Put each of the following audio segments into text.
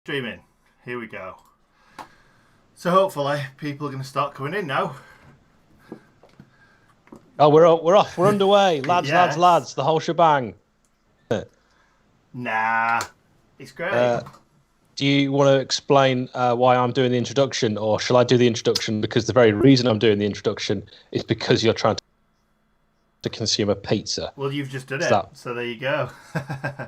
Streaming. Here we go. So hopefully people are going to start coming in now. Oh, we're off. We're underway. Lads, Yes. lads. The whole shebang. Nah, it's great. Do you want to explain why I'm doing the introduction, or shall I do the introduction? Because the very reason I'm doing the introduction is because you're trying to consume a pizza. Well, you've just done it, so there you go.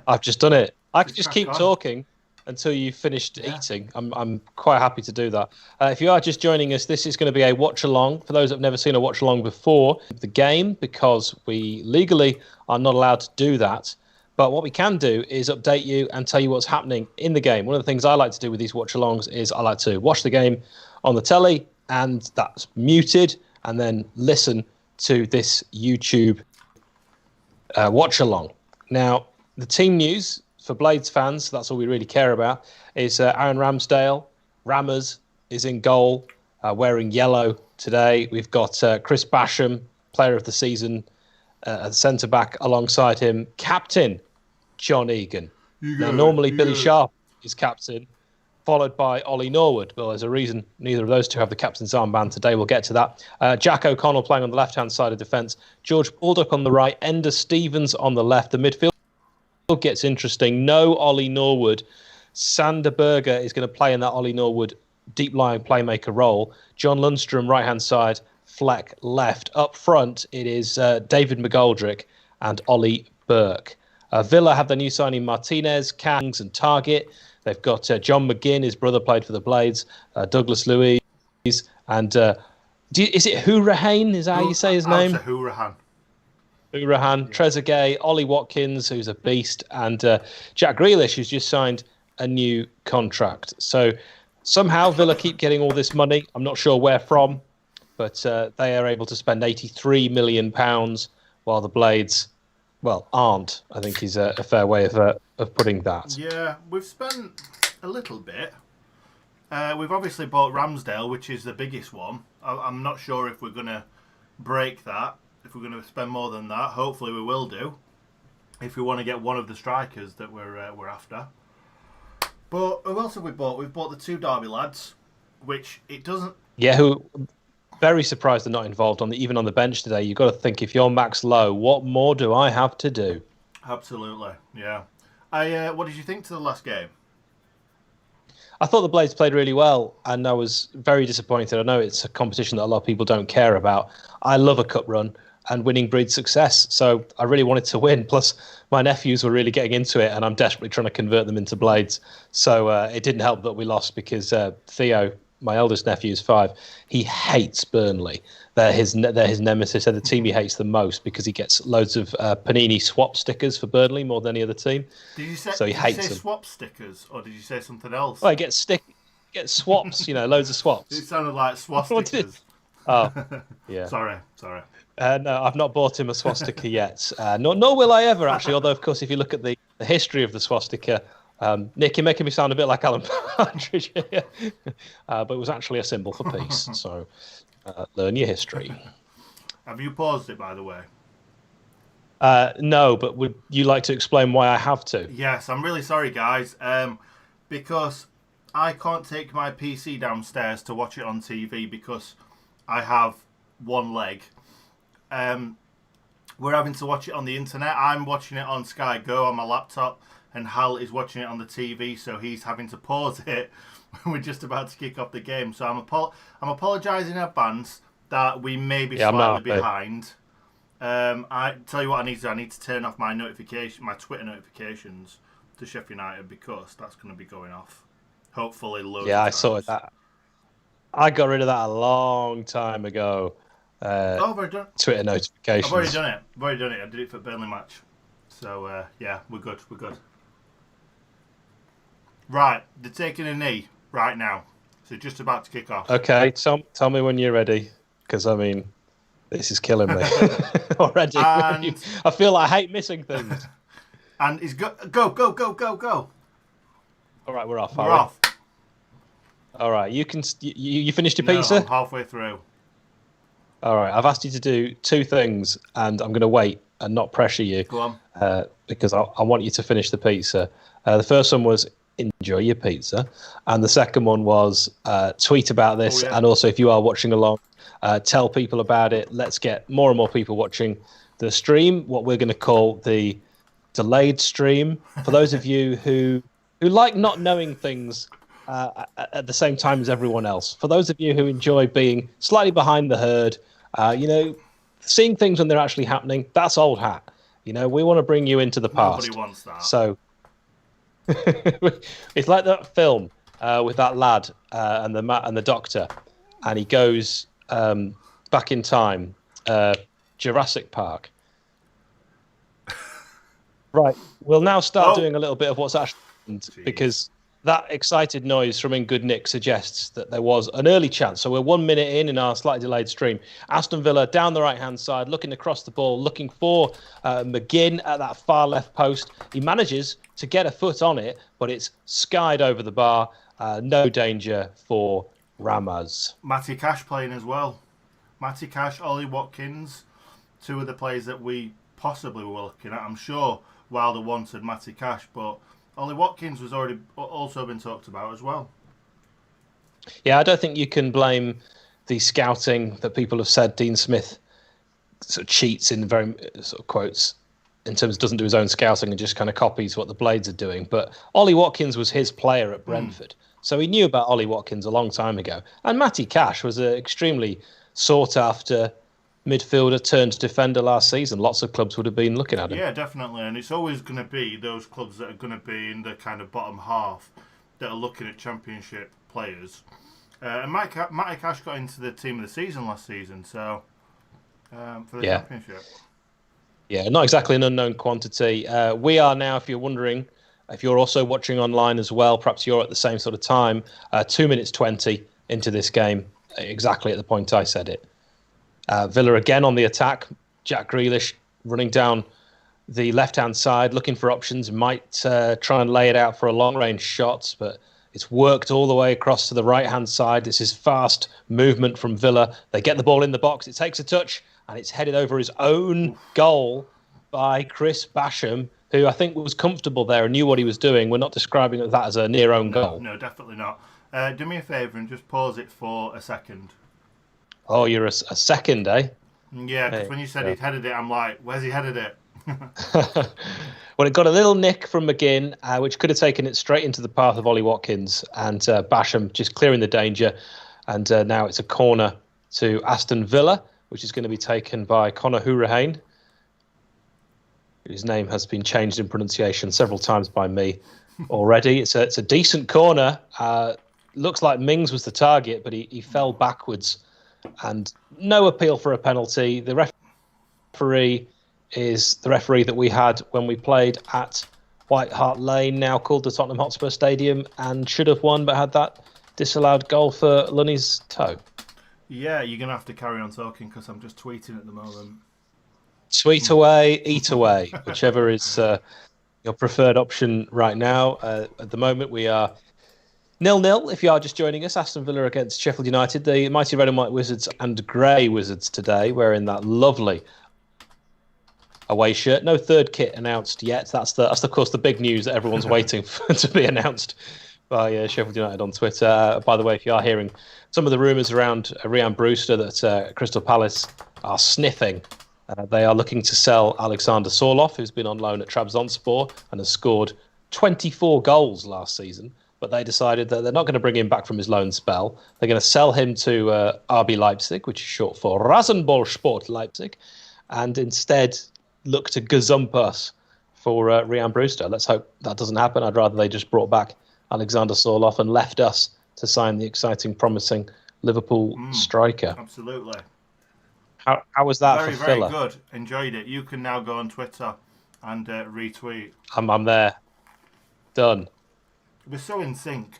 I've just done it. I could just crack keep on. talking until you finished eating. I'm quite happy to do that. If you are just joining us, this is going to be a watch along for those that have never seen a watch along before the game, because we legally are not allowed to do that. But what we can do is update you and tell you what's happening in the game. One of the things I like to do with these watch alongs is I like to watch the game on the telly, and that's muted, and then listen to this YouTube watch along. Now, the team news for Blades fans, that's all we really care about, is Aaron Ramsdale, Rammers, is in goal, wearing yellow today. We've got Chris Basham, player of the season, at centre-back alongside him, captain John Egan. Now, normally Billy Sharp is captain, followed by Ollie Norwood. Well, there's a reason neither of those two have the captain's armband today. We'll get to that. Jack O'Connell playing on the left-hand side of defence, George Baldock on the right, Ender Stevens on the left. The midfield gets interesting. No Ollie Norwood. Sander Berger is going to play in that Ollie Norwood deep-lying playmaker role. John Lundstrom, right-hand side, Fleck left. Up front, it is David McGoldrick and Ollie Burke. Villa have their new signing Martinez, Kangs and Target. They've got John McGinn, his brother played for the Blades, Douglas Luiz, and is it Hourahane? Is that how you say his name? Hourahane. Hourahane, Trezeguet, Ollie Watkins, who's a beast, and Jack Grealish, who's just signed a new contract. So somehow Villa keep getting all this money. I'm not sure where from, but they are able to spend £83 million, while the Blades, well, aren't, I think is a fair way of putting that. Yeah, we've spent a little bit. We've obviously bought Ramsdale, which is the biggest one. I'm not sure if we're going to break that, if we're going to spend more than that. Hopefully we will do, if we want to get one of the strikers that we're after. But who else have we bought? We've bought the two Derby lads, which it doesn't... Yeah, who... Very surprised they're not involved even on the bench today. You've got to think, if you're Max Lowe, what more do I have to do? Absolutely, yeah. What did you think to the last game? I thought the Blades played really well, and I was very disappointed. I know it's a competition that a lot of people don't care about. I love a cup run, and winning breeds success, so I really wanted to win. Plus, my nephews were really getting into it, and I'm desperately trying to convert them into Blades. So it didn't help that we lost, because Theo, my eldest nephew, is 5. He hates Burnley. They're his nemesis. They're the team he hates the most, because he gets loads of Panini swap stickers for Burnley more than any other team. Did you say, so he hates them. Swap stickers, or did you say something else? Well, he gets swaps, loads of swaps. It sounded like swastikas. Oh, yeah. Sorry. No, I've not bought him a swastika yet. Nor will I ever, actually. Although, of course, if you look at the history of the swastika, Nick, you're making me sound a bit like Alan Partridge here. But it was actually a symbol for peace. So learn your history. Have you paused it, by the way? No, but would you like to explain why I have to? Yes, I'm really sorry, guys. Because I can't take my PC downstairs to watch it on TV because I have one leg. We're having to watch it on the internet. I'm watching it on Sky Go on my laptop, and Hal is watching it on the TV, so he's having to pause it when we're just about to kick off the game. So I'm apologising in advance that we may be slightly behind. I tell you what I need to do. I need to turn off my Twitter notifications to Sheffield United, because that's going to be going off. Hopefully, loads of times. I saw that. I got rid of that a long time ago. I've already done it. Twitter notifications. I've already done it. I did it for Burnley match. So, yeah, we're good. Right, they're taking a knee right now. So just about to kick off. Okay, tell me when you're ready. Because, this is killing me already. And... I feel like I hate missing things. And he's go. All right, we're off. We're off. All right, you finished your pizza? No, I'm halfway through. All right, I've asked you to do 2 things, and I'm going to wait and not pressure you. Go on. Because I want you to finish the pizza. The first one was, enjoy your pizza. And the second one was tweet about this. Oh, yeah. And also, if you are watching along, tell people about it. Let's get more and more people watching the stream, what we're going to call the delayed stream. For those of you who like not knowing things at the same time as everyone else, for those of you who enjoy being slightly behind the herd, seeing things when they're actually happening, that's old hat. We want to bring you into the past. Nobody wants that. So it's like that film with that lad and the doctor, and he goes back in time, Jurassic Park. Right, we'll now start doing a little bit of what's actually happened, because that excited noise from Ingood Nick suggests that there was an early chance. So we're 1 minute in our slightly delayed stream. Aston Villa down the right-hand side, looking across the ball, looking for McGinn at that far left post. He manages to get a foot on it, but it's skied over the bar. No danger for Ramaz. Matty Cash playing as well. Matty Cash, Ollie Watkins, two of the players that we possibly were looking at. I'm sure Wilder wanted Matty Cash, but Ollie Watkins was also been talked about as well. Yeah, I don't think you can blame the scouting that people have said Dean Smith sort of cheats in very sort of quotes in terms of doesn't do his own scouting and just kind of copies what the Blades are doing. But Ollie Watkins was his player at Brentford. So he knew about Ollie Watkins a long time ago. And Matty Cash was an extremely sought after midfielder turned defender last season. Lots of clubs would have been looking at him. Yeah, definitely. And it's always going to be those clubs that are going to be in the kind of bottom half that are looking at Championship players. And Matty Cash got into the team of the season last season, so for the Championship. Yeah, not exactly an unknown quantity. We are now, if you're wondering, if you're also watching online as well, perhaps you're at the same sort of time, 2 minutes 20 into this game, exactly at the point I said it. Villa again on the attack. Jack Grealish running down the left-hand side, looking for options. Might try and lay it out for a long-range shot, but it's worked all the way across to the right-hand side. This is fast movement from Villa. They get the ball in the box. It takes a touch, and it's headed over his own goal by Chris Basham, who I think was comfortable there and knew what he was doing. We're not describing that as a near-own goal. No, definitely not. Do me a favour and just pause it for a second. Oh, you're a second, eh? Yeah, because when you said he'd headed it, I'm like, where's he headed it? Well, it got a little nick from McGinn, which could have taken it straight into the path of Ollie Watkins, and Basham just clearing the danger. And now it's a corner to Aston Villa, which is going to be taken by Conor Hourihane, whose name has been changed in pronunciation several times by me already. It's a decent corner. Looks like Mings was the target, but he fell backwards. And no appeal for a penalty. The referee is the referee that we had when we played at White Hart Lane, now called the Tottenham Hotspur Stadium, and should have won, but had that disallowed goal for Lunny's toe. Yeah, you're going to have to carry on talking because I'm just tweeting at the moment. Tweet away, eat away, whichever is your preferred option right now. At the moment, we are 0-0, if you are just joining us. Aston Villa against Sheffield United. The mighty red and white Wizards and grey Wizards today, wearing that lovely away shirt. No third kit announced yet. That's of course the big news that everyone's waiting for to be announced by Sheffield United on Twitter. By the way, if you are hearing some of the rumours around Ryan Brewster that Crystal Palace are sniffing, they are looking to sell Alexander Sorloth, who's been on loan at Trabzonspor and has scored 24 goals last season. But they decided that they're not going to bring him back from his loan spell. They're going to sell him to RB Leipzig, which is short for Rasenballsport Leipzig, and instead look to gazump us for Ryan Brewster. Let's hope that doesn't happen. I'd rather they just brought back Alexander Sorloth and left us to sign the exciting, promising Liverpool striker. Absolutely. How was that very, for Villa? Very good. Enjoyed it. You can now go on Twitter and retweet. I'm there. Done. We're so in sync.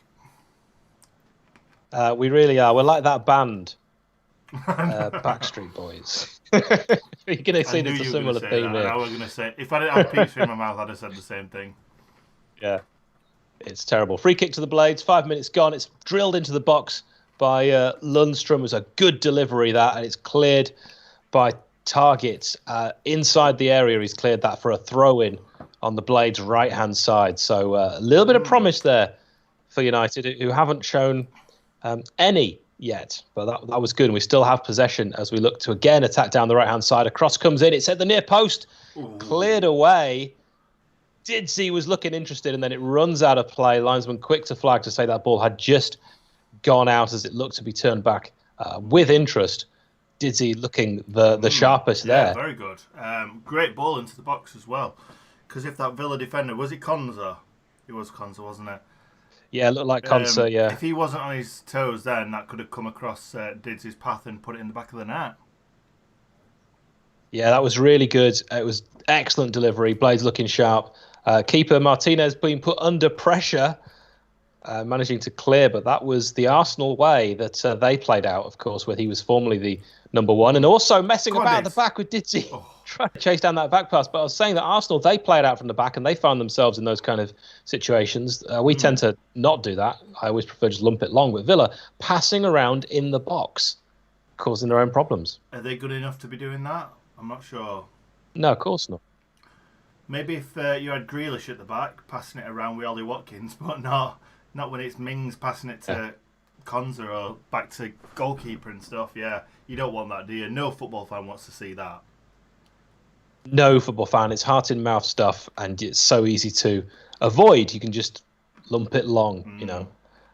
We really are. We're like that band, Backstreet Boys. You're going to see there's a similar theme here. I was going to say, if I didn't have pizza in my mouth, I'd have said the same thing. Yeah, it's terrible. Free kick to the Blades. 5 minutes gone. It's drilled into the box by Lundstrom. It was a good delivery, that, and it's cleared by Target inside the area. He's cleared that for a throw-in on the Blades' right-hand side. So a little bit of promise there for United, who haven't shown any yet. But that was good. And we still have possession as we look to again attack down the right-hand side. A cross comes in. It's at the near post. Ooh. Cleared away. Didsey was looking interested, and then it runs out of play. Linesman quick to flag to say that ball had just gone out as it looked to be turned back with interest. Didsey looking the sharpest there. Yeah, very good. Great ball into the box as well. Because if that Villa defender, was it Konza? It was Konza, wasn't it? Yeah, it looked like Konza, yeah. If he wasn't on his toes then, that could have come across Didsey's path and put it in the back of the net. Yeah, that was really good. It was excellent delivery. Blades looking sharp. Keeper Martinez being put under pressure, managing to clear, but that was the Arsenal way that they played out, of course, where he was formerly the number one, and also messing about at the back with Didsey, trying to chase down that back pass. But I was saying that Arsenal, they played out from the back, and they found themselves in those kind of situations. We tend to not do that. I always prefer just lump it long. But Villa passing around in the box, causing their own problems. Are they good enough to be doing that? I'm not sure. No, of course not. Maybe if you had Grealish at the back, passing it around with Ollie Watkins, but not when it's Mings passing it to Konza or back to goalkeeper and stuff. Yeah, you don't want that, do you? No football fan wants to see that. No football fan. It's heart-in-mouth stuff, and it's so easy to avoid. You can just lump it long, you know.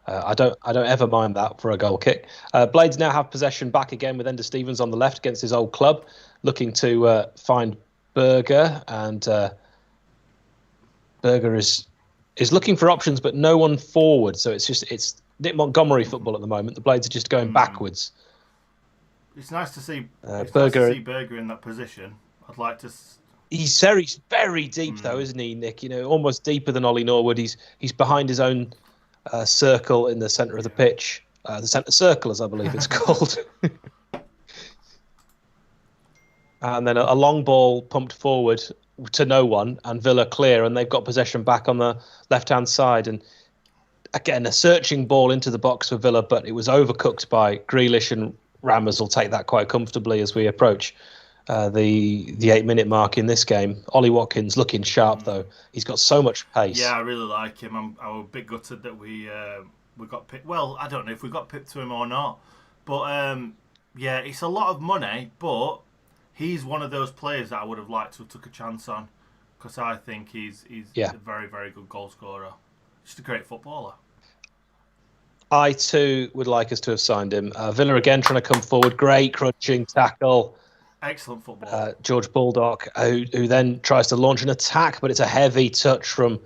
I don't ever mind that for a goal kick. Blades now have possession back again with Ender Stevens on the left against his old club, looking to find Berger, and Berger is looking for options, but no one forward. So it's Nick Montgomery football at the moment. The Blades are just going backwards. It's nice to see Berger in that position. I'd like to. He's very, very deep though, isn't he, Nick? You know, almost deeper than Ollie Norwood. He's behind his own circle in the centre of the pitch, the centre circle, as I believe it's called. And then a long ball pumped forward to no one, and Villa clear, and they've got possession back on the left-hand side. And again, a searching ball into the box for Villa, but it was overcooked by Grealish, and Rammers will take that quite comfortably as we approach the 8-minute mark in this game. Ollie Watkins looking sharp, though. He's got so much pace. Yeah, I really like him. I'm a bit gutted that we got pipped. Well, I don't know if we got pipped to him or not. But, yeah, it's a lot of money, but he's one of those players that I would have liked to have took a chance on, because I think he's a very, very good goal scorer. Just a great footballer. I, too, would like us to have signed him. Villa again trying to come forward. Great crunching tackle. Excellent football. George Baldock, who then tries to launch an attack, but it's a heavy touch from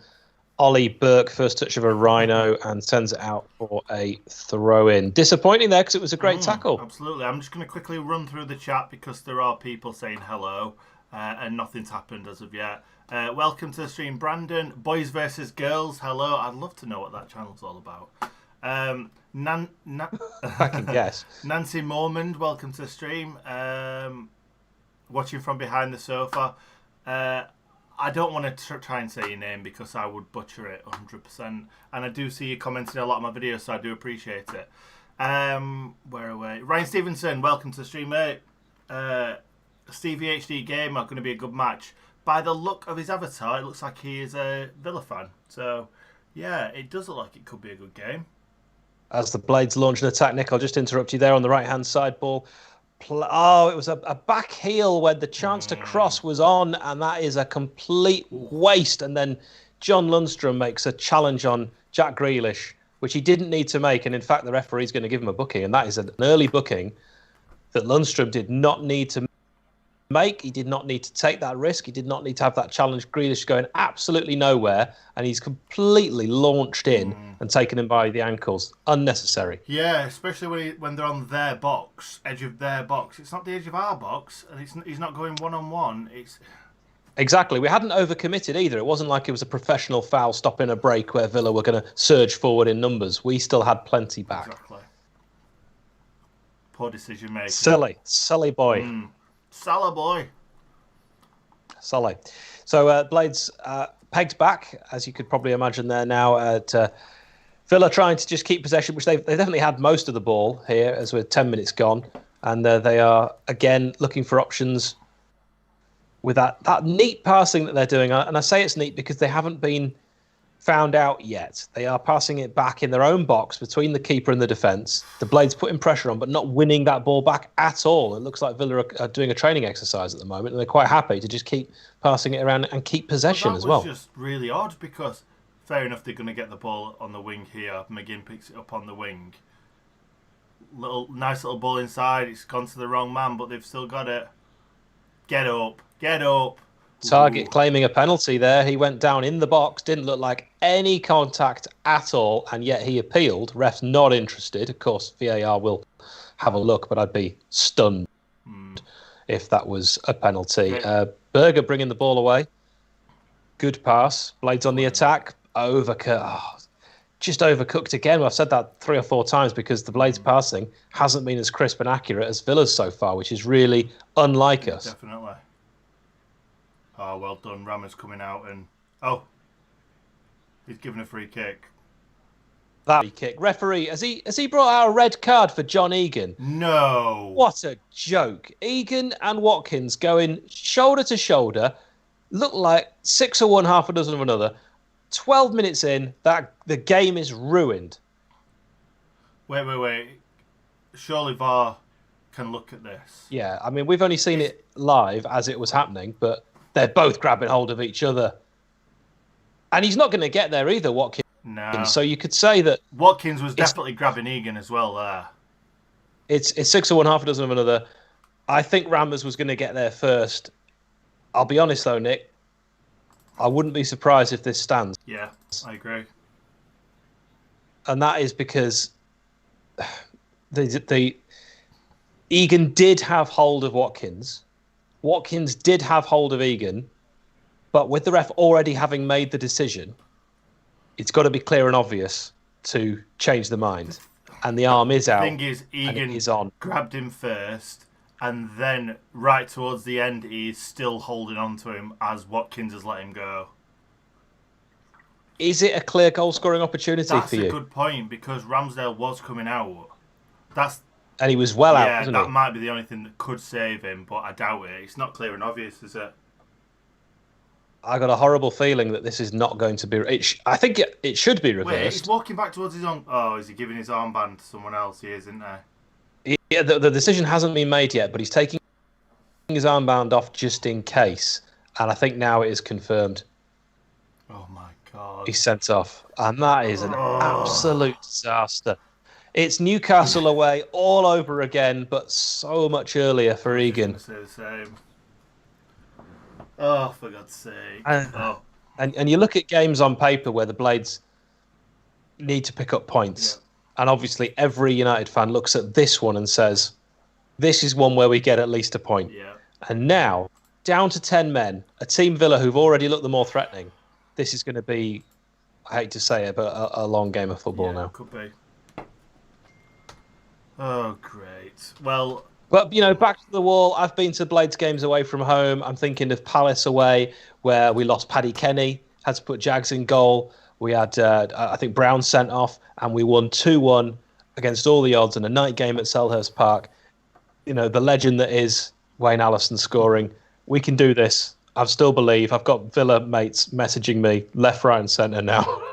Ollie Burke, first touch of a rhino, and sends it out for a throw-in. Disappointing there, because it was a great tackle. Absolutely. I'm just going to quickly run through the chat because there are people saying hello, and nothing's happened as of yet. Welcome to the stream, Brandon. Boys versus girls, hello. I'd love to know what that channel's all about. I can guess. Nancy Mormond, welcome to the stream. Watching from behind the sofa. I don't want to try and say your name because I would butcher it 100%. And I do see you commenting a lot of my videos, so I do appreciate it. Where are we? Ryan Stevenson, welcome to the stream, mate. Stevie HD Gamer, going to be a good match. By the look of his avatar, it looks like he is a Villa fan. So, yeah, it does look like it could be a good game. As the Blades launch an attack, Nick, I'll just interrupt you there on the right-hand side ball. It was a back heel where the chance to cross was on, and that is a complete waste. And then John Lundstrom makes a challenge on Jack Grealish, which he didn't need to make. And in fact, the referee's going to give him a booking, and that is an early booking that Lundstrom did not need to make. He did not need to take that risk. He did not need to have that challenge. Grealish going absolutely nowhere, and he's completely launched in and taken him by the ankles. Unnecessary. Yeah, especially when they're on their box, edge of their box. It's not the edge of our box, and he's not going one-on-one. It's exactly. We hadn't overcommitted either. It wasn't like it was a professional foul stopping a break where Villa were going to surge forward in numbers. We still had plenty back. Exactly. Poor decision making. Sully boy. Salah boy. Sully. So Blades pegged back, as you could probably imagine there now, at Villa trying to just keep possession, which they definitely had most of the ball here as we're 10 minutes gone. And they are, again, looking for options with that neat passing that they're doing. And I say it's neat because they haven't been found out yet. They are passing it back in their own box between the keeper and the defence. The Blades putting pressure on, but not winning that ball back at all. It looks like Villa are doing a training exercise at the moment, and they're quite happy to just keep passing it around and keep possession as well. That was just really odd because, fair enough, they're going to get the ball on the wing here. McGinn picks it up on the wing. Nice little ball inside. It's gone to the wrong man, but they've still got it. Get up. Get up. Target claiming a penalty there. He went down in the box, didn't look like any contact at all, and yet he appealed. Ref's not interested. Of course, VAR will have a look, but I'd be stunned if that was a penalty. Okay. Berger bringing the ball away. Good pass. Blades on the attack. Just overcooked again. I've said that 3 or 4 times because the Blades passing hasn't been as crisp and accurate as Villa's so far, which is really unlike us. Definitely. Oh, well done. Ramos coming out and... he's given a free kick. That free kick. Referee, has he brought out a red card for John Egan? No. What a joke. Egan and Watkins going shoulder to shoulder. Look like 6 of one, half a dozen of another. 12 minutes in, the game is ruined. Wait. Surely VAR can look at this. Yeah, I mean, we've only seen it live as it was happening, but they're both grabbing hold of each other. And he's not going to get there either, Watkins. No. So you could say that... Watkins was definitely grabbing Egan as well there. It's 6 of one, half a dozen of another. I think Ramos was going to get there first. I'll be honest, though, Nick. I wouldn't be surprised if this stands. Yeah, I agree. And that is because the Egan did have hold of Watkins. Watkins did have hold of Egan. But with the ref already having made the decision, it's got to be clear and obvious to change the mind. And the arm is out. The thing is, Egan is on. Grabbed him first, and then right towards the end, he's still holding on to him as Watkins has let him go. Is it a clear goal-scoring opportunity for you? That's a good point, because Ramsdale was coming out. And he was well out, wasn't he? Yeah, that might be the only thing that could save him, but I doubt it. It's not clear and obvious, is it? I got a horrible feeling that this is not going to be... I think it should be reversed. Wait, he's walking back towards his own... Oh, is he giving his armband to someone else? He is, isn't he? Yeah, the decision hasn't been made yet, but he's taking his armband off just in case. And I think now it is confirmed. Oh, my God. He's sent off. And that is an absolute disaster. It's Newcastle away all over again, but so much earlier for Egan. I was going to say the same. Oh, for God's sake. And you look at games on paper where the Blades need to pick up points. Yeah. And obviously every United fan looks at this one and says, this is one where we get at least a point. Yeah. And now, down to 10 men, a team Villa who've already looked the more threatening, this is going to be, I hate to say it, but a long game of football now. Could be. Oh, great. Well... But, back to the wall. I've been to Blades games away from home. I'm thinking of Palace away, where we lost Paddy Kenny, had to put Jags in goal. We had, I think, Brown sent off, and we won 2-1 against all the odds in a night game at Selhurst Park. The legend that is Wayne Allison scoring. We can do this. I still believe. I've got Villa mates messaging me left, right, and centre now.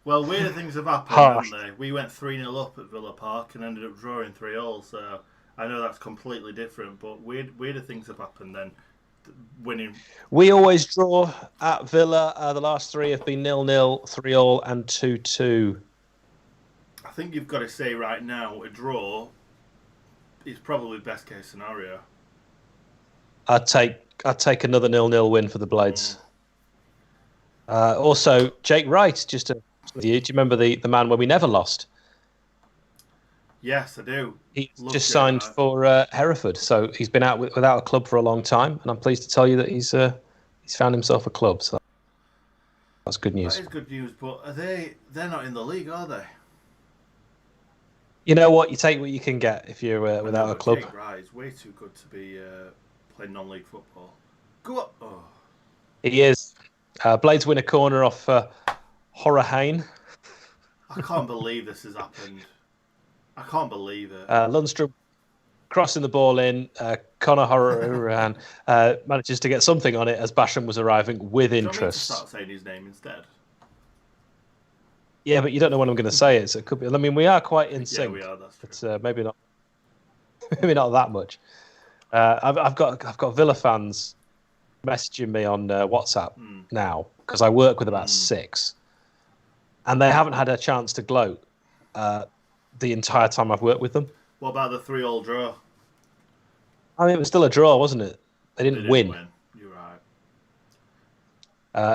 Well, weirder things have happened, haven't they? We went 3-0 up at Villa Park and ended up drawing 3-3, so... I know that's completely different, but weirder things have happened than winning. We always draw at Villa. The last 3 have been 0-0, 3-3, and 2-2. I think you've got to say right now, a draw is probably best case scenario. I'd take another 0-0 win for the Blades. Also, Jake Wright, do you remember the man where we never lost? Yes, I do. He's just signed for Hereford, so he's been out without a club for a long time, and I'm pleased to tell you that he's found himself a club. So that's good news. That is good news, but they're not in the league, are they? You know what? You take what you can get if you're without a club. Jake Wright is way too good to be playing non-league football. Go up. Oh. He is. Blades win a corner off Horahane. I can't believe this has happened. I can't believe it. Lundstrom crossing the ball in. Conor Horan manages to get something on it as Basham was arriving with Do you want me to interest. start saying his name instead? Yeah, but you don't know when I'm going to say it, so it could be. I mean, we are quite in sync. Yeah, we are. That's true. But maybe not. Maybe not that much. I've got Villa fans messaging me on WhatsApp now because I work with about 6, and they haven't had a chance to gloat the entire time I've worked with them. What about the 3-3 draw? I mean, it was still a draw, wasn't it? They didn't win. You're right.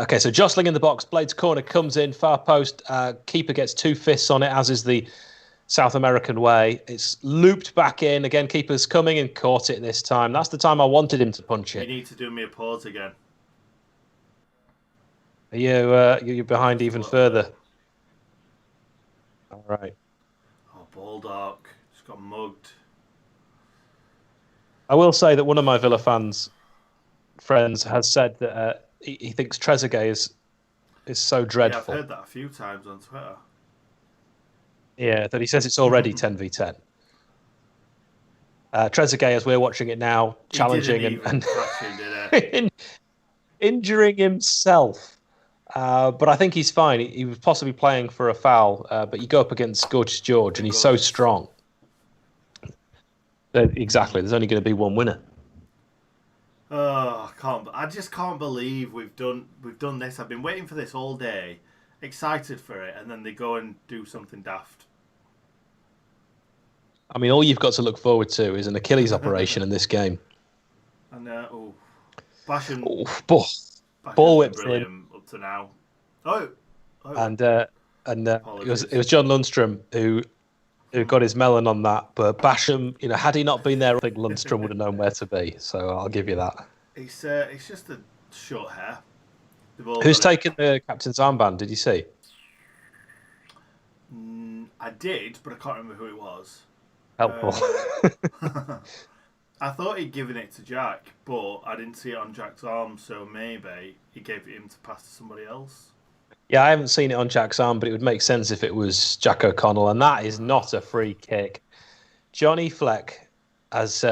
Okay, so jostling in the box, Blades corner comes in, far post. Keeper gets 2 fists on it, as is the South American way. It's looped back in. Again, keeper's coming and caught it this time. That's the time I wanted him to punch it. You need to do me a pause again. Are you're behind even further. All right. Oh, Baldock. Just got mugged. I will say that one of my Villa friends has said that he thinks Trezeguet is so dreadful. Yeah, I've heard that a few times on Twitter. Yeah, that he says it's already 10v10. Trezeguet, as we're watching it now, challenging and injuring himself. But I think he's fine. He was possibly playing for a foul, but you go up against Gorgeous George, and he's so strong. Exactly. There's only going to be one winner. Oh, I just can't believe we've done this. I've been waiting for this all day, excited for it, and then they go and do something daft. I mean, all you've got to look forward to is an Achilles operation in this game. And Basham, ball whipped in up to now. And it was John Lundstrom who got his melon on that. But Basham, had he not been there, I think Lundstrom would have known where to be. So I'll give you that. It's just a short hair. Who's taken the captain's armband? Did you see? I did, but I can't remember who it was. Helpful. I thought he'd given it to Jack, but I didn't see it on Jack's arm, so maybe he gave it him to pass to somebody else. Yeah, I haven't seen it on Jack's arm, but it would make sense if it was Jack O'Connell, and that is not a free kick. Johnny Fleck has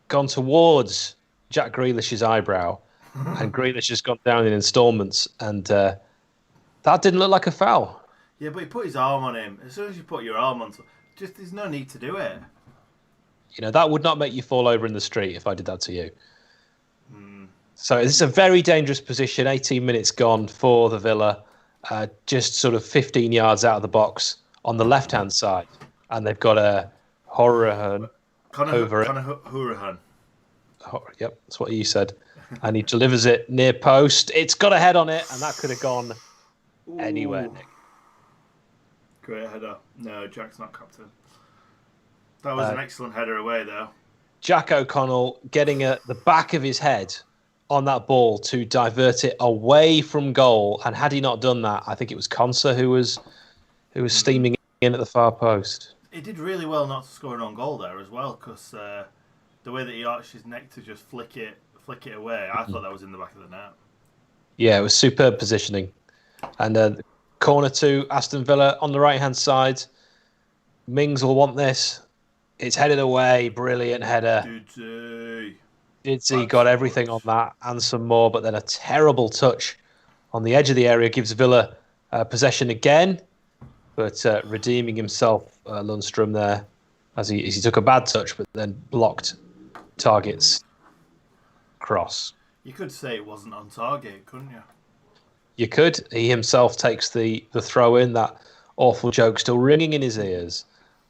gone towards Jack Grealish's eyebrow, and Grealish has gone down in instalments, and that didn't look like a foul. Yeah, but he put his arm on him. As soon as you put your arm on, there's no need to do it. That would not make you fall over in the street if I did that to you. So it's a very dangerous position. 18 minutes gone for the Villa, just sort of 15 yards out of the box on the left-hand side. And they've got a Horahan over it. Horahan. Yep, that's what you said. And he delivers it near post. It's got a head on it, and that could have gone anywhere, Nick. Great header. No, Jack's not captain. That was an excellent header away, though. Jack O'Connell getting the back of his head on that ball to divert it away from goal. And had he not done that, I think it was Conser who was steaming in at the far post. He did really well not to score an own goal there as well, because the way that he arched his neck to just flick it away, I thought that was in the back of the net. Yeah, it was superb positioning. And corner to Aston Villa on the right-hand side. Mings will want this. It's headed away. Brilliant header. Didsey got everything on that and some more, but then a terrible touch on the edge of the area gives Villa possession again, but redeeming himself, Lundstrom there, as he took a bad touch, but then blocked target's cross. You could say it wasn't on target, couldn't you? You could. He himself takes the throw in, that awful joke still ringing in his ears,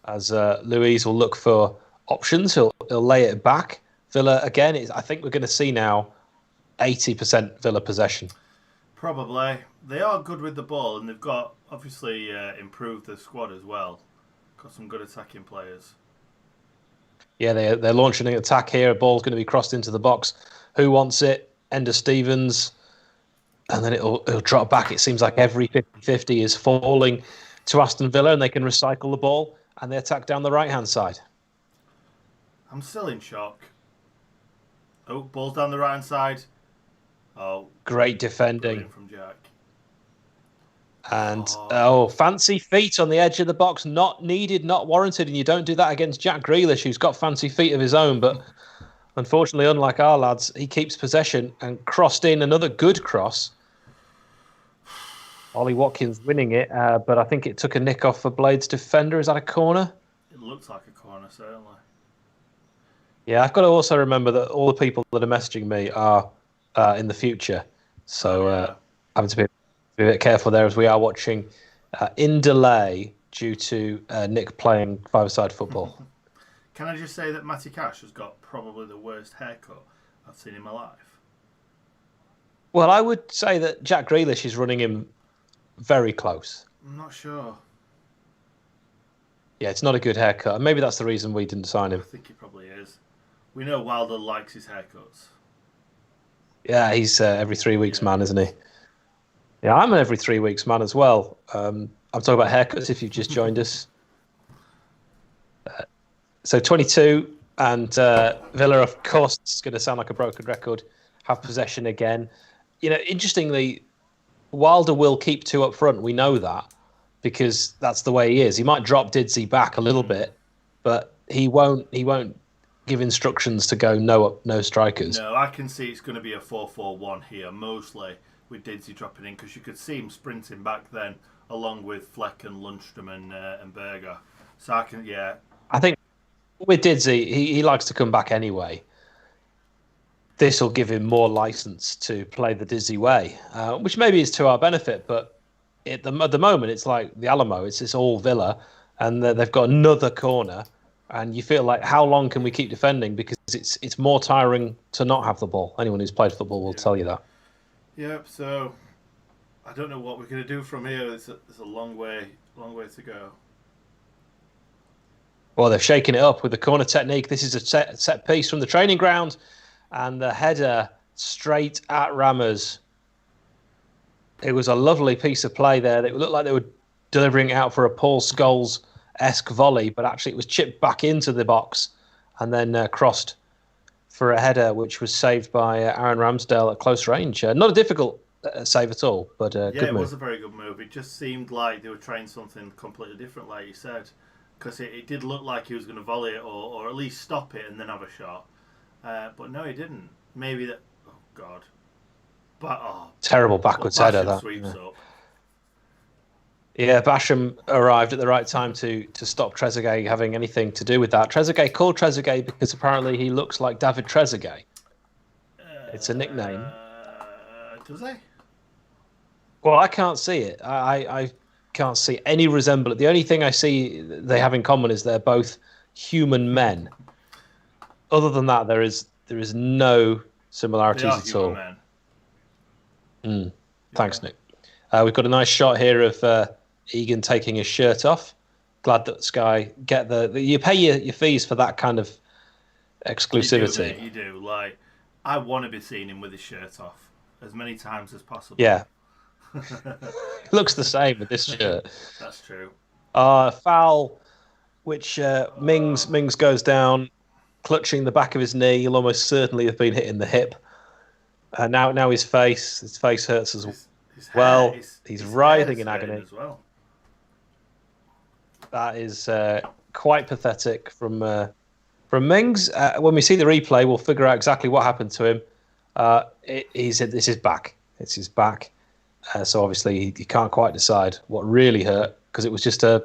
as Louise will look for options. He'll lay it back. Villa, again, I think we're going to see now 80% Villa possession. Probably. They are good with the ball, and they've got, obviously, improved the squad as well. Got some good attacking players. Yeah, they're launching an attack here. A ball's going to be crossed into the box. Who wants it? Ender Stevens. And then it'll drop back. It seems like every 50-50 is falling to Aston Villa, and they can recycle the ball, and they attack down the right-hand side. I'm still in shock. Oh, ball's down the right-hand side. Oh. Great defending. From Jack. And fancy feet on the edge of the box, not needed, not warranted, and you don't do that against Jack Grealish, who's got fancy feet of his own. But unfortunately, unlike our lads, he keeps possession and crossed in another good cross. Ollie Watkins winning it, but I think it took a nick off for Blade's defender. Is that a corner? It looks like a corner, certainly. Yeah, I've got to also remember that all the people that are messaging me are in the future, so having to be a bit careful there as we are watching in delay due to Nick playing five-a-side football. Can I just say that Matty Cash has got probably the worst haircut I've seen in my life? Well, I would say that Jack Grealish is running him very close. I'm not sure. Yeah, it's not a good haircut. Maybe that's the reason we didn't sign him. I think he probably is. We know Wilder likes his haircuts. Yeah, he's every 3 weeks man, isn't he? Yeah, I'm an every 3 weeks man as well. I'm talking about haircuts if you've just joined us. So 22 and Villa, of course, it's going to sound like a broken record, have possession again. You know, interestingly, Wilder will keep two up front. We know that because that's the way he is. He might drop Didsey back a little bit, but he won't give instructions to go no strikers. No, I can see it's going to be a 4-4-1 here, mostly with Didsey dropping in, because you could see him sprinting back then, along with Fleck and Lundstrom and Berger. So I think with Didsey, he likes to come back anyway. This will give him more license to play the Didsey way, which maybe is to our benefit. But at the moment, it's like the Alamo. It's all Villa, and they've got another corner. And you feel like, how long can we keep defending? Because it's more tiring to not have the ball. Anyone who's played football will tell you that. Yep. So I don't know what we're going to do from here. It's a long way to go. Well, they're shaking it up with the corner technique. This is a set piece from the training ground, and the header straight at Rammers. It was a lovely piece of play there. It looked like they were delivering it out for a Paul Scholes-esque volley, but actually it was chipped back into the box and then crossed for a header, which was saved by Aaron Ramsdale at close range. Not a difficult save at all, but good move. Yeah, it was a very good move. It just seemed like they were trying something completely different, like you said, because it did look like he was going to volley it or at least stop it and then have a shot. But no, he didn't. Maybe that... Oh, God. But, terrible backwards header, that. Sweeps up. Yeah, Basham arrived at the right time to stop Trezeguet having anything to do with that. Trezeguet called Trezeguet because apparently he looks like David Trezeguet. It's a nickname. Does he? Well, I can't see it. I can't see any resemblance. The only thing I see they have in common is they're both human men. Other than that, there is no similarities at all. Thanks, Nick. We've got a nice shot here of Egan taking his shirt off. Glad that Sky get you pay your fees for that kind of exclusivity. You do. Like, I want to be seeing him with his shirt off as many times as possible. Yeah. Looks the same with this shirt. That's true. Foul, which Mings goes down, clutching the back of his knee. He'll almost certainly have been hit in the hip. Now his face hurts as well. He's writhing in agony as well. That is quite pathetic from Mings. When we see the replay, we'll figure out exactly what happened to him. This is back. It's his back. So obviously he can't quite decide what really hurt because it was just a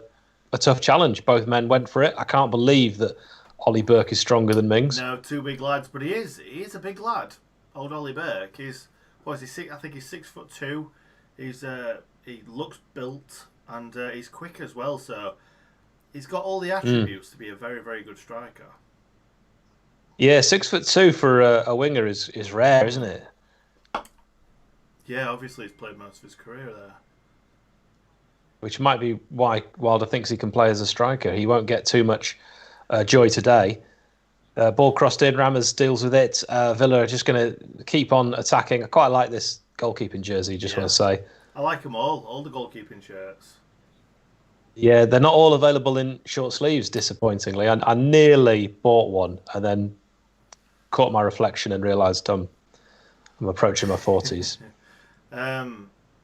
tough challenge. Both men went for it. I can't believe that Ollie Burke is stronger than Mings. No, two big lads, but he is a big lad. Old Ollie Burke. I think he's 6'2". He looks built and he's quick as well. So he's got all the attributes to be a very, very good striker. Yeah, 6'2" for a winger is rare, isn't it? Yeah, obviously he's played most of his career there. Which might be why Wilder thinks he can play as a striker. He won't get too much joy today. Ball crossed in, Rammers deals with it. Villa are just going to keep on attacking. I quite like this goalkeeping jersey, want to say. I like them all the goalkeeping shirts. Yeah, they're not all available in short sleeves, disappointingly. I nearly bought one and then caught my reflection and realised I'm approaching my 40s.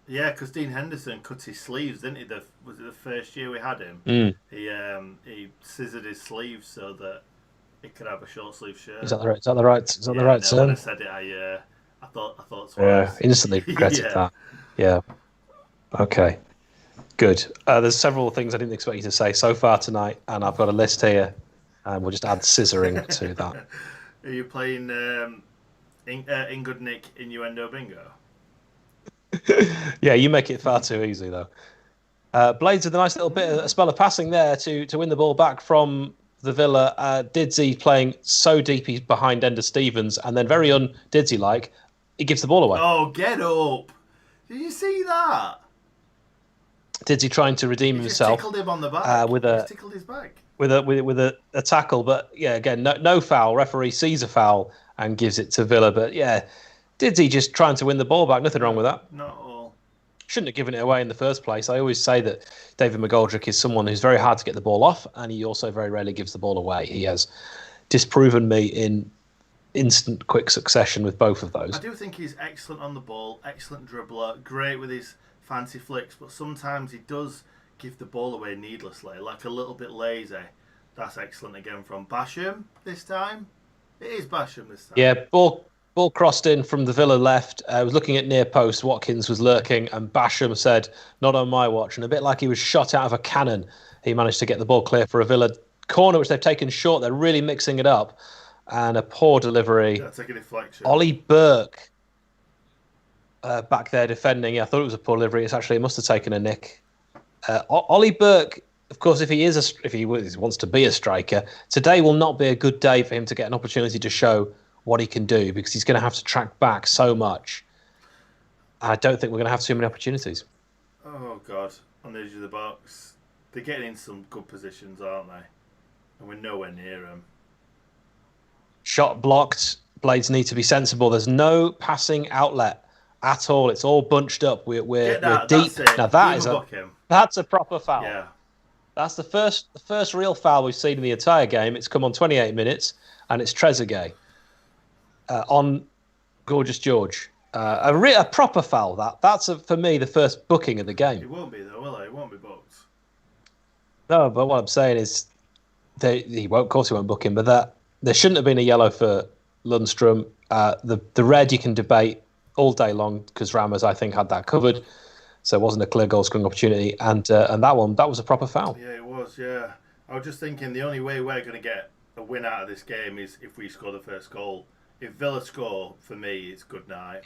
Yeah, because Dean Henderson cut his sleeves, didn't he? Was it the first year we had him? Mm. He scissored his sleeves so that he could have a short sleeve shirt. Is that the right? Is that the right? Is that the right no, when I term? said it, I thought twice. Yeah, instantly regretted that. Yeah. Okay. Good. There's several things I didn't expect you to say so far tonight, and I've got a list here, and we'll just add scissoring to that. Are you playing Ingood Nick Innuendo Bingo? Yeah, you make it far too easy though. Blades with a nice little bit of a spell of passing there to win the ball back from the Villa. Didsey playing so deep he's behind Ender Stevens, and then very un-Didsey like, he gives the ball away. Oh, get up! Did you see that? Didsey trying to redeem himself. Tickled him on the back. Tickled his back. With a tackle, but yeah, again, no foul. Referee sees a foul and gives it to Villa, but yeah, Didsey just trying to win the ball back. Nothing wrong with that. Not at all. Shouldn't have given it away in the first place. I always say that David McGoldrick is someone who's very hard to get the ball off, and he also very rarely gives the ball away. He has disproven me in instant, quick succession with both of those. I do think he's excellent on the ball, excellent dribbler, great with his fancy flicks, but sometimes he does give the ball away needlessly, like a little bit lazy. That's excellent again from Basham this time. It is Basham this time. Yeah, ball crossed in from the Villa left. I was looking at near post. Watkins was lurking, and Basham said, "Not on my watch." And a bit like he was shot out of a cannon, he managed to get the ball clear for a Villa corner, which they've taken short. They're really mixing it up, and a poor delivery. That's like a deflection. Ollie Burke back there defending. Yeah, I thought it was a poor delivery. It must have taken a nick. Ollie Burke, of course, if he wants to be a striker, today will not be a good day for him to get an opportunity to show what he can do, because he's going to have to track back so much. I don't think we're going to have too many opportunities. Oh, God. On the edge of the box. They're getting in some good positions, aren't they? And we're nowhere near them. Shot blocked. Blades need to be sensible. There's no passing outlet at all. It's all bunched up. We're deep. Now that's a proper foul. Yeah. That's the first real foul we've seen in the entire game. It's come on 28 minutes, and it's Trezeguet on Gorgeous George. A proper foul. That's for me the first booking of the game. It won't be though, will it? It won't be booked. No, but what I'm saying is, of course he won't book him. But there shouldn't have been a yellow for Lundstrom. The red you can debate all day long, because Ramos, I think, had that covered, so it wasn't a clear goal scoring opportunity. And that was a proper foul. Yeah, it was. Yeah, I was just thinking the only way we're going to get a win out of this game is if we score the first goal. If Villa score, for me, it's good night.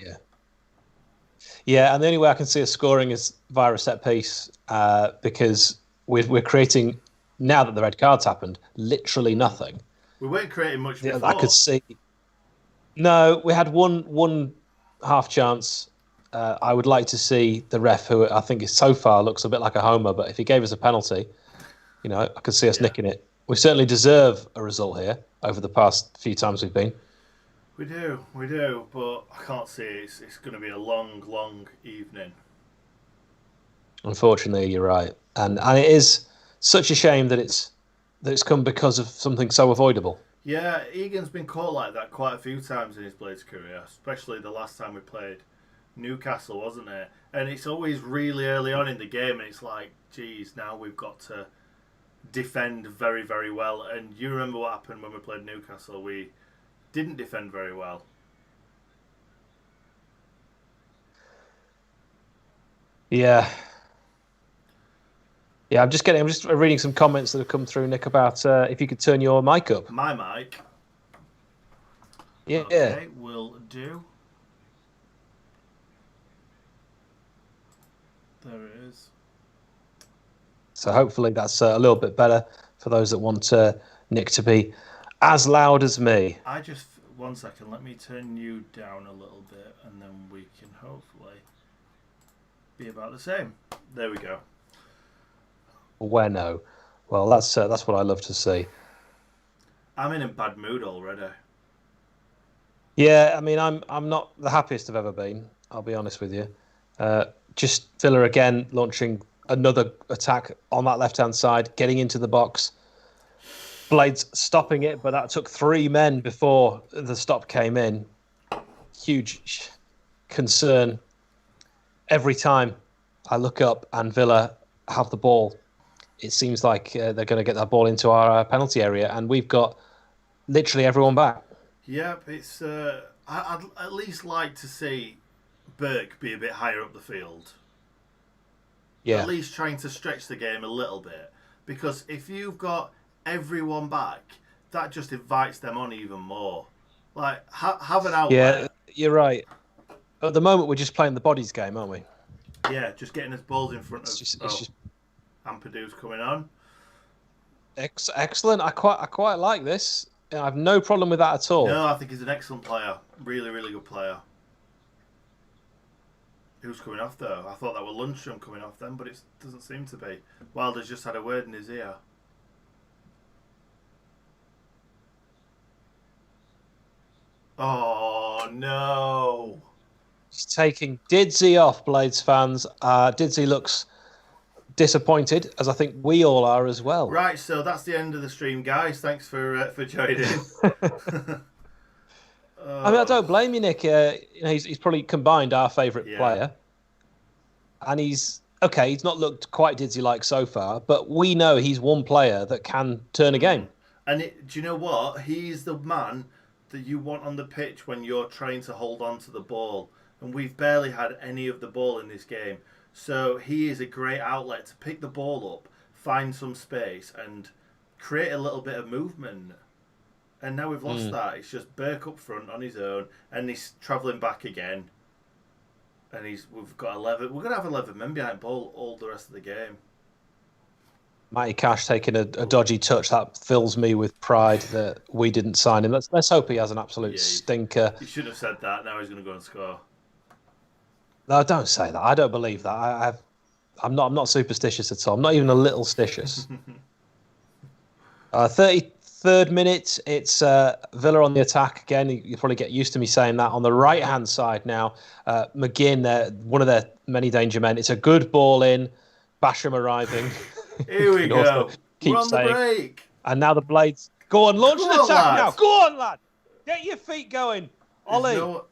Yeah, and the only way I can see us scoring is via a set piece, because we're creating, now that the red cards happened, literally nothing. We weren't creating much before. I could see. No, we had one half chance. I would like to see the ref, who I think is so far looks a bit like a homer, but if he gave us a penalty, I could see us nicking it. We certainly deserve a result here over the past few times we've been. We do, but I can't see it. It's going to be a long, long evening. Unfortunately, you're right, and it is such a shame that it's come because of something so avoidable. Yeah, Egan's been caught like that quite a few times in his Blades career, especially the last time we played Newcastle, wasn't it? And it's always really early on in the game, and it's like, geez, now we've got to defend very, very well. And you remember what happened when we played Newcastle? We didn't defend very well. Yeah. Yeah, I'm just reading some comments that have come through, Nick, about if you could turn your mic up. My mic? Yeah. Okay, will do. There it is. So hopefully that's a little bit better for those that want Nick to be as loud as me. One second, let me turn you down a little bit, and then we can hopefully be about the same. There we go. Bueno. Well, that's what I love to see. I'm in a bad mood already. Yeah, I mean, I'm not the happiest I've ever been, I'll be honest with you. Just Villa again launching another attack on that left-hand side, getting into the box. Blades stopping it, but that took 3 men before the stop came in. Huge concern. every time I look up and Villa have the ball, it seems like they're going to get that ball into our penalty area, and we've got literally everyone back. Yep, it's. I'd at least like to see Burke be a bit higher up the field. Yeah. At least trying to stretch the game a little bit. Because if you've got everyone back, that just invites them on even more. Like, have an outlet. Yeah, you're right. At the moment, we're just playing the bodies game, aren't we? Yeah, just getting us balls in front of. It's just Ampadu's coming on. Excellent. I quite like this. I have no problem with that at all. No, I think he's an excellent player. Really, really good player. Who's coming off though? I thought that were Lundstrom coming off then, but it doesn't seem to be. Wilder's just had a word in his ear. Oh no! He's taking Didsey off, Blades fans. Didsey looks disappointed, as I think we all are as well. Right, so that's the end of the stream, guys. Thanks for joining. I mean, I don't blame you, Nick. He's probably combined our favourite player, and he's not looked quite Didsey-like so far, but we know he's one player that can turn a game. And do you know what? He's the man that you want on the pitch when you're trying to hold on to the ball, and we've barely had any of the ball in this game. So he is a great outlet to pick the ball up, find some space, and create a little bit of movement. And now we've lost that. It's just Burke up front on his own, and he's travelling back again. And we've got 11. We're going to have 11 men behind ball all the rest of the game. Matty Cash taking a dodgy touch. That fills me with pride that we didn't sign him. Let's hope he has an absolute stinker. He should have said that. Now he's going to go and score. No, don't say that. I don't believe that. I'm not superstitious at all. I'm not even a little stitious. 33rd minute, it's Villa on the attack again. You probably get used to me saying that. On the right-hand side now, McGinn, one of their many danger men. It's a good ball in. Basham arriving. Here we go. We're on the break. And now the Blades. Go on, launch an attack now. Go on, lad. Get your feet going. Ollie. No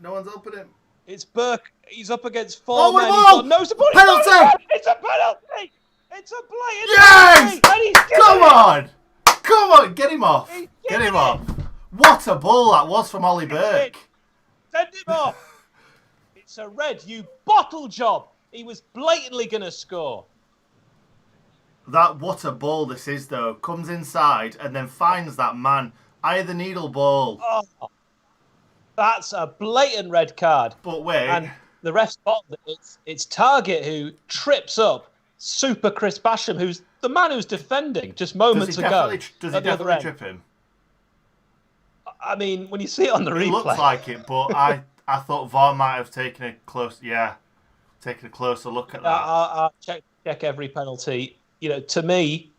one's helping him. It's Burke. He's up against four men. He's got no support. Penalty! It's a penalty! It's a blatant yes! penalty! Come on! Come on! Get him off! Get him off! What a ball that was from Ollie Burke. Send him off! It's a red, you bottle job! He was blatantly going to score. What a ball this is, though. Comes inside and then finds that man. Eye the needle ball. Oh, that's a blatant red card. But wait. And the ref spotted it. It's Target who trips up Super Chris Basham, who's the man who's defending just moments ago. Does he definitely trip him? I mean, when you see it on the replay. It looks like it, but I thought VAR might have taken a closer look at that. I'll check every penalty. To me,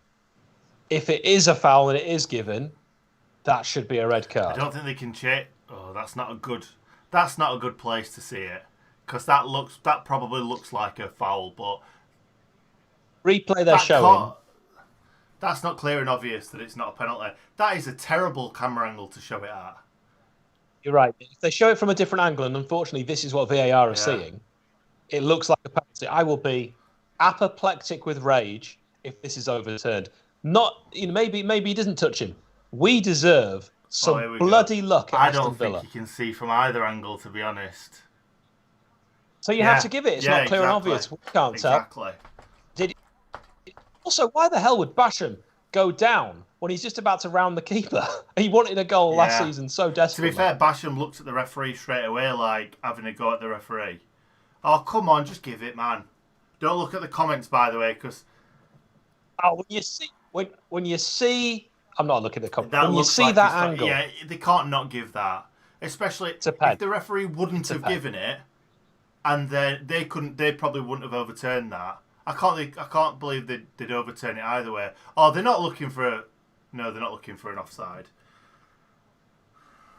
if it is a foul and it is given, that should be a red card. I don't think they can check. Oh, that's not a good place to see it, because that probably looks like a foul, but replay they're showing. That's not clear and obvious that it's not a penalty. That is a terrible camera angle to show it at. You're right. If they show it from a different angle, and unfortunately this is what VAR are seeing, it looks like a penalty. I will be apoplectic with rage if this is overturned. Not, maybe he doesn't touch him. We deserve some bloody luck at Aston Villa. I don't think you can see from either angle, to be honest. So you have to give it. It's not clear and obvious. We can't tell. Exactly. Also, why the hell would Basham go down when he's just about to round the keeper? He wanted a goal last season so desperately. To be fair, Basham looked at the referee straight away like having a go at the referee. Oh, come on, just give it, man. Don't look at the comments, by the way, because... Oh, when you see... I'm not looking at the comments. When you see that angle... Yeah, they can't not give that. Especially if the referee wouldn't have given it, and then they probably wouldn't have overturned that. I can't believe they'd overturn it either way. Oh, they're not looking for they're not looking for an offside.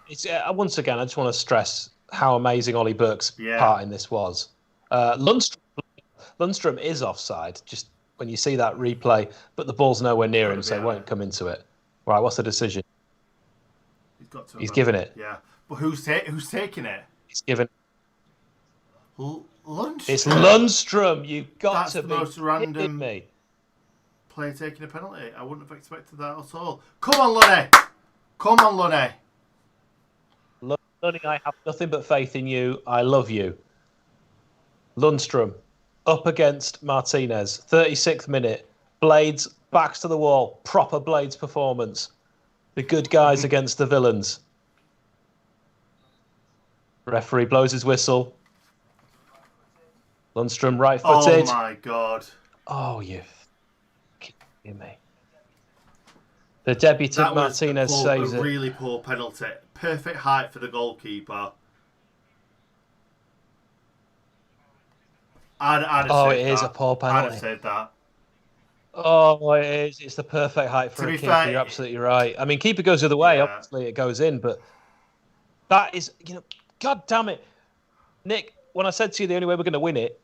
It's once again, I just want to stress how amazing Ollie Burke's part in this was. Lundstrom is offside, just when you see that replay, but the ball's nowhere near him, so it won't come into it. Right, what's the decision? He's got to. He's given it. Yeah, but who's taking it? He's given. Lundstrom. It's Lundstrom. You've got That's to the be most random me. player taking a penalty. I wouldn't have expected that at all. Come on, Lunny. Come on, Lunny. Lunny, I have nothing but faith in you. I love you. Lundstrom up against Martinez. 36th minute. Blades, backs to the wall. Proper Blades performance. The good guys against the villains. Referee blows his whistle. Lundstrom right-footed. Oh, my God. Oh, you kidding me. The debutant Martinez saves a it. really poor penalty. Perfect height for the goalkeeper. I'd have said it is that. a poor penalty. I'd have said that. Oh, it is. It's the perfect height for a keeper. Fair, you're absolutely right. I mean, keeper goes the other way. Yeah. Obviously, it goes in, but that is, God damn it. Nick, when I said to you the only way we're going to win it,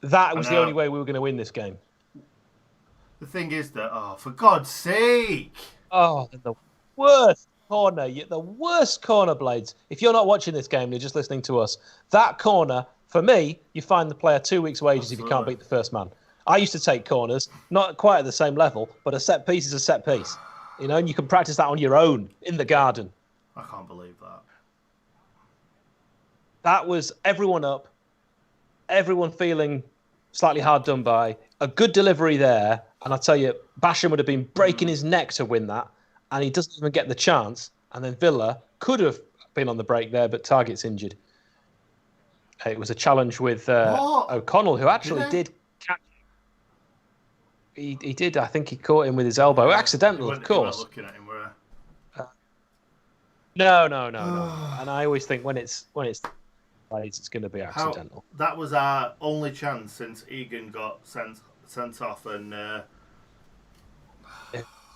that was the only way we were going to win this game. The thing is that, for God's sake. Oh, the worst corner, Blades. If you're not watching this game, you're just listening to us. That corner, for me, you find the player 2 weeks' wages if you can't beat the first man. I used to take corners, not quite at the same level, but a set piece is a set piece. And you can practice that on your own in the garden. I can't believe that. That was everyone up, everyone feeling slightly hard done by. A good delivery there, and I tell you, Basham would have been breaking his neck to win that, and he doesn't even get the chance. And then Villa could have been on the break there, but Target's injured. It was a challenge with O'Connell, who actually did catch. He did. I think he caught him with his elbow. Accidental, of course. You weren't looking at him, were you? No. And I always think when it's it's going to be accidental. That was our only chance since Egan got sent off, and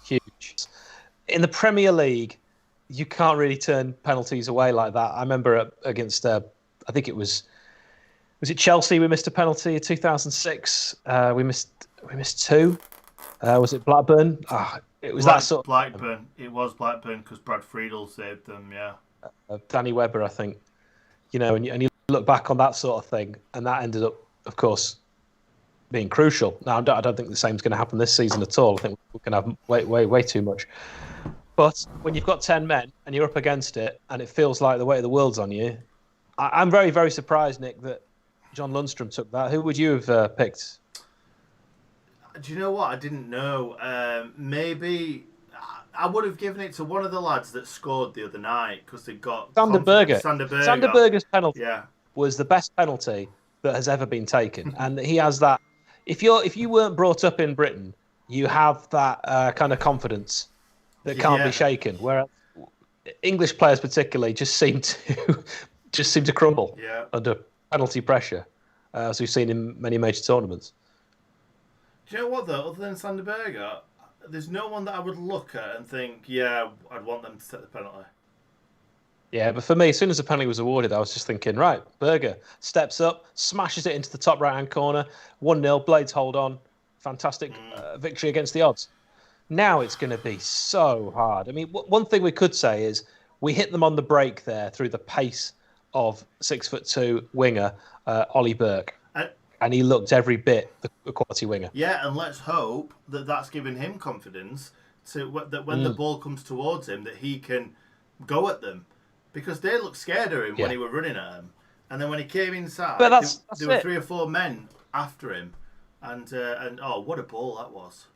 huge. In the Premier League, you can't really turn penalties away like that. I remember against I think it was it Chelsea? We missed a penalty in 2006. We missed two. Was it Blackburn? It was that sort of Blackburn. It was Blackburn because Brad Friedel saved them. Yeah. Danny Webber, I think. And you look back on that sort of thing, and that ended up, of course, being crucial. Now, I don't think the same's going to happen this season at all. I think we can have way too much. But when you've got 10 men and you're up against it, and it feels like the weight of the world's on you, I'm very, very surprised, Nick, that John Lundstrom took that. Who would you have picked? Do you know what? I didn't know. Maybe I would have given it to one of the lads that scored the other night because they got Sander Berger's penalty was the best penalty that has ever been taken, and he has that. If you weren't brought up in Britain, you have that kind of confidence that can't be shaken. Whereas English players, particularly, just seem to crumble under penalty pressure, as we've seen in many major tournaments. Do you know what though? Other than Sander Berger, there's no one that I would look at and think, I'd want them to take the penalty. Yeah, but for me, as soon as the penalty was awarded, I was just thinking, right, Berger steps up, smashes it into the top right-hand corner, 1-0, Blades hold on, fantastic victory against the odds. Now it's going to be so hard. I mean, one thing we could say is we hit them on the break there through the pace of 6'2" winger Ollie Burke. And he looked every bit the quality winger. Yeah, and let's hope that that's given him confidence that when the ball comes towards him, that he can go at them. Because they looked scared of him when he were running at him. And then when he came inside, there were 3 or 4 men after him. And what a ball that was.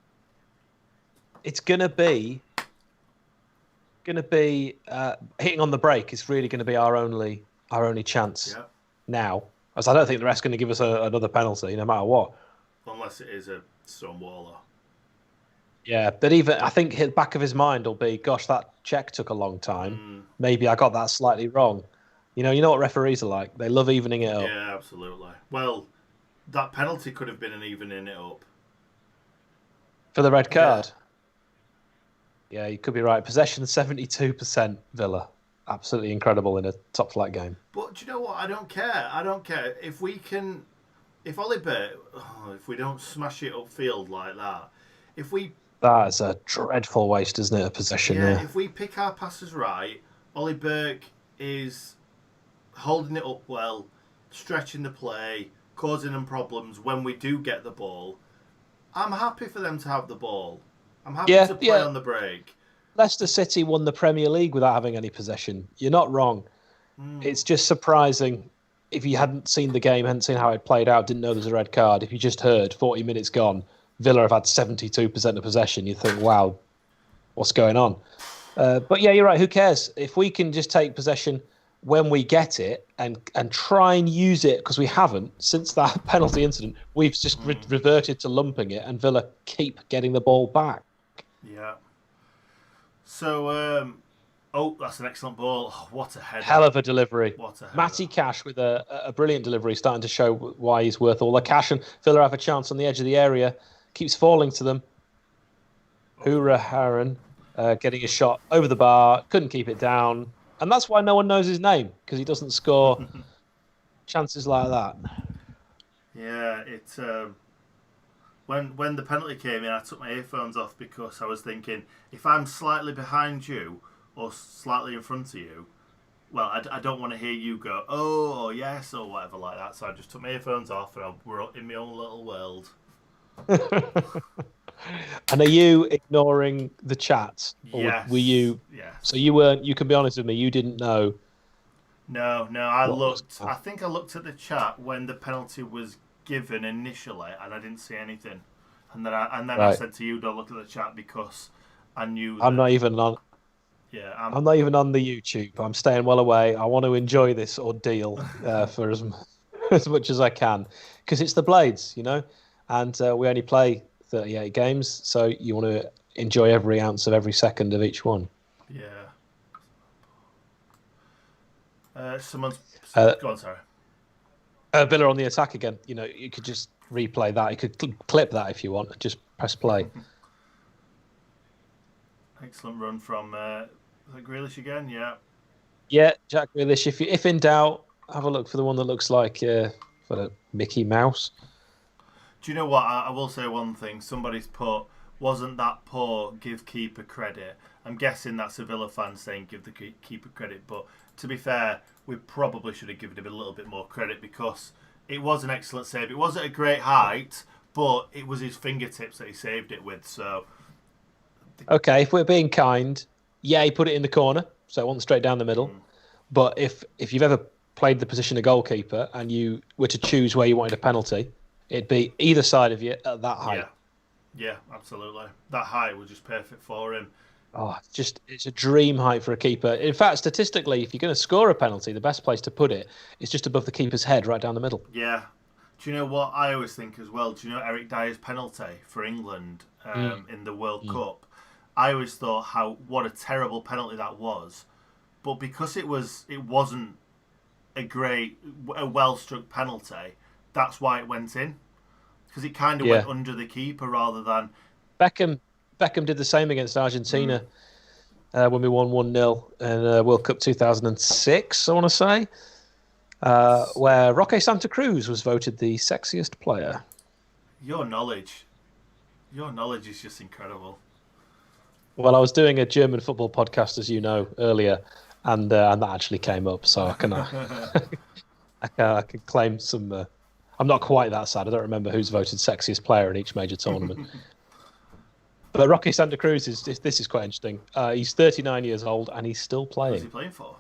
It's going to be hitting on the break is really going to be our only chance now. As I don't think the rest are going to give us another penalty, no matter what. Unless it is a Stonewall. Yeah, but even I think the back of his mind will be, gosh, that check took a long time. Maybe I got that slightly wrong. You know what referees are like. They love evening it up. Yeah, absolutely. Well, that penalty could have been an evening it up. For the red card? Yeah, you could be right. Possession 72% Villa. Absolutely incredible in a top flight game. But do you know what? I don't care. If Ollie Burke, if we don't smash it upfield like that, that is a dreadful waste, isn't it? A possession. Yeah. If we pick our passes right, Ollie Burke is holding it up well, stretching the play, causing them problems when we do get the ball, I'm happy for them to have the ball. I'm happy to play on the break. Leicester City won the Premier League without having any possession. You're not wrong. It's just surprising if you hadn't seen the game, hadn't seen how it played out, didn't know there was a red card. If you just heard 40 minutes gone, Villa have had 72% of possession, you'd think, wow, what's going on? But yeah, you're right. Who cares? If we can just take possession when we get it and try and use it, because we haven't since that penalty incident, we've just reverted to lumping it, and Villa keep getting the ball back. Yeah. So, that's an excellent ball. Oh, what a header. Hell of a delivery. What a header. Matty Cash with a brilliant delivery, starting to show why he's worth all the cash. And Villa have a chance on the edge of the area. Keeps falling to them. Hoora Haran getting a shot over the bar. Couldn't keep it down. And that's why no one knows his name, because he doesn't score chances like that. Yeah, it's... When the penalty came in, I took my earphones off because I was thinking, if I'm slightly behind you or slightly in front of you, well, I don't want to hear you go, oh, or yes, or whatever like that. So I just took my earphones off and we're in my own little world. And are you ignoring the chat? Or yes. Were you? Yes. So you weren't. You can be honest with me. You didn't know. No. I looked. I think I looked at the chat when the penalty was given initially, and I didn't see anything. And then I said to you, "Don't look at the chat," because I knew. I'm not even on. Yeah, I'm not even on the YouTube. I'm staying well away. I want to enjoy this ordeal for as much as I can, because it's the Blades, and we only play 38 games, so you want to enjoy every ounce of every second of each one. Yeah. Someone's... go on, sorry. Villa on the attack again. You could just replay that. You could clip that if you want. Just press play. Excellent run from Grealish again, yeah. Yeah, Jack Grealish. If in doubt, have a look for the one that looks like for the Mickey Mouse. Do you know what? I will say one thing. Somebody's put, wasn't that poor, give keeper credit. I'm guessing that's a Villa fan saying give the keeper credit. But to be fair, we probably should have given him a little bit more credit, because it was an excellent save. It wasn't a great height, but it was his fingertips that he saved it with. So, okay, if we're being kind, yeah, he put it in the corner, so it wasn't straight down the middle. But if you've ever played the position of goalkeeper and you were to choose where you wanted a penalty, it'd be either side of you at that height. Yeah, absolutely. That height was just perfect for him. Oh, it's a dream height for a keeper. In fact, statistically, if you're going to score a penalty, the best place to put it is just above the keeper's head, right down the middle. Yeah. Do you know what I always think as well? Do you know Eric Dyer's penalty for England in the World Cup? I always thought what a terrible penalty that was. But because it wasn't a well-struck penalty, that's why it went in. Because it kind of went under the keeper rather than... Beckham did the same against Argentina when we won 1-0 in World Cup 2006, I want to say, where Roque Santa Cruz was voted the sexiest player. Your knowledge is just incredible. Well, I was doing a German football podcast, as you know, earlier, and that actually came up, so I can I can claim some... I'm not quite that sad. I don't remember who's voted sexiest player in each major tournament. But Roque Santa Cruz, this is quite interesting. He's 39 years old and he's still playing. Who's he playing for?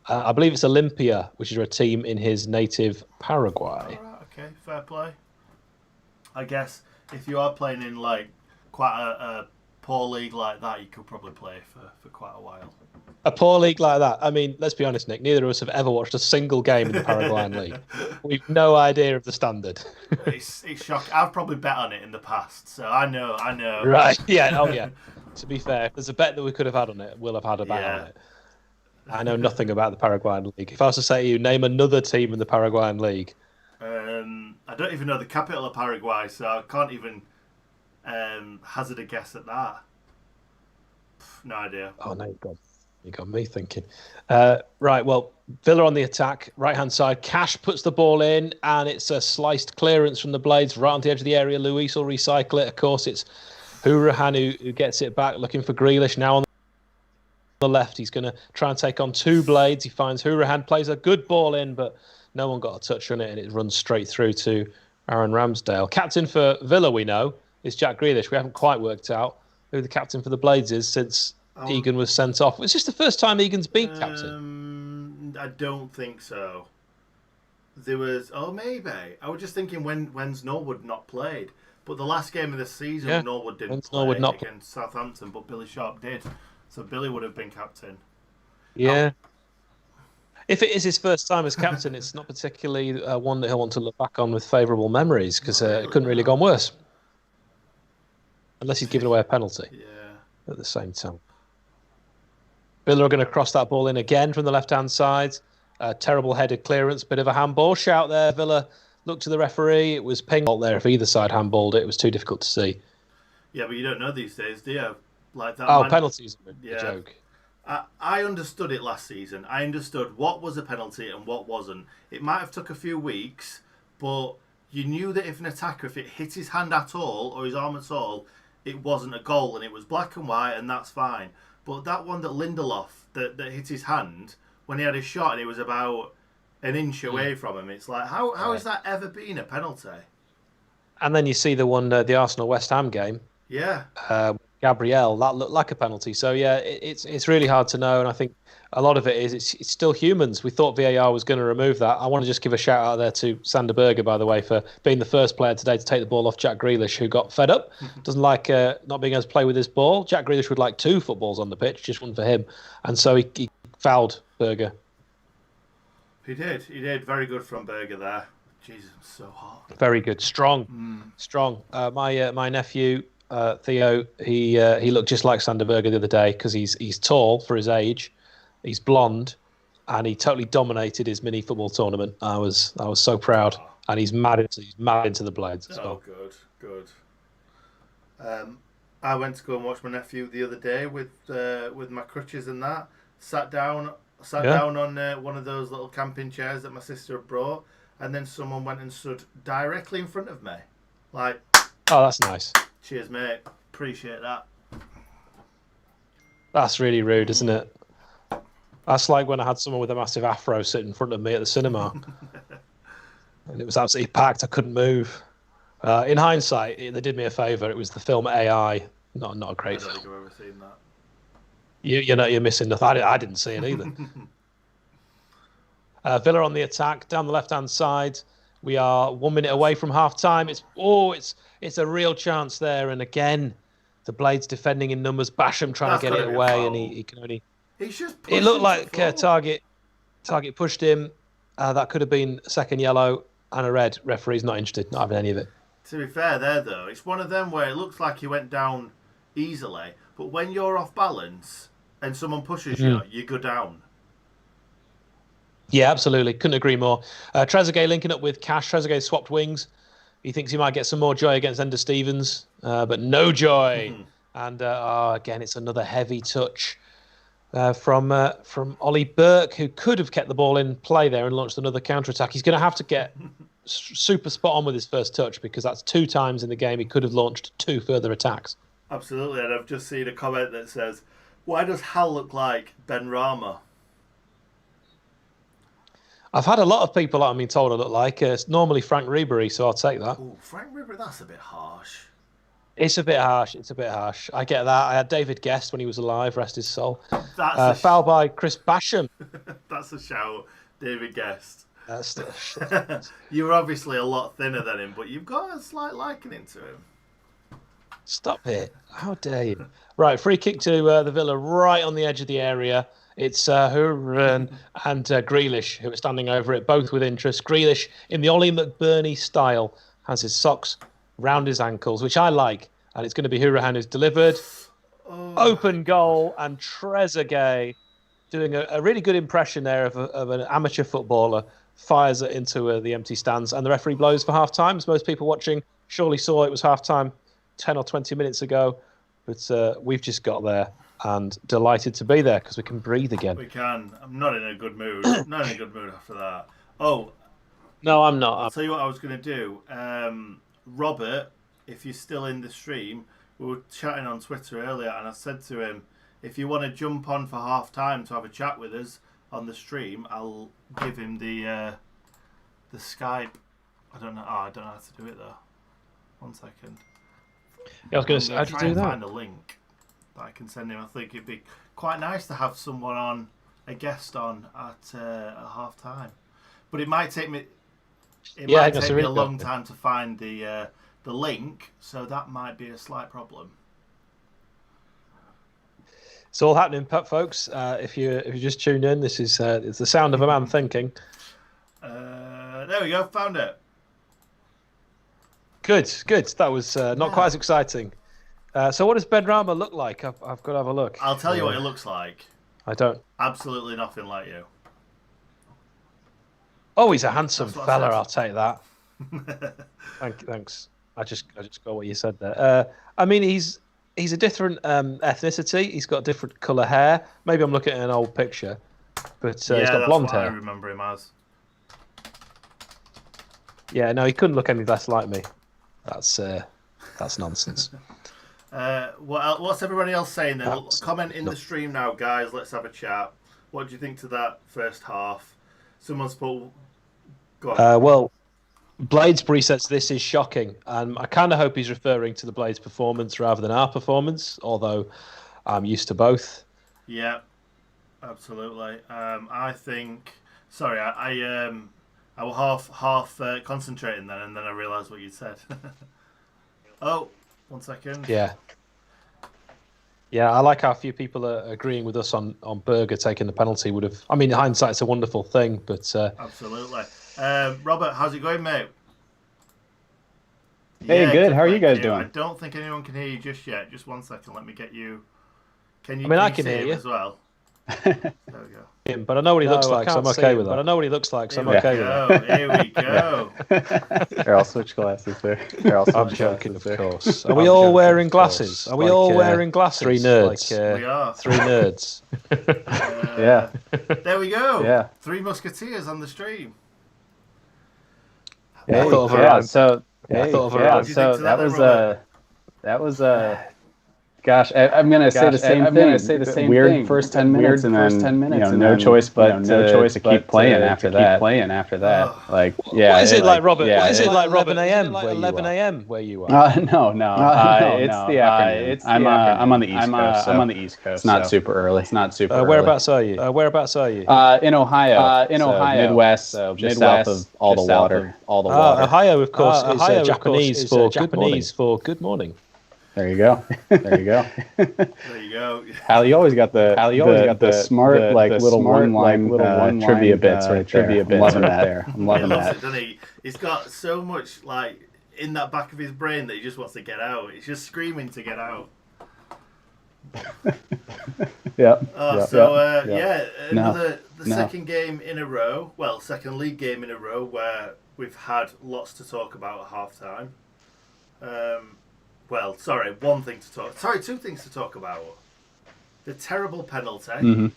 I believe it's Olympia, which is a team in his native Paraguay. All right, okay, fair play. I guess if you are playing in like quite a poor league like that, you could probably play for quite a while. A poor league like that? I mean, let's be honest, Nick. Neither of us have ever watched a single game in the Paraguayan league. We've no idea of the standard. It's shocking. I've probably bet on it in the past, so I know. Right, yeah, oh yeah. To be fair, if there's a bet that we could have had on it, we'll have had a bet on it. I know nothing about the Paraguayan league. If I was to say to you, name another team in the Paraguayan league. I don't even know the capital of Paraguay, so I can't even hazard a guess at that. No idea. Oh, no, you got me thinking. Right, well, Villa on the attack, right-hand side. Cash puts the ball in, and it's a sliced clearance from the Blades right on the edge of the area. Luis will recycle it. Of course, it's Hourahan who gets it back, looking for Grealish now on the left. He's going to try and take on two Blades. He finds Hourahan, plays a good ball in, but No one got a touch on it, and it runs straight through to Aaron Ramsdale. Captain for Villa, we know, is Jack Grealish. We haven't quite worked out who the captain for the Blades is since Egan was sent off. It's just the first time Egan's been captain. I don't think so. There was, maybe. I was just thinking when's Norwood not played. But the last game of the season, Norwood didn't play against Southampton, but Billy Sharp did. So Billy would have been captain. Yeah. If it is his first time as captain, it's not particularly one that he'll want to look back on with favourable memories, because it couldn't really have gone worse. Unless he's given away a penalty at the same time. Villa are going to cross that ball in again from the left-hand side. Terrible headed clearance, bit of a handball. Shout there, Villa looked to the referee. It was ping there. If either side handballed it, it was too difficult to see. Yeah, but you don't know these days, do you? Like that. Penalties are a joke. I understood it last season. I understood what was a penalty and what wasn't. It might have took a few weeks, but you knew that if an attacker, if it hit his hand at all or his arm at all, it wasn't a goal, and it was black and white, and that's fine. But that one that Lindelof that hit his hand when he had his shot and he was about an inch away from him, it's like, how has that ever been a penalty? And then you see the one, the Arsenal-West Ham game. Yeah. Gabriel, that looked like a penalty. So, yeah, it's really hard to know, and I think a lot of it is it's still humans. We thought VAR was going to remove that. I want to just give a shout out there to Sander Berger, by the way, for being the first player today to take the ball off Jack Grealish, who got fed up, doesn't like not being able to play with his ball. Jack Grealish would like 2 footballs on the pitch, just one for him. And so he fouled Berger. He did. Very good from Berger there. Jesus, I'm so hot. Very good. Strong. My nephew, Theo, he looked just like Sander Berger the other day because he's tall for his age. He's blonde, and he totally dominated his mini football tournament. I was so proud, and he's mad into the Blades as well. Good. I went to go and watch my nephew the other day with my crutches and that. Sat down on one of those little camping chairs that my sister had brought, and then someone went and stood directly in front of me, like. Oh, that's nice. Cheers, mate. Appreciate that. That's really rude, isn't it? That's like when I had someone with a massive afro sit in front of me at the cinema. And it was absolutely packed. I couldn't move. In hindsight, they did me a favour. It was the film AI. Not a great film. I don't think I've ever seen that. You're missing nothing. I didn't see it either. Villa on the attack, down the left-hand side. We are 1 minute away from half-time. It's a real chance there. And again, the Blades defending in numbers. Basham trying to get it away, and he can only... It looked like Target pushed him. That could have been a second yellow and a red. Referee's not interested, not having any of it. To be fair there, though, it's one of them where it looks like he went down easily, but when you're off balance and someone pushes you, you go down. Yeah, absolutely. Couldn't agree more. Trezeguet linking up with Cash. Trezeguet swapped wings. He thinks he might get some more joy against Ender Stevens, but no joy. And again, it's another heavy touch. From Ollie Burke, who could have kept the ball in play there and launched another counter-attack. He's going to have to get super spot on with his first touch, because that's 2 times in the game he could have launched 2 further attacks. Absolutely, and I've just seen a comment that says, why does Hal look like Ben Rama? I've had a lot of people that I'm being told I look like. It's normally Frank Ribery, so I'll take that. Oh, Frank Ribery, that's a bit harsh. It's a bit harsh. I get that. I had David Guest when he was alive, rest his soul. That's foul by Chris Basham. That's a shout, David Guest. That's still You're obviously a lot thinner than him, but you've got a slight liking to him. Stop it. How dare you? Right, free kick to the Villa right on the edge of the area. It's Hurren and Grealish who are standing over it, both with interest. Grealish, in the Ollie McBurney style, has his socks round his ankles, which I like. And it's going to be Hurahan who's delivered. Open goal, and Trezeguet, doing a really good impression there of an amateur footballer, fires it into the empty stands. And the referee blows for half-time. As most people watching surely saw, it was half-time 10 or 20 minutes ago. But we've just got there and delighted to be there because we can breathe again. We can. I'm not in a good mood. Not in a good mood after that. Oh. No, I'm not. I'll tell you what I was going to do. Robert, if you're still in the stream, we were chatting on Twitter earlier, and I said to him, if you want to jump on for half time to have a chat with us on the stream, I'll give him the the Skype. I don't know. Oh, I don't know how to do it though. 1 second. Yeah, I was going to say, how do you do that? Find a link that I can send him. I think it'd be quite nice to have someone on, a guest on at half time. But it might take me. It might take me a long time to find the link, so that might be a slight problem. It's all happening, folks. If you just tuned in, this is it's the sound of a man thinking. There we go, found it. Good. That was not quite as exciting. So, what does Ben Rama look like? I've got to have a look. I'll tell you what it looks like. I don't. Absolutely nothing like you. Oh, he's a handsome fella. I'll take that. Thanks. I just got what you said there. I mean, he's a different ethnicity. He's got different colour hair. Maybe I'm looking at an old picture, but he's got blonde hair. I remember him as. Yeah, no, he couldn't look any less like me. That's nonsense. What's everybody else saying then? Comment in the stream now, guys. Let's have a chat. What do you think to that first half? Someone's put. Go on. Well, Bladesbury says this is shocking. I kind of hope he's referring to the Blades performance rather than our performance, although I'm used to both. Yeah, absolutely. I think. Sorry, I was half concentrating then, and then I realised what you said. Oh, 1 second. Yeah, I like how few people are agreeing with us on Berger taking the penalty. Would have. I mean, hindsight's a wonderful thing, but absolutely. Robert, how's it going, mate? Hey, good. How are you guys doing? I don't think anyone can hear you just yet. Just 1 second. Let me get you. Can you? I mean, I can hear you as well. There we go. But I know what he looks like, so I'm okay with that. Here we go. Here, I'll switch glasses there. I'm joking, of course. Are we all wearing glasses? Are we all wearing glasses? Three nerds. We are. Three nerds. Yeah. There we go. Yeah. Three Musketeers on the stream. Hey, so that was gosh, I'm gonna say the same thing. Weird first 10 minutes, and then no choice but to keep playing after that. Like, yeah. What is it like, Robert? What is it like, 11 a.m. where you are? No. It's the afternoon. I'm on the East Coast. It's not super early. Whereabouts are you? In Ohio. Midwest, just south of all the water. Ohio, of course, is Japanese for good morning. There you go. There you go. Hal, you always got the smart little one-line trivia bits right there. I'm loving that. I'm loving that. Doesn't he? He's got so much in that back of his brain that he just wants to get out. He's just screaming to get out. Yeah. Second game in a row. Well, second league game in a row where we've had lots to talk about at half time. Two things to talk about. The terrible penalty, and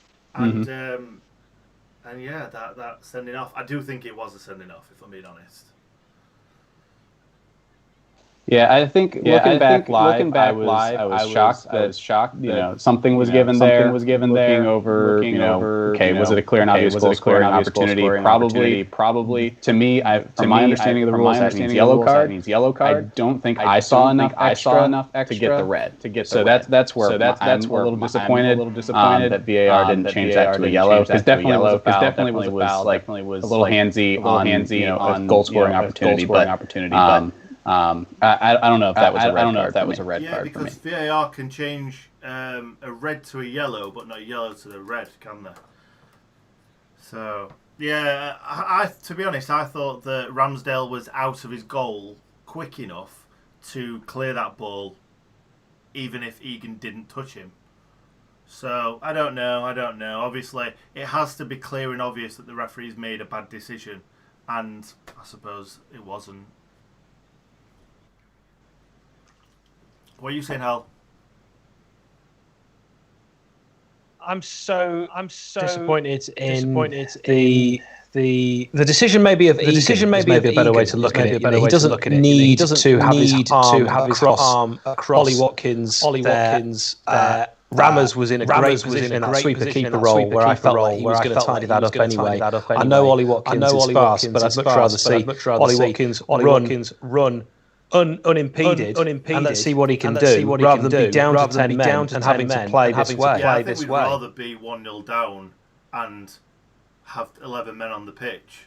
that sending off. I do think it was a sending off, if I'm being honest. Yeah, I think looking back live, I was shocked that something was given there. Looking over, was it a clear and obvious goal scoring opportunity? Probably. To me, from my understanding of the rules, that means yellow card. I don't think I saw enough extra to get the red. So that's where I'm a little disappointed that VAR didn't change that to a yellow, because definitely was a foul. Definitely was a little handsy on a goal scoring opportunity, but. I don't know if that was a red card. Yeah, because VAR can change a red to a yellow, but not yellow to the red, can they? So yeah, I to be honest, I thought that Ramsdale was out of his goal quick enough to clear that ball, even if Egan didn't touch him. So I don't know. Obviously, it has to be clear and obvious that the referee's made a bad decision, and I suppose it wasn't. What are you saying, Hal? I'm so disappointed in the decision. Maybe a better way to look at it. He doesn't need to have his arm across Ollie Watkins Rammers was in a great position in that sweeper keeper role where I felt like he was going to tidy that up anyway. I know Ollie Watkins is fast, but I'd much rather see Ollie Watkins run unimpeded, and let's see what he can do, rather than be down to 10 men and having to play this way. Yeah, I think we'd rather be 1-0 down and have 11 men on the pitch,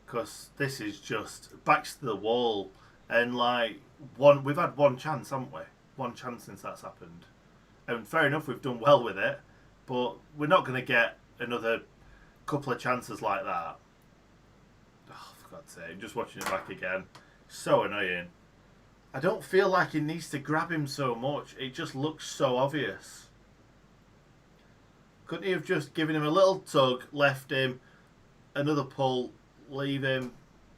because this is just backs to the wall, and we've had one chance, haven't we? One chance since that's happened. And fair enough, we've done well with it, but we're not going to get another couple of chances like that. Oh, for God's sake, just watching it back again. So annoying. I don't feel like he needs to grab him so much. It just looks so obvious. Couldn't he have just given him a little tug, left him, another pull, leave him?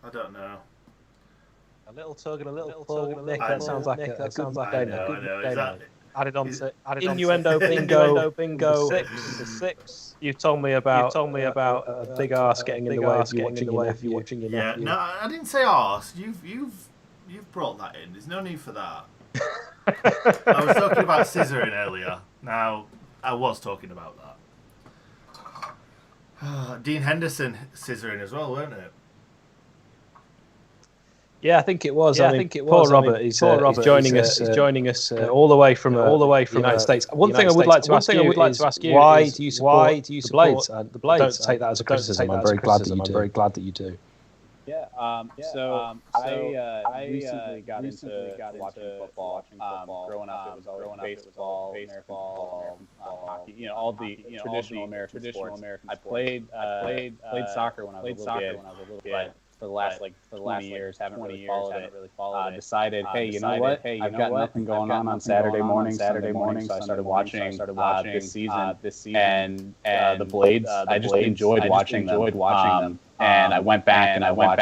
I don't know. A little tug and a little pull. Nick, that sounds like a good game. I know. Added on innuendo, bingo. The six. You told me about a big arse getting in the way of you watching your nephew. Yeah, no, I didn't say arse. You've brought that in. There's no need for that. I was talking about scissoring earlier. Now, I was talking about that. Dean Henderson scissoring as well, weren't it? Yeah, I think it was. Poor Robert. He's joining us all the way from the United States. One thing I would like to ask you: why do you support the Blades? The Blades. Don't take that as a criticism. I'm very glad that you do. Yeah. I recently got into watching football. Growing up, it was always baseball, American football, hockey. All the traditional American sports. I played soccer when I was a little kid. For the last 20 years, haven't really followed it. Decided, hey, you know what? I've got nothing going on Saturday morning. So I started watching this season. And the Blades, I just enjoyed watching them. And I went back and I watched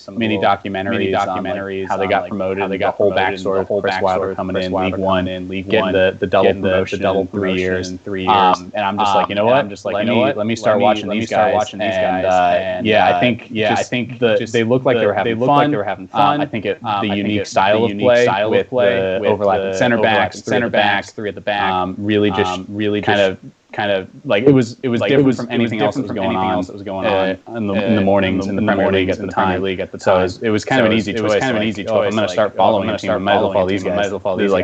some mini documentaries on how they got promoted. They got whole backstory. Chris Wilder coming in League One, getting the double promotion in 3 years. And I'm just like, you know what? Let me start watching these guys. And I think they look like they were having fun. I think the unique style of play with overlapping center backs, three at the back, really kind of like it was different from anything else that was going on in the mornings in the Premier League at the time. So it was kind of an easy choice. I'm going to start following a team. I might as well follow these guys.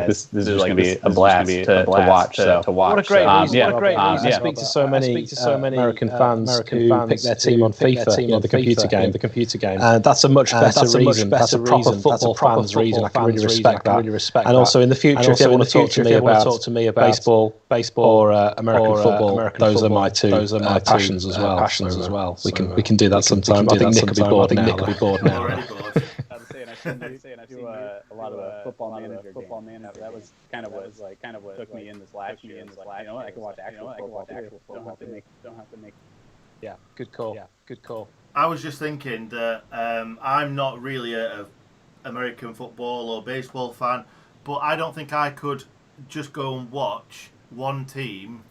This is just going to be a blast to watch. What a great reason! I speak to so many American fans who pick their team on FIFA, the computer game. That's a much better reason. That's a proper football fan's reason. I can really respect that. And also in the future, if you want to talk to me about baseball or American football, those are my two passions as well. We can do that sometime. I think Nick will be bored now. I do a lot of football manager. That was kind of what took me in this last year. I can watch actual football. Don't have to make. Yeah, good call. I was just thinking that I'm not really a American football or baseball fan, but I don't think I could just go and watch one team.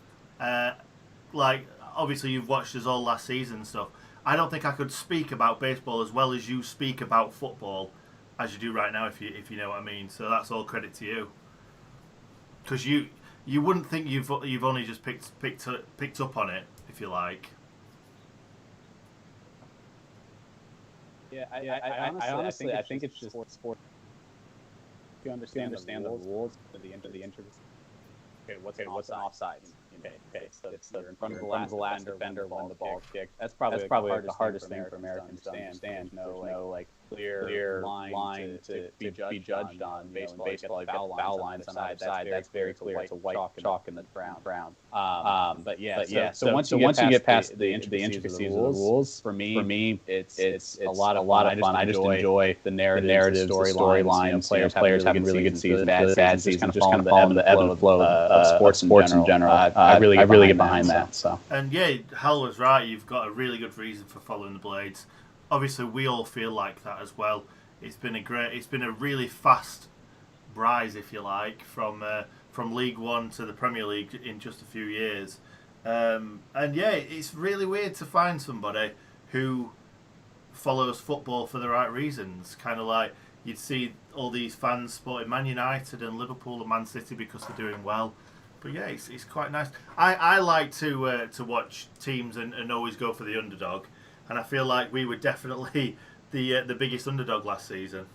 Obviously you've watched us all last season and stuff. I don't think I could speak about baseball as well as you speak about football as you do right now, if you know what I mean. So that's all credit to you, because you wouldn't think you've only just picked up on it, if you like. Yeah, I honestly think it's just sport. You understand the rules of the interest. Okay, what's an offside? Okay, so you're in front of the last defender when the ball's kicked. That's probably the hardest thing for Americans to understand. No clear line to be judged on. Baseball, you get foul lines on the side. That's very clear. It's a white chalk in the brown. But so once you get past the intricacies of the rules, for me, it's a lot of fun. I just enjoy the narrative, storylines. Players having really good seasons, bad seasons, just kind of following the ebb and flow of sports in general. I really get behind that. So. And yeah, Hal was right. You've got a really good reason for following the Blades. Obviously, we all feel like that as well. It's been a really fast rise, if you like, from League One to the Premier League in just a few years. And yeah, it's really weird to find somebody who follows football for the right reasons. Kind of like you'd see all these fans supporting Man United and Liverpool and Man City because they're doing well. But yeah, it's quite nice. I like to watch teams and always go for the underdog, and I feel like we were definitely the biggest underdog last season.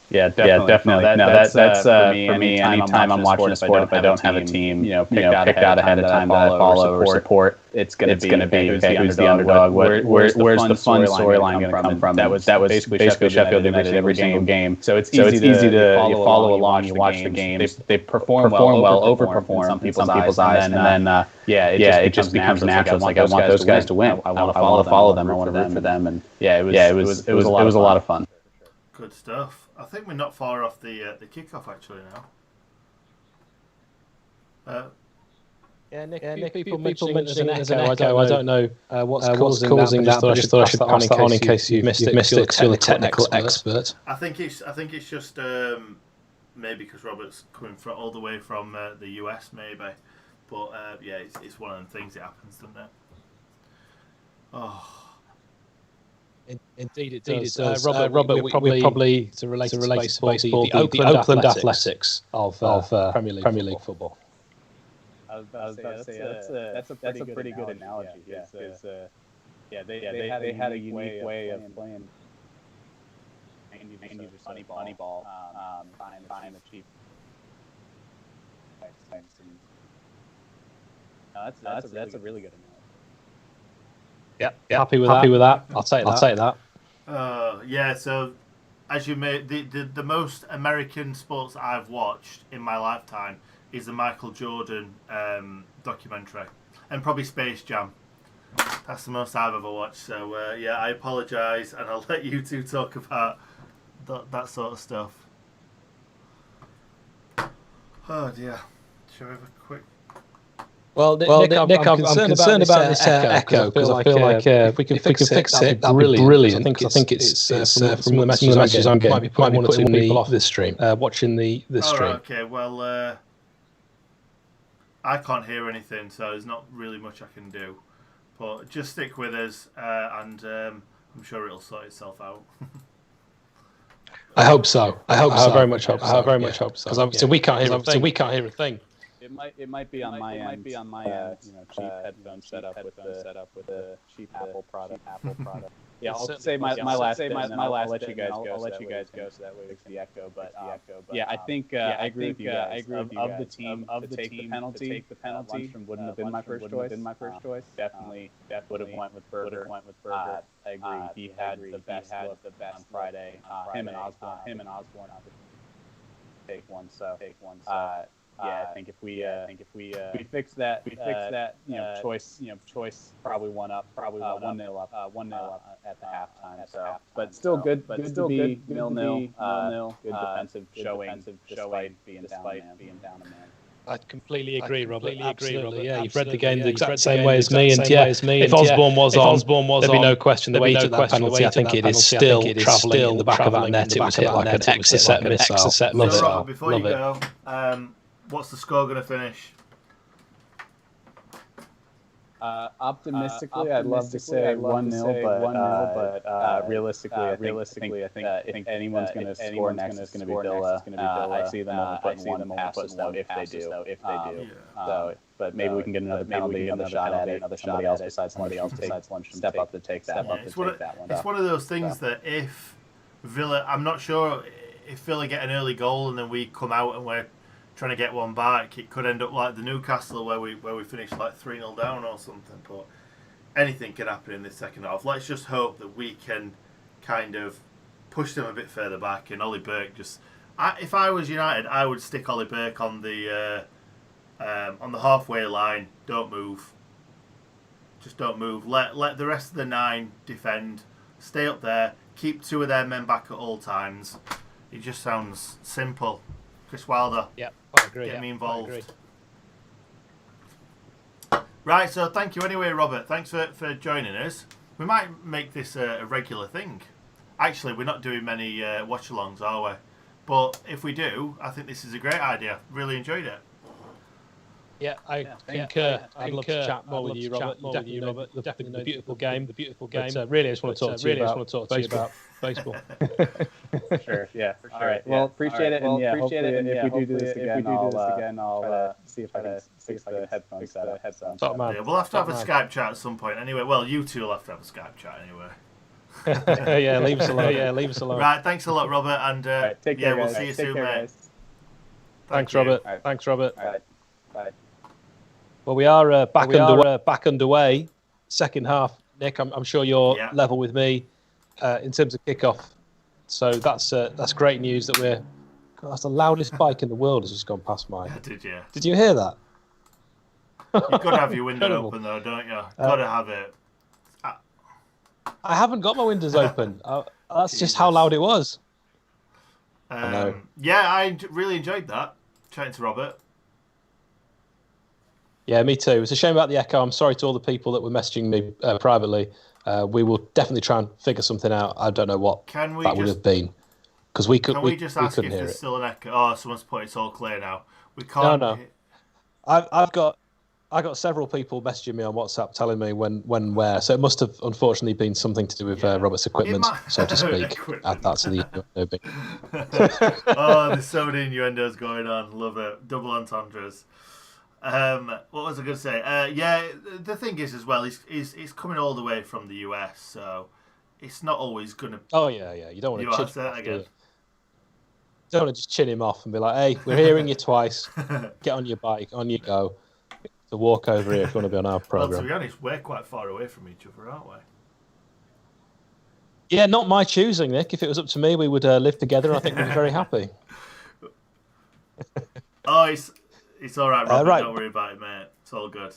Yeah, definitely. No, that's for me. Anytime I'm watching a sport, if I don't have a team, picked out ahead of time that I follow or support, it's going to be okay, who's the underdog? Where's the fun storyline going to come from? That was basically Sheffield United every single game. So it's easy to you follow along, you watch the games. They perform well, overperform in some people's eyes, and then it just becomes natural. It's like I want those guys to win. I want to follow them. I want to root for them, and it was a lot of fun. Good stuff. I think we're not far off the kickoff actually now. Nick, people mentioning there's an echo. I don't know what's causing that, but I just thought I should pass that on in case you missed it. Because you're the technical expert. I think it's just maybe because Robert's coming all the way from the US, maybe. But it's one of them things that happens, doesn't it? Oh. Indeed, it does. Robert, we probably to relate to baseball, the Oakland Athletics of Premier League football. I was about to say that's a pretty good analogy. They had a unique way of playing. Mainly just money ball, buying the cheap. That's a really good analogy. Yep. Happy with that. I'll take that. So as you made the most American sports that I've watched in my lifetime is the Michael Jordan documentary, and probably Space Jam. That's the most I've ever watched. So I apologise, and I'll let you two talk about that sort of stuff. Oh dear. Shall we have a quick? Well, Nick, I'm concerned about this echo because I feel like if we can fix it, that'd be brilliant. I think it's from the messages I'm getting, might be putting people off this stream, watching the stream. Right, okay, well, I can't hear anything, so there's not really much I can do. But just stick with us, and I'm sure it'll sort itself out. I hope so. I very much hope so. Because we can't hear a thing. It might be on my end. Cheap headphone setup with the cheap Apple product. Yeah, I'll say my last bit, and then I'll let you guys go. I'll let you guys go so that way we can the echo. But I think I agree with you guys. Of the team to take the penalty, Lundstrom wouldn't have been my first choice. Definitely would have went with Berger. I agree. He had the best look on Friday. Him and Osborne take one. I think if we fix that, choice probably 1-0 up at the halftime. So, but still good to be 0-0. Good defensive showing despite being down a man. I completely agree, Robert. Absolutely. Yeah, you've read the game the exact same way as me, and if Osborne was on, there'd be no question. The way he took that penalty, I think it is still travelling in the back of that net. It was hit like an Exocet missile. Love it. Before you go, what's the score going to finish? Optimistically, I'd love to say 1-0, but realistically, I think anyone's going to score next is going to be Villa. I see them only putting one past us if they do. So, but maybe we can get another penalty, another shot at it. Somebody else besides Lundstrom step up to take that one. It's one of those things that if Villa, I'm not sure if Villa get an early goal and then we come out and we're trying to get one back, it could end up like the Newcastle where we finished like 3-0 down or something. But anything could happen in this second half. Let's just hope that we can kind of push them a bit further back. And Ollie Burke if I was United, I would stick Ollie Burke on the halfway line. Don't move. Just don't move. Let the rest of the 9 defend. Stay up there. Keep 2 of their men back at all times. It just sounds simple. Chris Wilder. Yep, I agree. Get me involved. Right, so thank you anyway, Robert. Thanks for joining us. We might make this a regular thing. Actually, we're not doing many watch-alongs, are we? But if we do, I think this is a great idea. Really enjoyed it. Yeah, I concur. I'd love to chat more with you, Robert. You definitely know the beautiful game. But really, I just want to talk to you about baseball. Sure. Yeah. For sure. All right. Well, appreciate it. And yeah, hopefully, if we do this again, I'll see if I can fix the headphones set up. Yeah, we'll have to have a Skype chat at some point. Anyway, well, you two will have to have a Skype chat anyway. Yeah, leave us alone. Right. Thanks a lot, Robert. And take care, we'll guys. see you soon, mate. Thanks, Robert. Right. Thanks, Robert. All right. Bye. Well, we are back underway. Second half, Nick. I'm sure you're level with me in terms of kickoff. So that's great news that we're. God, that's the loudest bike in the world has just gone past mine. Did you? Did you hear that? You've got to have your window open though, don't you? Got to have it. I haven't got my windows open. That's just how loud it was. I know. Yeah, I really enjoyed that. Chatting to Robert. Yeah, me too. It's a shame about the echo. I'm sorry to all the people that were messaging me privately. We will definitely try and figure something out. I don't know what would have been. Because we couldn't hear it. Can we just ask if there's still an echo? Oh, someone's put it's all clear now. We can't. No. I've got several people messaging me on WhatsApp telling me when where. So it must have unfortunately been something to do with Robert's equipment, so to speak. Add that to the Oh, there's so many innuendos going on. Love it. Double entendres. What was I going to say? Yeah, the thing is as well, he's coming all the way from the US, so it's not always going to. Oh yeah. You don't want to chin him off, do you? You don't want to just chin him off and be like, "Hey, we're hearing you twice. Get on your bike, on you go." To walk over here if you want to be on our program. Well, to be honest, we're quite far away from each other, aren't we? Yeah, not my choosing, Nick. If it was up to me, we would live together, and I think we'd be very happy. Oh, it's all right, Robert. Don't worry about it, mate. It's all good.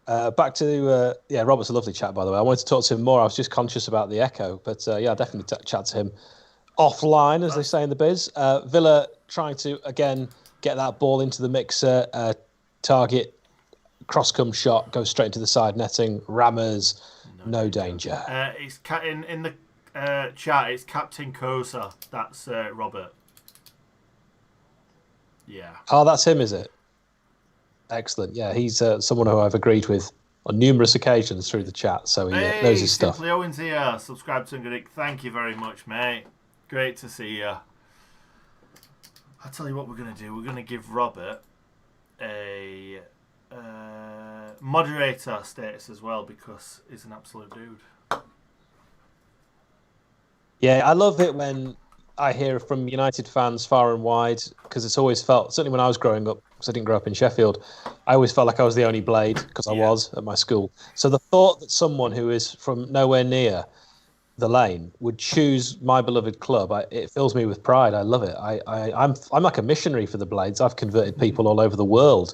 Back to Robert's a lovely chat, by the way. I wanted to talk to him more. I was just conscious about the echo, but I'll definitely chat to him offline, as they say in the biz. Villa trying to again get that ball into the mixer, target, cross-come shot, goes straight into the side netting. Rammers, no danger. It's in the chat. It's Captain Kosa. That's Robert. Yeah. Oh, that's him, is it? Excellent. Yeah, he's someone who I've agreed with on numerous occasions through the chat, so he knows his stuff. Simply Owens here. Subscribe to Ingood Nick. Thank you very much, mate. Great to see you. I'll tell you what we're going to do. We're going to give Robert a moderator status as well, because he's an absolute dude. Yeah, I love it when I hear from United fans far and wide, because it's always felt, certainly when I was growing up, because I didn't grow up in Sheffield, I always felt like I was the only Blade, because I was at my school. So the thought that someone who is from nowhere near the lane would choose my beloved club, it fills me with pride. I love it. I'm like a missionary for the Blades. I've converted people all over the world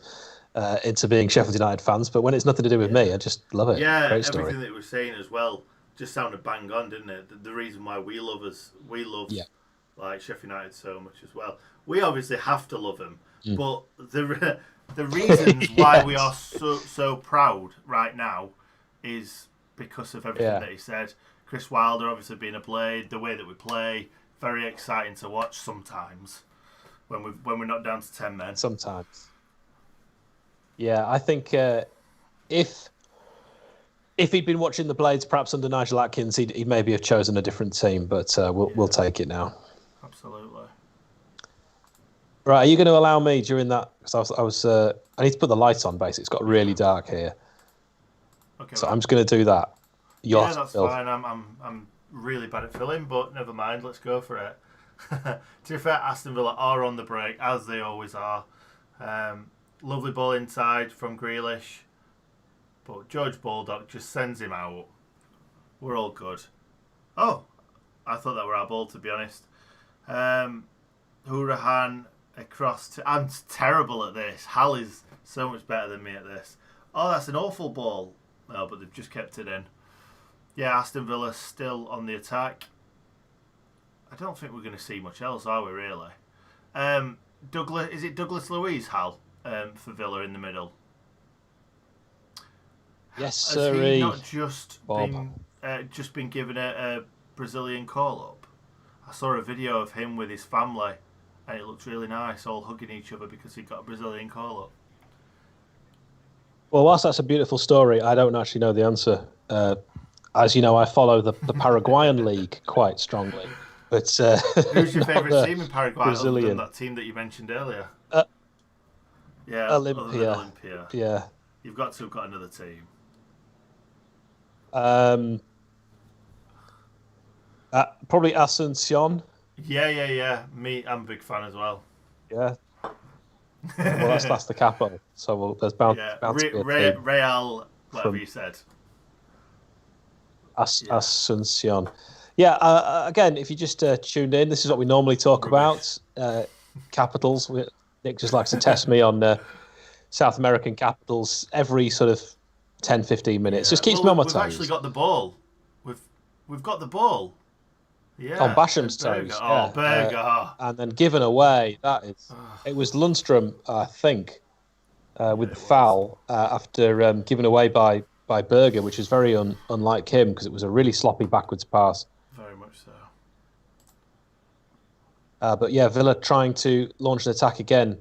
into being Sheffield United fans, but when it's nothing to do with me, I just love it. Yeah, great story. Everything that you were saying as well just sounded bang on, didn't it? The reason why we love like Sheffield United so much as well. We obviously have to love them, but the reasons why we are so proud right now is because of everything that he said. Chris Wilder obviously being a Blade, the way that we play, very exciting to watch sometimes when we're not down to 10 men. Sometimes. Yeah, I think if he'd been watching the Blades perhaps under Nigel Atkins, he'd maybe have chosen a different team, but we'll take it now. Absolutely. Right, are you going to allow me during that? Because I need to put the lights on, basically. It's got really dark here. Okay. So I'm just going to do that. That's fine. I'm really bad at filling, but never mind. Let's go for it. To be fair, Aston Villa are on the break, as they always are. Lovely ball inside from Grealish, but George Baldock just sends him out. We're all good. Oh, I thought that were our ball, to be honest. Hourahan across to... I'm terrible at this. Hal is so much better than me at this. Oh, that's an awful ball. No, but they've just kept it in. Yeah, Aston Villa still on the attack. I don't think we're going to see much else, are we, really? Is it Douglas Luiz, Hal, for Villa in the middle? Yes, sir. Has he not just been given a Brazilian call-up? I saw a video of him with his family And it looked really nice, all hugging each other because he got a Brazilian call-up. Well, whilst that's a beautiful story, I don't actually know the answer. As you know, I follow the Paraguayan league quite strongly. But who's your favourite team in Paraguay Brazilian. other than that team that you mentioned earlier? Olympia. Other than Olympia. Yeah. You've got to have got another team. Probably Aston. Yeah. Me, I'm a big fan as well. Yeah. Well, that's the capital. So there's bound to be a team. Real, whatever you said. Asuncion. Yeah, again, if you just tuned in, this is what we normally talk about. Capitals. Nick just likes to test me on South American capitals every sort of 10, 15 minutes. Just keeps me on my toes. We've actually got the ball. We've got the ball. Yeah. On Basham's toes. Oh, Berger. And then given away. It was Lundstrom, I think, with the foul after given away by Berger, which is very unlike him because it was a really sloppy backwards pass. Very much so. But yeah, Villa trying to launch an attack again.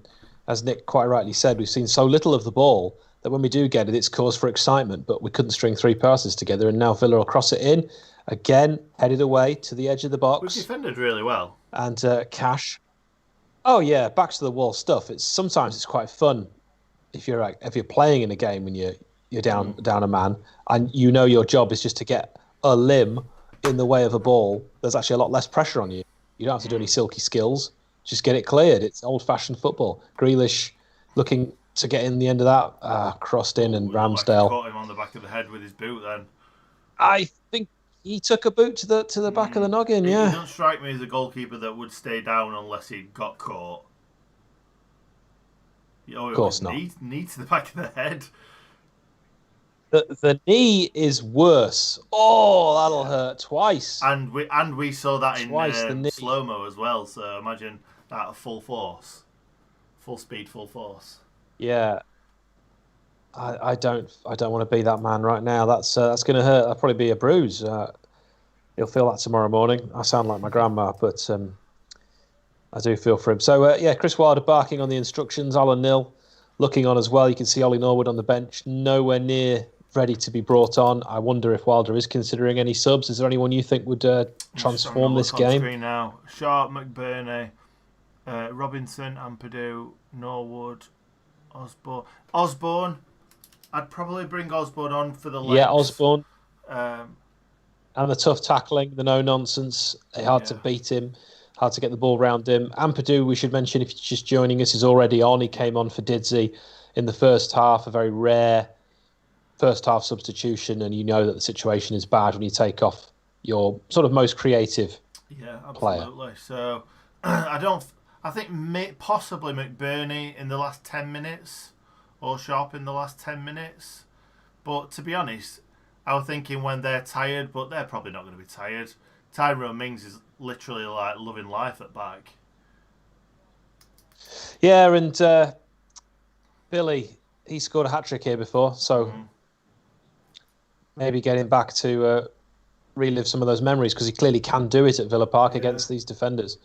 As Nick quite rightly said, we've seen so little of the ball that when we do get it, it's cause for excitement, but we couldn't string three passes together, and now Villa will cross it in. Again, headed away to the edge of the box. We've defended really well. And Cash. Oh yeah, backs to the wall stuff. Sometimes it's quite fun if you're playing in a game and you're down a man, and you know your job is just to get a limb in the way of a ball. There's actually a lot less pressure on you. You don't have to do any silky skills. Just get it cleared. It's old-fashioned football. Grealish looking to get in the end of that, crossed in, and Ramsdale caught him on the back of the head with his boot. Then I think he took a boot to the back of the noggin. He Yeah, doesn't strike me as a goalkeeper that would stay down unless he got caught. Of course not. Knee to the back of the head. The knee is worse. Oh, that'll hurt twice. And we saw that in slow-mo as well. So imagine that at full force, full speed, full force. Yeah, I don't want to be that man right now. That's going to hurt. That'll probably be a bruise. He'll feel that tomorrow morning. I sound like my grandma, but I do feel for him. So Chris Wilder barking on the instructions. Alan Nil looking on as well. You can see Ollie Norwood on the bench, nowhere near ready to be brought on. I wonder if Wilder is considering any subs. Is there anyone you think would transform this game? Screen now. Sharp, McBurney, Robinson, Ampadu, Norwood, Osborne. I'd probably bring Osborne on for the legs. Yeah, Osborne. And the tough tackling, the no-nonsense. Hard to beat him, hard to get the ball round him. Ampadu, we should mention, if you're just joining us, is already on. He came on for Didsey in the first half, a very rare first-half substitution, and you know that the situation is bad when you take off your sort of most creative player. Absolutely. So, I think possibly McBurney in the last 10 minutes or Sharp in the last 10 minutes. But to be honest, I was thinking when they're tired, but they're probably not going to be tired. Tyrone Mings is literally like loving life at back. Yeah, and Billy, he scored a hat-trick here before, so maybe get him back to relive some of those memories, because he clearly can do it at Villa Park against these defenders.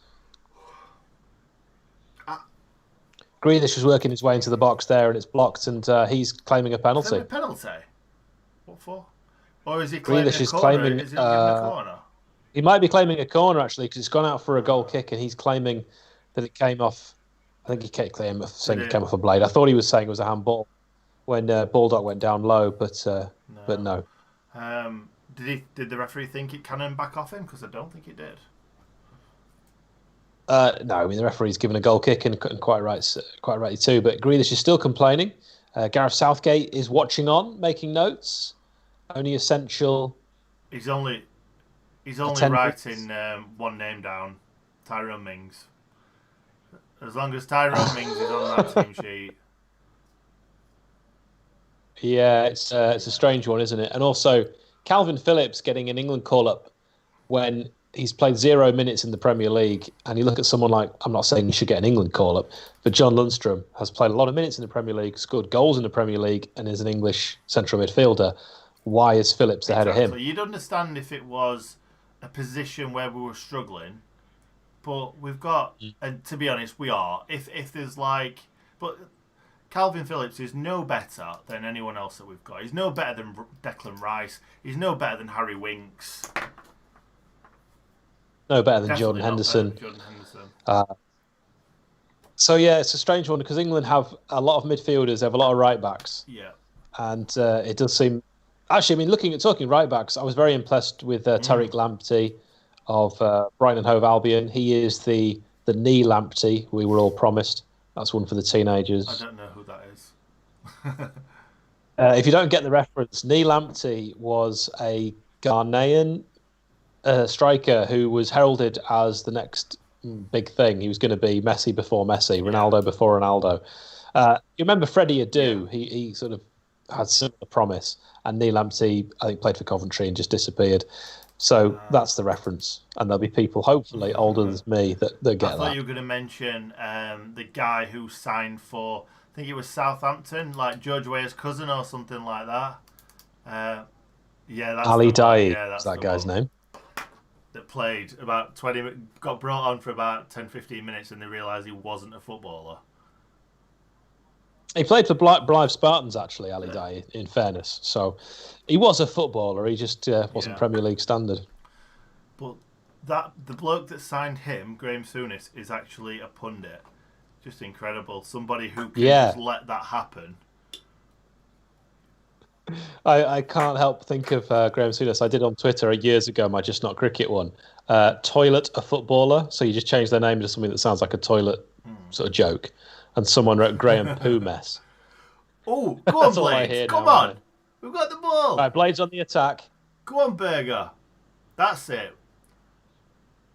Grealish was working his way into the box there, and it's blocked, and he's claiming a penalty. Is that a penalty? What for? Or is he claiming Grealish a is corner? claiming Is he giving a corner? He might be claiming a corner, actually, because it's gone out for a goal kick, and he's claiming that it came off. I think he kept saying it came off a blade. I thought he was saying it was a handball when Baldock went down low, but no. Did the referee think it cannoned back off him? Because I don't think it did. No, I mean the referee's given a goal kick, and quite rightly too. But Grealish is still complaining. Gareth Southgate is watching on, making notes. Only essential. He's only writing one name down, Tyrone Mings. As long as Tyrone Mings is on that team sheet. Yeah, it's a strange one, isn't it? And also, Calvin Phillips getting an England call-up when he's played 0 minutes in the Premier League, and you look at someone like, I'm not saying he should get an England call-up, but John Lundstrom has played a lot of minutes in the Premier League, scored goals in the Premier League, and is an English central midfielder. Why is Phillips ahead of him? You'd understand if it was a position where we were struggling, but we've got, and to be honest, we are. If there's like, but Calvin Phillips is no better than anyone else that we've got. He's no better than Declan Rice. He's no better than Harry Winks. No better than Jordan Henderson. So yeah, it's a strange one because England have a lot of midfielders, they have a lot of right backs. Yeah. And it does seem, actually, I mean, talking right backs, I was very impressed with Tariq Lamptey of Brighton and Hove Albion. He is the knee Lamptey we were all promised. That's one for the teenagers. I don't know who that is. If you don't get the reference, Knee Lamptey was a Ghanaian striker who was heralded as the next big thing. He was going to be Messi before Messi, Ronaldo before Ronaldo. You remember Freddie Adu? He sort of had similar promise, and Knee Lamptey, I think, played for Coventry and just disappeared. So that's the reference, and there'll be people, hopefully older than me, that get that. I thought you were going to mention the guy who signed for, I think it was Southampton, like George Weah's cousin or something like that. That's Ali Dai, that's that guy's name. That played about 20, got brought on for about 10-15 minutes, and they realised he wasn't a footballer. He played for Blythe Spartans, actually, Ali Dai, in fairness. So he was a footballer, he just wasn't Premier League standard. But the bloke that signed him, Graham Souness, is actually a pundit. Just incredible. Somebody who can just let that happen. I can't help think of Graham Souness. I did on Twitter years ago, my Just Not Cricket one. Toilet a footballer. So you just change their name to something that sounds like a toilet sort of joke. And someone wrote Graham Poo Mess. Oh, go on, Blades. Come on. We've got the ball. Right, Blades on the attack. Go on, Berger. That's it.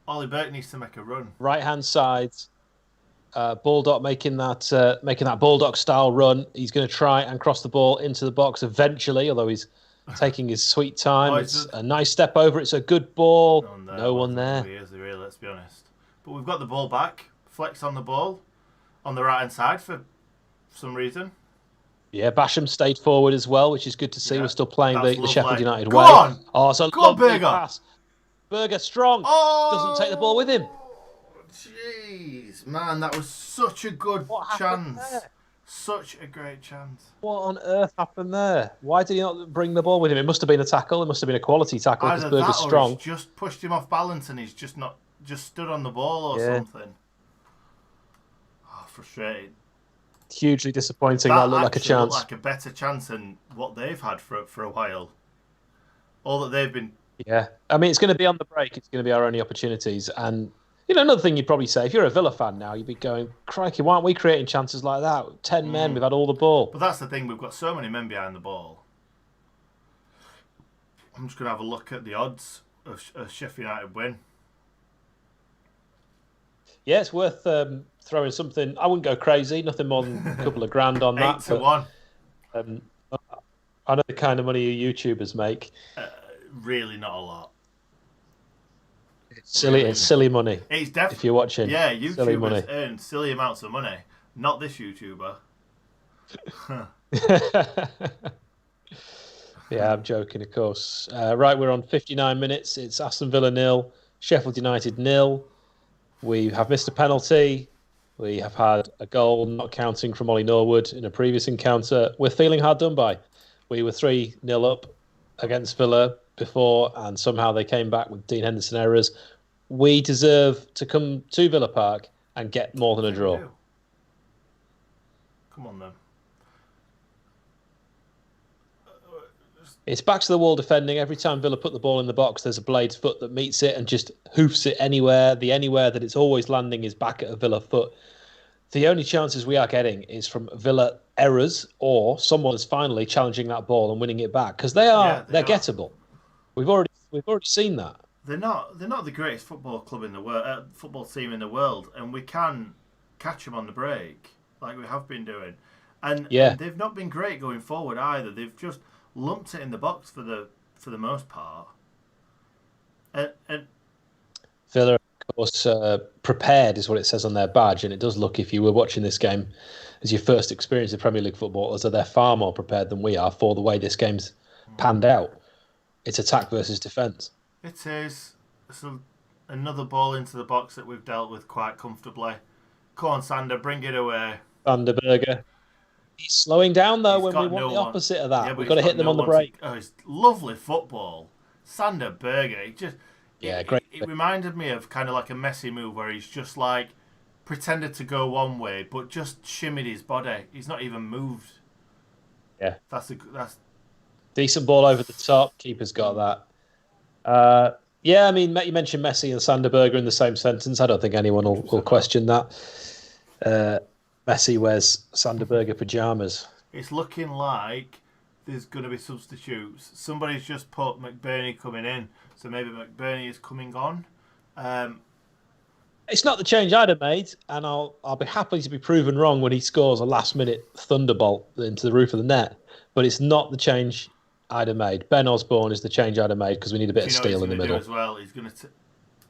Ollie Burke needs to make a run. Right-hand side. Baldock making that Baldock style run. He's going to try and cross the ball into the box eventually, although he's taking his sweet time. It's a nice step over. It's a good ball. No one there. Really, let's be honest. But we've got the ball back. Flex on the ball on the right hand side for some reason. Yeah, Basham stayed forward as well, which is good to see. We're still playing the Sheffield United way. On. Oh, it's a lovely Berger. pass. Berger strong. Doesn't take the ball with him. Jeez, man, that was such a good chance. Such a great chance. What on earth happened there? Why did he not bring the ball with him? It must have been a tackle. It must have been a quality tackle because Berger's strong. He's just pushed him off balance and he's just stood on the ball or something. Oh, frustrating. Hugely disappointing. That looked like a chance. Like a better chance than what they've had for a while. All that they've been. Yeah, I mean, it's going to be on the break. It's going to be our only opportunities. And another thing you'd probably say, if you're a Villa fan now, you'd be going, crikey, why aren't we creating chances like that? 10 men, we've had all the ball. But that's the thing, we've got so many men behind the ball. I'm just going to have a look at the odds of Sheffield United win. Yeah, it's worth throwing something. I wouldn't go crazy, nothing more than a couple of grand on that. 8-1. I know the kind of money you YouTubers make. Really not a lot. It's silly money. It's definitely, if you're watching. Yeah, YouTubers earn silly amounts of money. Not this YouTuber. Yeah, I'm joking, of course. Right, we're on 59 minutes. It's Aston Villa 0, Sheffield United 0. We have missed a penalty. We have had a goal not counting from Ollie Norwood in a previous encounter. We're feeling hard done by. We were 3-0 up against Villa before, and somehow they came back with Dean Henderson errors. We deserve to come to Villa Park and get more than a draw. Come on, then. It's back to the wall defending. Every time Villa put the ball in the box, there's a Blades foot that meets it and just hoofs it anywhere. The anywhere that it's always landing is back at a Villa foot. The only chances we are getting is from Villa errors or someone is finally challenging that ball and winning it back, because they're gettable. We've already seen that. They're not the greatest football club in the world, football team in the world, and we can catch them on the break like we have been doing. And they've not been great going forward either. They've just lumped it in the box for the most part. And Villa, of course, prepared is what it says on their badge, and it does look, if you were watching this game as your first experience of Premier League football, as though they're far more prepared than we are for the way this game's panned out. It's attack versus defence. It is. So Another ball into the box that we've dealt with quite comfortably. Come on, Sander, bring it away. Thunderberger. He's slowing down though He's when we got want no the opposite of that. Yeah, but We've got to hit them no on the break. It's lovely football. Sander Berger, Great. It reminded me of kind of like a Messi move where he's just like pretended to go one way, but just shimmied his body. He's not even moved. Yeah, that's decent ball over the top. Keeper's got that. Yeah, I mean, you mentioned Messi and Sanderberger in the same sentence. I don't think anyone will question that. Messi wears Sanderberger pajamas. It's looking like there's going to be substitutes. Somebody's just put McBurney coming in, so maybe McBurney is coming on. It's not the change I'd have made, and I'll be happy to be proven wrong when he scores a last-minute thunderbolt into the roof of the net. But it's not the change I'd have made. Ben Osborne is the change I'd have made because we need a bit of steel in the middle. As well, he's going to.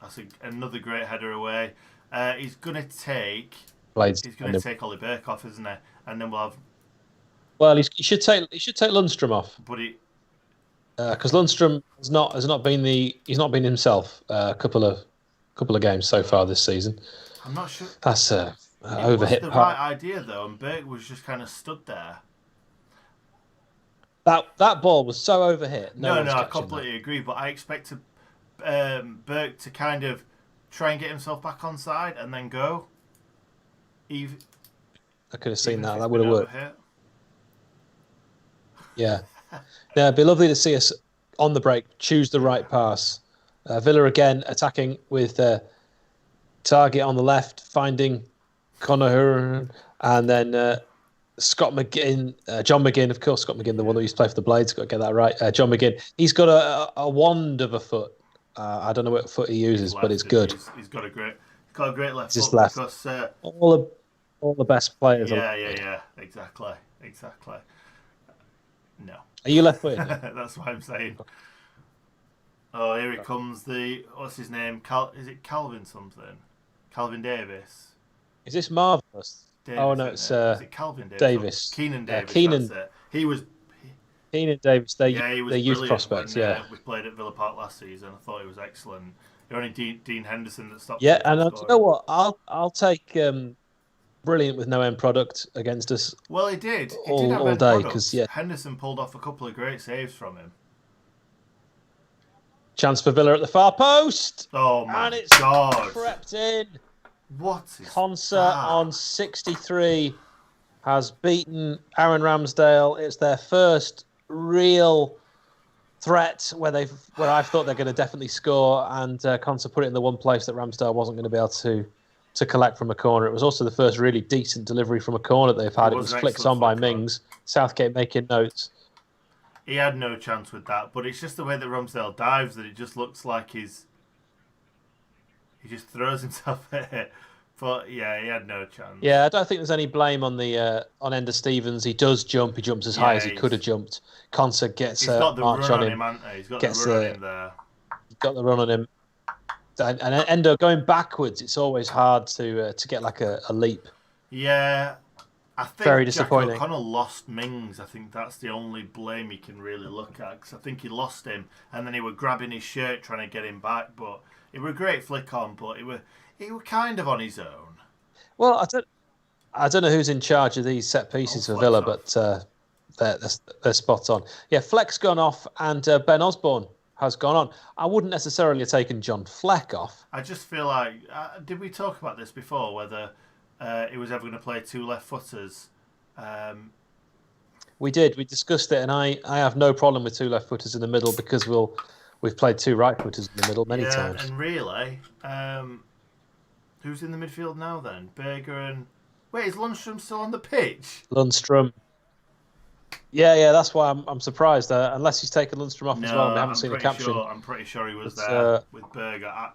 That's another great header away. He's going to take. Blades. He's going to take Ollie Burke off, isn't he? And then we'll have. Well, he should take Lundstrom off. But because Lundstrom has not been he's not been himself a couple of games so far this season. I'm not sure. That's overhit. It was the right idea though, and Burke was just kind of stood there. That ball was so overhit. No, I completely agree. But I expected Burke to kind of try and get himself back on side and then go. I could have seen that. That would have worked. Yeah. Yeah, it'd be lovely to see us on the break choose the right pass. Villa again attacking with Target on the left, finding Conor, and then Scott McGinn, John McGinn, of course, Scott McGinn, the one that used to play for the Blades, got to get that right. John McGinn, he's got a wand of a foot. I don't know what foot he uses, but it's good. He's got a great left just foot. Left. Because, all the best players. Yeah, exactly. No. Are you left-footed? That's what I'm saying. Oh, here he comes. What's his name? Is it Calvin something? Calvin Davis. Is this Marvellous? Davis, no, it's is it Calvin Davis. Keenan Davis. Keenan. He was. Keenan Davis. They're youth prospects. When, we played at Villa Park last season. I thought he was excellent. The only Dean Henderson that stopped. Yeah, and you know what? I'll take brilliant with no end product against us. Well, he did. All day because Henderson pulled off a couple of great saves from him. Chance for Villa at the far post. Oh my and it's God! Crept in. What is Concert on 63 has beaten Aaron Ramsdale. It's their first real threat where I thought they're going to definitely score, and Concert put it in the one place that Ramsdale wasn't going to be able to collect from a corner. It was also the first really decent delivery from a corner they've had. It was flicked on by Mings. Southgate making notes. He had no chance with that, but it's just the way that Ramsdale dives that it just looks like he just throws himself at it. But yeah, he had no chance. Yeah, I don't think there's any blame on Ender Stevens. He does jump. He jumps as high as he could have jumped. Concert gets a march on him. He's got the run on him there. Got the run on him. And Endo going backwards, it's always hard to get like a leap. Yeah, I think very disappointing. Jack O'Connell lost Mings. I think that's the only blame you can really look at, because I think he lost him, and then he were grabbing his shirt trying to get him back. But it were a great flick on, but he were kind of on his own. Well, I don't know who's in charge of these set pieces for Villa, but they're spot on. Yeah, Fleck's gone off, and Ben Osborne has gone on. I wouldn't necessarily have taken John Fleck off. I just feel like, did we talk about this before, whether he was ever going to play two left-footers? We did. We discussed it, and I have no problem with two left-footers in the middle because we've played two right-footers in the middle many times. And really, who's in the midfield now then? Berger and... Wait, is Lundstrom still on the pitch? Lundstrom. Yeah, that's why I'm surprised. Unless he's taken Lundstrom off as well, and we haven't seen a caption. I'm pretty sure he was there with Berger.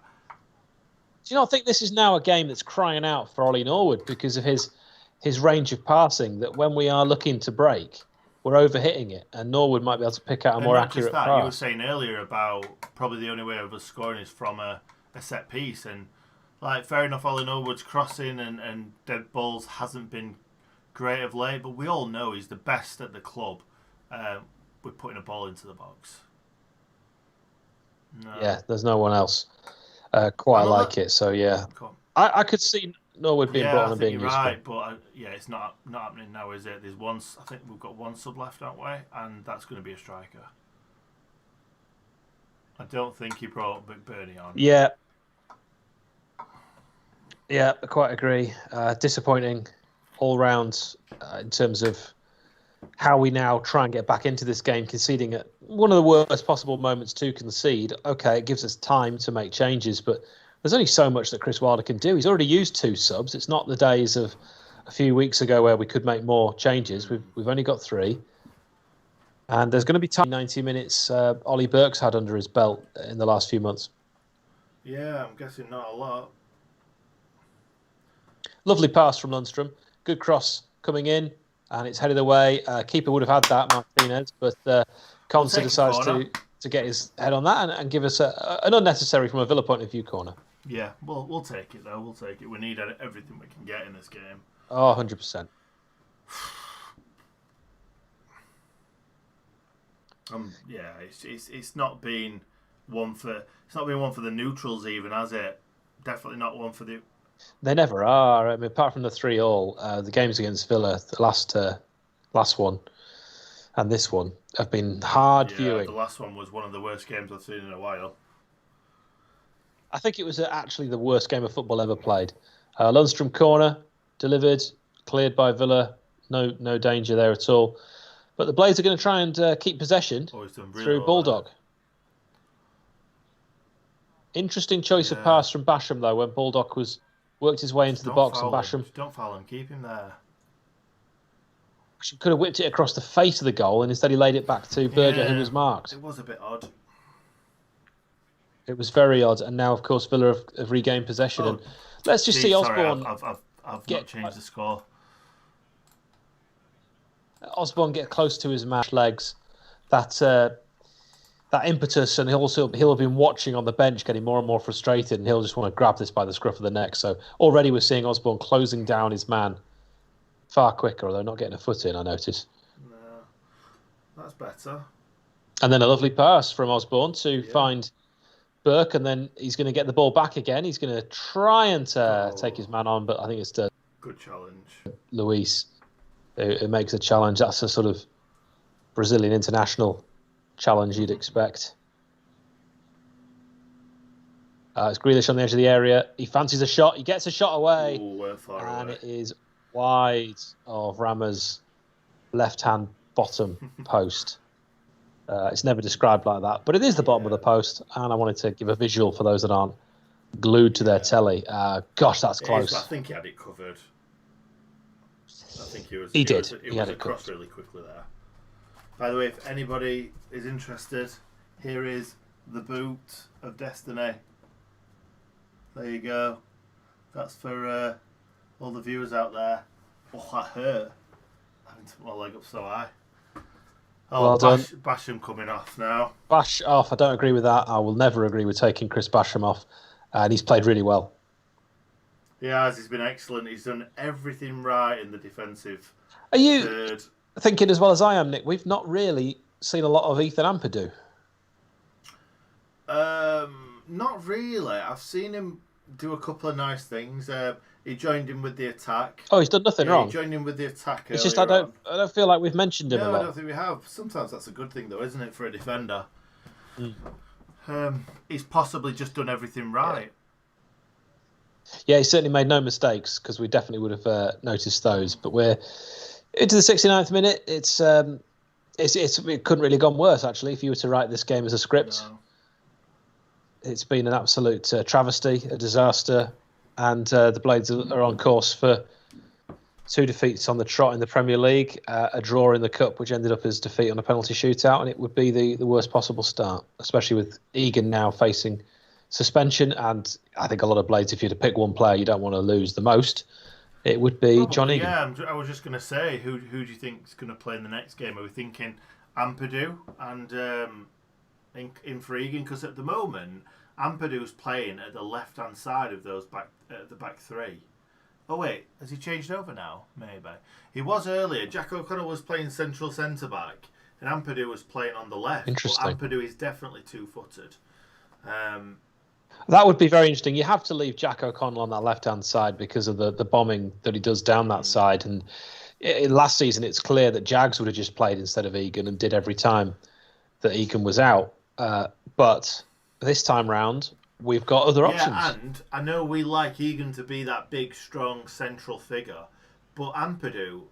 Do you not think this is now a game that's crying out for Ollie Norwood because of his range of passing, that when we are looking to break, we're overhitting it, and Norwood might be able to pick out a more accurate pass. You were saying earlier about probably the only way of us scoring is from a set piece, and like fair enough, Ollie Norwood's crossing and dead balls hasn't been great of late, but we all know he's the best at the club with putting a ball into the box. No. Yeah, there's no one else. quite like it. So yeah, I could see Norwood being brought on and being useful. Right, but it's not happening now, is it? There's one. I think we've got one sub left, aren't we? And that's going to be a striker. I don't think he brought McBurney on. Yeah, I quite agree. Disappointing all round in terms of how we now try and get back into this game, conceding at one of the worst possible moments to concede. Okay, it gives us time to make changes, but there's only so much that Chris Wilder can do. He's already used 2 subs. It's not the days of a few weeks ago where we could make more changes. We've only got 3. And there's going to be 90 minutes Ollie Burke's had under his belt in the last few months. Yeah, I'm guessing not a lot. Lovely pass from Lundstrom. Good cross coming in. And it's headed away. Keeper would have had that, Martinez, but Conser decides to get his head on that and give us an unnecessary, from a Villa point of view, corner. Yeah, we'll take it, though. We'll take it. We need everything we can get in this game. Oh, 100%. It's not been one for the neutrals even, has it? Definitely not one for the. They never are. I mean, apart from the 3-3, the games against Villa, the last one, and this one have been hard viewing. The last one was one of the worst games I've seen in a while. I think it was actually the worst game of football ever played. Lundstrom corner delivered, cleared by Villa. No danger there at all. But the Blades are going to try and keep possession through Bulldog. Interesting choice of pass from Basham, though, when Bulldog worked his way into the box and Basham. Don't foul him, keep him there. Basham could have whipped it across the face of the goal, and instead he laid it back to Berger, who was marked. It was a bit odd. It was very odd, and now, of course, Villa have regained possession. And let's just see Osborne. Sorry, I've not changed the score. Osborne get close to his match legs. That impetus, and he'll have been watching on the bench, getting more and more frustrated, and he'll just want to grab this by the scruff of the neck. So already we're seeing Osborne closing down his man far quicker, although not getting a foot in, I notice. No, that's better. And then a lovely pass from Osborne to find Burke, and then he's going to get the ball back again. He's going to try and take his man on, but I think it's good challenge. Luis who makes a challenge. That's a sort of Brazilian international challenge you'd expect. It's Grealish on the edge of the area. He fancies a shot. He gets a shot away. Ooh, far and away. It is wide of Rama's left-hand bottom post. It's never described like that, but it is the bottom of the post, and I wanted to give a visual for those that aren't glued to their telly. Gosh, that's close. I think he had it covered. I think he had it across really quickly there. By the way, if anybody is interested, here is the boot of destiny. There you go. That's for all the viewers out there. Oh, that hurt. Having to put my leg up so high. Oh, well done. Basham coming off now. Bash off. I don't agree with that. I will never agree with taking Chris Basham off. And he's played really well. He has. He's been excellent. He's done everything right in the defensive. Are you third. Thinking as well as I am, Nick? We've not really seen a lot of Ethan Ampadu. Not really. I've seen him do a couple of nice things. He joined in with the attack. Oh, he's done nothing wrong. He joined in with the attack. It's just I don't feel like we've mentioned him a lot. I don't think we have. Sometimes that's a good thing, though, isn't it, for a defender? He's possibly just done everything right. Yeah, he certainly made no mistakes, because we definitely would have noticed those. But we're into the 69th minute. It couldn't really have gone worse, actually, if you were to write this game as a script. No. It's been an absolute travesty, a disaster, and the Blades are on course for 2 defeats on the trot in the Premier League, a draw in the Cup, which ended up as defeat on a penalty shootout, and it would be the worst possible start, especially with Egan now facing suspension. And I think a lot of Blades, if you had to pick one player you don't want to lose the most, it would be Probably, John Egan. Yeah, I was just going to say, who do you think is going to play in the next game? Are we thinking Ampadu and in for Egan? Because at the moment, Ampadu's playing at the left-hand side of those the back three. Oh wait, has he changed over now? Maybe. He was earlier. Jack O'Connell was playing central centre-back, and Ampadu was playing on the left. Interesting. But Ampadu is definitely two-footed. That would be very interesting. You have to leave Jack O'Connell on that left-hand side because of the bombing that he does down that side. And last season, it's clear that Jags would have just played instead of Egan and did every time that Egan was out. But this time round, we've got other options. Yeah, and I know we like Egan to be that big, strong central figure, but Ampadu,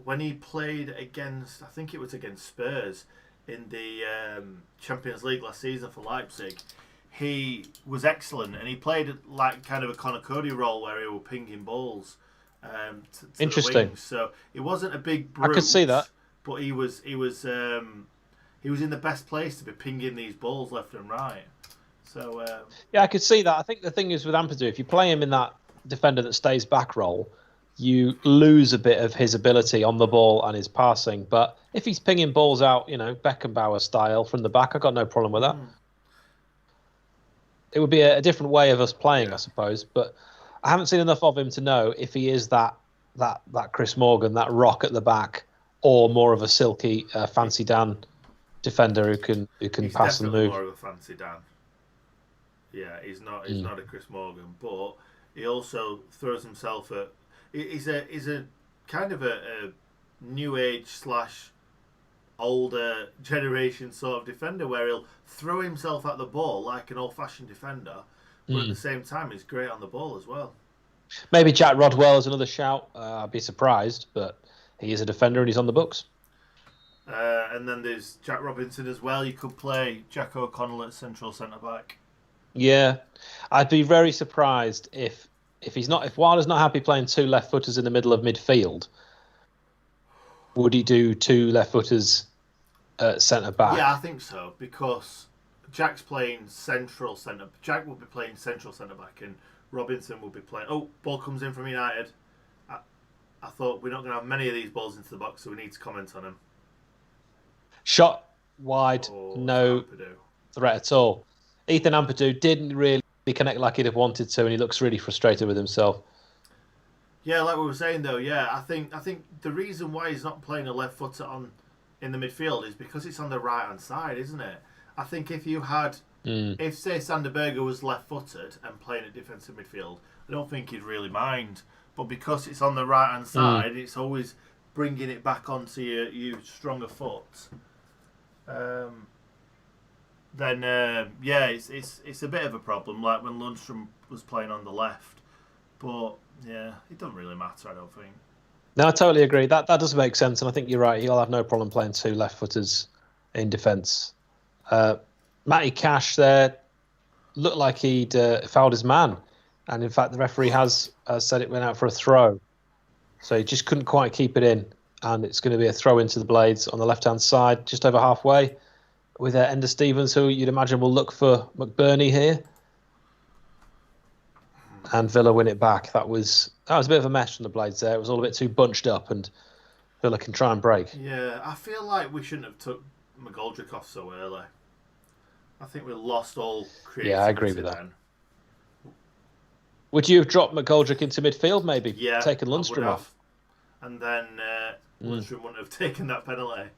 when he played against, I think it was against Spurs in the Champions League last season for Leipzig, he was excellent, and he played like kind of a Conor Cody role where he was pinging balls to Interesting. the wings. So it wasn't a big brute, I could see that, but he was in the best place to be pinging these balls left and right. So yeah, I could see that. I think the thing is with Ampadu, if you play him in that defender that stays back role, you lose a bit of his ability on the ball and his passing. But if he's pinging balls out, Beckenbauer style from the back, I've got no problem with that. It would be a different way of us playing, I suppose. But I haven't seen enough of him to know if he is that Chris Morgan, that rock at the back, or more of a silky Fancy Dan defender who can pass and move. He's more of a Fancy Dan. Yeah, he's not a Chris Morgan, but he also throws himself at. He's a kind of a new age / older generation sort of defender where he'll throw himself at the ball like an old-fashioned defender, but at the same time he's great on the ball as well. Maybe Jack Rodwell is another shout. I'd be surprised, but he is a defender and he's on the books. And then there's Jack Robinson as well. You could play Jack O'Connell at central centre-back. Yeah, I'd be very surprised if Wilder's not happy playing two left-footers in the middle of midfield. Would he do two left-footers at centre-back? Yeah, I think so, because Jack's playing central centre. Jack will be playing central centre-back, and Robinson will be playing. Oh, ball comes in from United. I thought we're not going to have many of these balls into the box, so we need to comment on him. Shot wide, no threat at all. Ethan Ampadu didn't really connect like he'd have wanted to, and he looks really frustrated with himself. Yeah, like we were saying though, I think the reason why he's not playing a left footer in the midfield is because it's on the right hand side, isn't it? I think if you had, if say Sander Berge was left footed and playing at defensive midfield, I don't think he'd really mind. But because it's on the right hand side, it's always bringing it back onto your stronger foot. It's a bit of a problem. Like when Lundstrom was playing on the left, but yeah, it doesn't really matter. I don't think. No, I totally agree. That does make sense, and I think you're right. He'll have no problem playing two left-footers in defence. Matty Cash there looked like he'd fouled his man, and in fact, the referee has said it went out for a throw, so he just couldn't quite keep it in, and it's going to be a throw into the Blades on the left-hand side, just over halfway, with Ender Stevens, who you'd imagine will look for McBurney here. And Villa win it back. That was a bit of a mess from the Blades there. It was all a bit too bunched up, and Villa can try and break. Yeah, I feel like we shouldn't have took McGoldrick off so early. I think we lost all creativity. Yeah, I agree with that. Would you have dropped McGoldrick into midfield, maybe? Yeah, taken Lundstrom off? And then Lundstrom wouldn't have taken that penalty.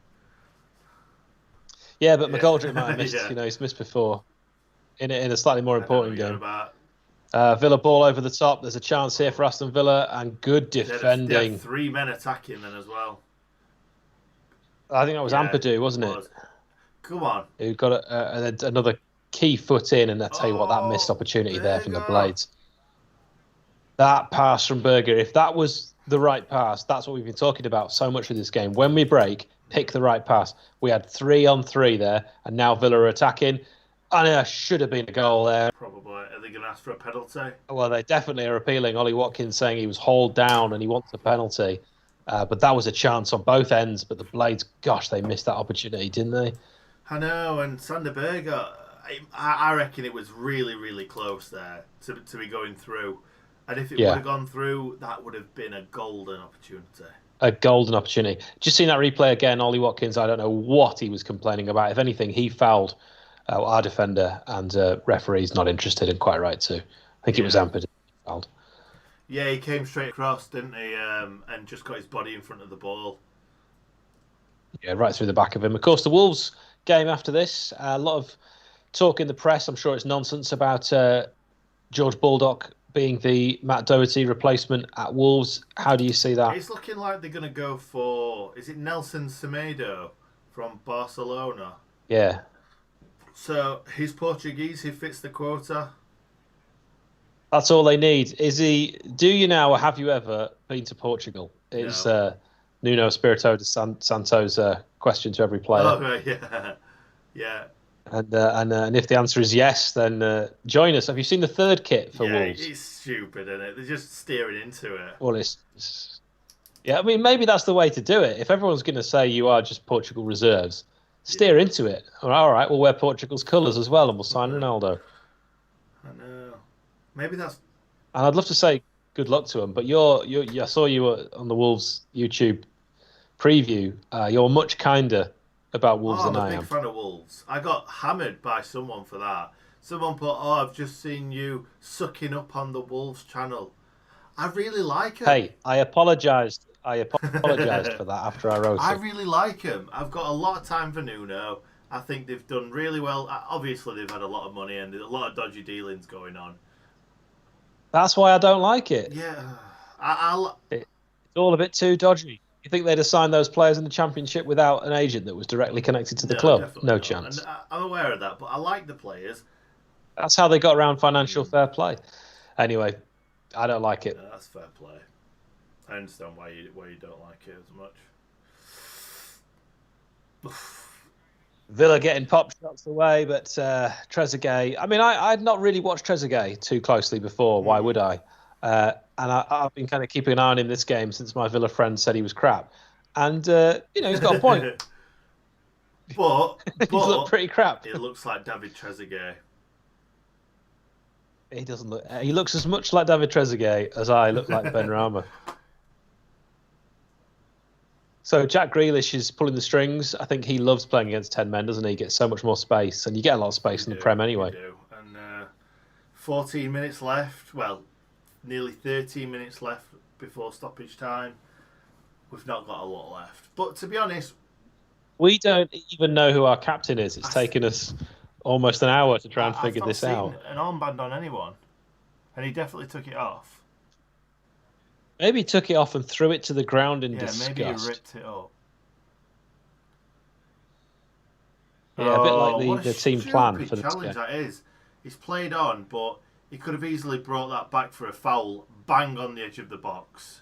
Yeah, but McGoldrick might have missed. He's missed before in a slightly more important game. Villa ball over the top. There's a chance here for Aston Villa, and good defending. They had 3 men attacking then as well. I think that was Ampadu, wasn't it? Come on. Who got another key foot in, and I tell you what, that missed opportunity there from the Blades. That pass from Berger, if that was the right pass, that's what we've been talking about so much with this game. When we break, pick the right pass. We had 3-on-3 there, and now Villa are attacking. And there should have been a goal there. Probably. Are they going to ask for a penalty? Well, they definitely are appealing. Ollie Watkins saying he was hauled down and he wants a penalty. But that was a chance on both ends. But the Blades, gosh, they missed that opportunity, didn't they? I know. And Sander Berger, I reckon it was really, really close there to be going through. And if it would have gone through, that would have been a golden opportunity. A golden opportunity. Just seen that replay again. Ollie Watkins, I don't know what he was complaining about. If anything, he fouled our defender, and referee's not interested, and quite right too. I think it was Ampadu fouled. Yeah, he came straight across, didn't he? And just got his body in front of the ball. Yeah, right through the back of him. Of course, the Wolves game after this, a lot of talk in the press. I'm sure it's nonsense about George Baldock being the Matt Doherty replacement at Wolves. How do you see that? It's looking like they're going to go for, is it Nelson Semedo from Barcelona? Yeah. So he's Portuguese, he fits the quota. That's all they need. Do you now, or have you ever been to Portugal? It's No. Nuno Espirito de Santo's question to every player. Oh, right, yeah. Yeah. And if the answer is yes, then join us. Have you seen the third kit for Wolves? Yeah, it's stupid, isn't it? They're just steering into it. Well, yeah. I mean, maybe that's the way to do it. If everyone's going to say you are just Portugal reserves, steer into it. All right, we'll wear Portugal's colours as well, and we'll sign Ronaldo. I know. Maybe that's. And I'd love to say good luck to him, but I saw you on the Wolves YouTube preview. You're much kinder about Wolves than I am. I'm a big fan of Wolves. I got hammered by someone for that. Someone put, I've just seen you sucking up on the Wolves channel. I really like him. Hey, I apologised. For that after I wrote it. I really like him. I've got a lot of time for Nuno. I think they've done really well. Obviously, they've had a lot of money and there's a lot of dodgy dealings going on. That's why I don't like it. Yeah. It's all a bit too dodgy. You think they'd have signed those players in the Championship without an agent that was directly connected to the club? No chance. And I'm aware of that, but I like the players. That's how they got around financial fair play. Anyway, I don't like it. No, that's fair play. I understand why you don't like it as much. Villa getting pop shots away, but Trezeguet. I mean, I'd not really watched Trezeguet too closely before. Why would I? And I've been kind of keeping an eye on him this game since my Villa friend said he was crap. And, he's got a point. but he's looked pretty crap. It looks like David Trezeguet. He doesn't look. He looks as much like David Trezeguet as I look like Ben Rama. So Jack Grealish is pulling the strings. I think he loves playing against 10 men, doesn't he? He gets so much more space, and you get a lot of space in the Prem anyway. You do. And 14 minutes left. Well, nearly 13 minutes left before stoppage time. We've not got a lot left. But to be honest, we don't even know who our captain is. It's taken us almost an hour to try and figure this out. I've not seen an armband on anyone, and he definitely took it off. Maybe he took it off and threw it to the ground in disgust. Maybe he ripped it up. Yeah, a bit like the team plan for the challenge that is. He's played on, but he could have easily brought that back for a foul, bang on the edge of the box.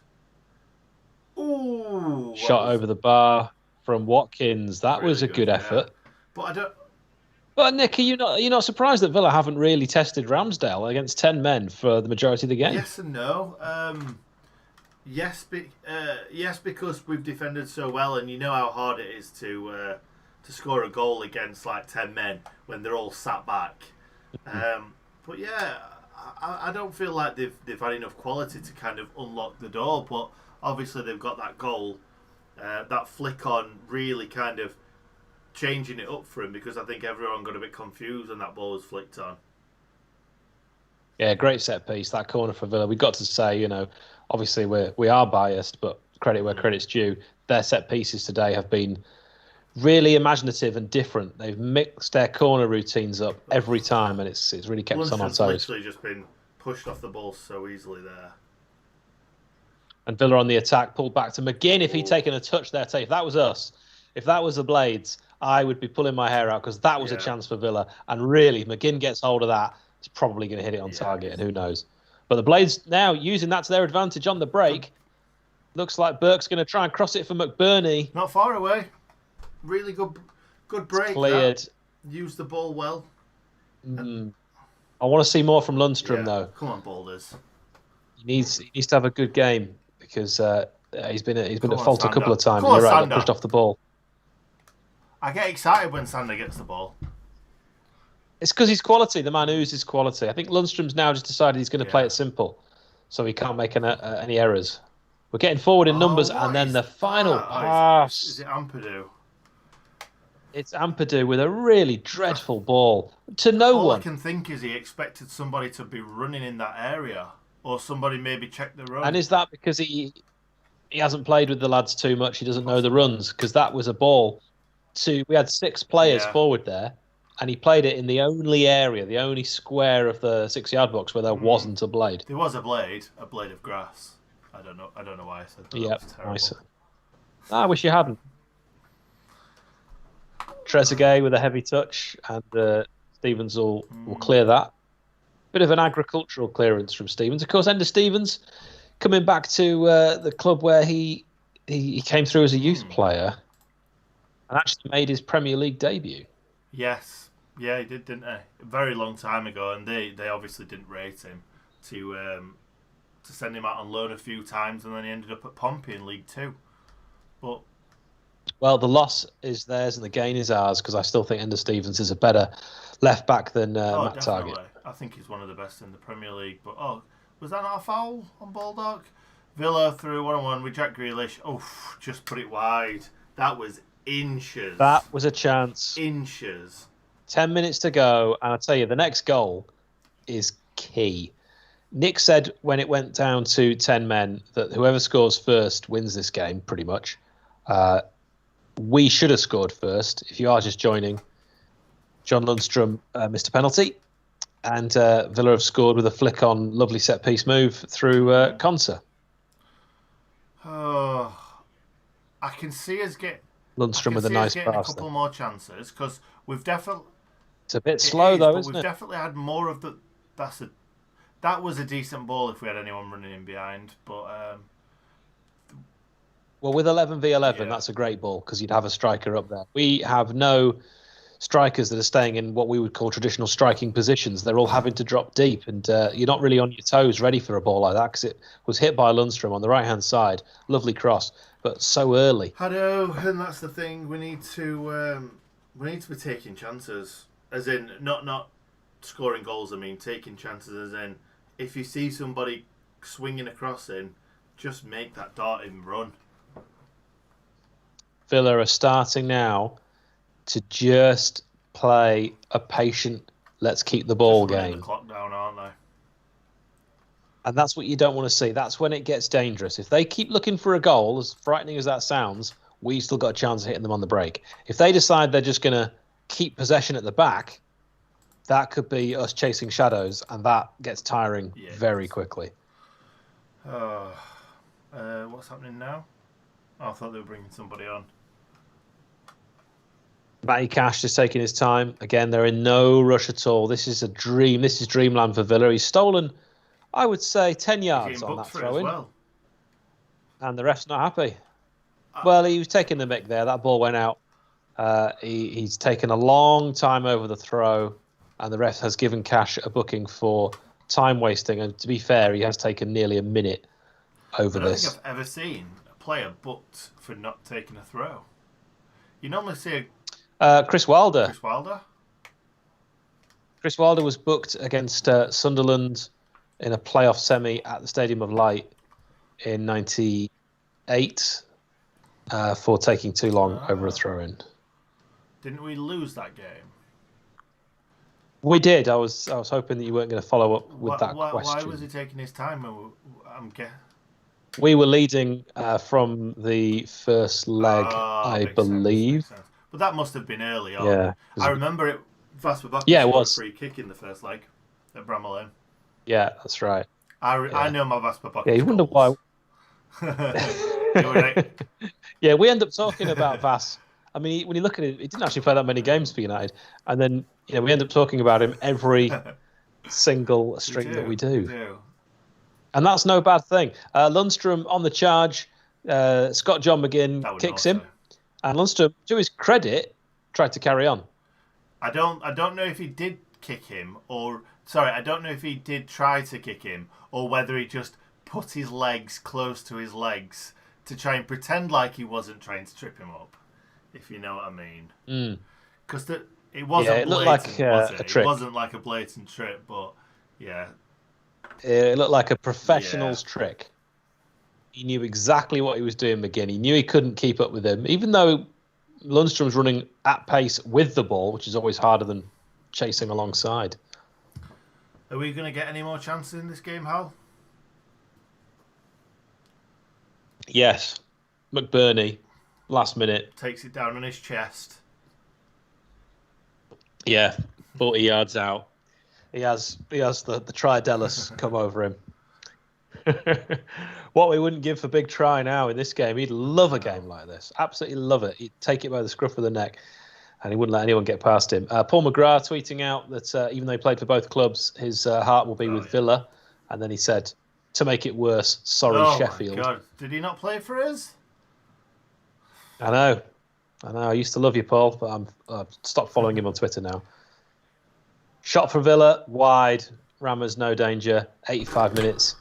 Ooh! Shot over the bar from Watkins. That was a good effort. But I don't. But Nick, are you not surprised that Villa haven't really tested Ramsdale against 10 men for the majority of the game? Yes and no. Yes, because we've defended so well, and you know how hard it is to score a goal against like 10 men when they're all sat back. But yeah, I don't feel like they've had enough quality to kind of unlock the door. But obviously they've got that goal, that flick on, really kind of changing it up for him, because I think everyone got a bit confused when that ball was flicked on. Yeah, great set piece, that corner for Villa. We've got to say, obviously we are biased, but credit where credit's due. Their set pieces today have been really imaginative and different. They've mixed their corner routines up every time, and it's really kept us on our toes. Literally just been pushed off the ball so easily there. And Villa on the attack, pulled back to McGinn. If he'd taken a touch there, if that was us, if that was the Blades, I would be pulling my hair out, because that was a chance for Villa. And really, McGinn gets hold of that, he's probably going to hit it on target, and who knows. But the Blades now using that to their advantage on the break. Looks like Burke's going to try and cross it for McBurney. Not far away. Really good break. It's cleared. Used the ball well. I want to see more from Lundstrom, though. Come on, Boulders. He needs to have a good game, because he's been at fault a couple of times. You're right, got pushed off the ball. I get excited when Sander gets the ball. It's because he's quality. The man oozes quality. I think Lundstrom's now just decided he's going to play it simple, so he can't make any errors. We're getting forward in numbers, and then the final pass. Is it Ampadu? It's Ampadu with a really dreadful ball to no one. All I can think is he expected somebody to be running in that area, or somebody maybe check the run. And is that because he hasn't played with the lads too much? He doesn't know the runs, because that was a ball. We had 6 players forward there, and he played it in the only area, the only square of the 6-yard box where there wasn't a blade. There was a blade of grass. I don't know why I said that. Yeah, That was terrible. nice. I wish you hadn't. Trezeguet with a heavy touch, and Stevens will clear that. Bit of an agricultural clearance from Stevens. Of course, Ender Stevens coming back to the club where he came through as a youth player and actually made his Premier League debut. Yes. Yeah, he did, didn't he? A very long time ago, and they obviously didn't rate him to send him out on loan a few times, and then he ended up at Pompey in League Two. But well, the loss is theirs and the gain is ours, because I still think Ender Stevens is a better left back than Matt definitely. Targett. I think he's one of the best in the Premier League. But was that not a foul on Baldock? Villa through 1-on-1 with Jack Grealish. Just put it wide. That was inches. That was a chance. Inches. 10 minutes to go, and I tell you, the next goal is key. Nick said when it went down to 10 men that whoever scores first wins this game, pretty much. We should have scored first. If you are just joining, John Lundstrom missed a penalty, and Villa have scored with a flick on, lovely set-piece move through Konsa. I can see us get Lundstrom with a nice pass. A couple more chances, because we've definitely... It's a bit slow, though, isn't it? We've definitely had more of the... That was a decent ball if we had anyone running in behind, but... Well, with 11v11, that's a great ball, because you'd have a striker up there. We have no strikers that are staying in what we would call traditional striking positions. They're all having to drop deep, and you're not really on your toes ready for a ball like that, because it was hit by Lundstrom on the right-hand side. Lovely cross, but so early. I know, and that's the thing. We need to be taking chances, as in not scoring goals. I mean, taking chances, as in if you see somebody swinging a cross in, just make that dart in run. Villa are starting now to just play a patient, let's keep the ball game. The clock down, aren't they? And that's what you don't want to see. That's when it gets dangerous. If they keep looking for a goal, as frightening as that sounds, we still got a chance of hitting them on the break. If they decide they're just going to keep possession at the back, that could be us chasing shadows, and that gets tiring very quickly. What's happening now? I thought they were bringing somebody on. Matty Cash is taking his time. Again, they're in no rush at all. This is a dream. This is dreamland for Villa. He's stolen, I would say, 10 yards on that throw-in. Well. And the ref's not happy. Well, he was taking the mick there. That ball went out. He's taken a long time over the throw, and the ref has given Cash a booking for time wasting. And to be fair, he has taken nearly a minute over this. I don't think I've ever seen a player booked for not taking a throw. You normally see Chris Wilder. Chris Wilder was booked against Sunderland in a playoff semi at the Stadium of Light in '98 for taking too long over a throw-in. Didn't we lose that game? We did. I was hoping that you weren't going to follow up with that question. Why was he taking his time? We were leading from the first leg, I believe. Sense. But that must have been early on. Yeah. I remember it. Vasper it was a free kick in the first leg at Bramall Lane. Yeah, that's right. I know my Vasper Bucket. Yeah, you wonder why. Right. Yeah, we end up talking about Vas. I mean, when you look at it, he didn't actually play that many games for United, and then we end up talking about him every single string that we do. And that's no bad thing. Lundstrom on the charge. Scott John McGinn kicks him. And Lundstrom, to his credit, tried to carry on. I don't know if he did kick him, I don't know if he did try to kick him, or whether he just put his legs close to his legs to try and pretend like he wasn't trying to trip him up, if you know what I mean. Because it wasn't it looked blatant, like was it? A trick. It wasn't like a blatant trip, but yeah. It looked like a professional's trick. He knew exactly what he was doing, McGinn. He knew he couldn't keep up with him, even though Lundstrom's running at pace with the ball, which is always harder than chasing alongside. Are we going to get any more chances in this game, Hal? Yes. McBurney, last minute. Takes it down on his chest. Yeah, 40 yards out. He has the Tridelis come over him. What we wouldn't give for Big Try now in this game. He'd love a game like this. Absolutely love it. He'd take it by the scruff of the neck, and he wouldn't let anyone get past him. Paul McGrath tweeting out that even though he played for both clubs, his heart will be with Villa. And then he said, to make it worse, sorry, Sheffield. My God. Did he not play for us? I know. I used to love you, Paul, but I've stopped following him on Twitter now. Shot for Villa, wide. Rammers, no danger. 85 minutes.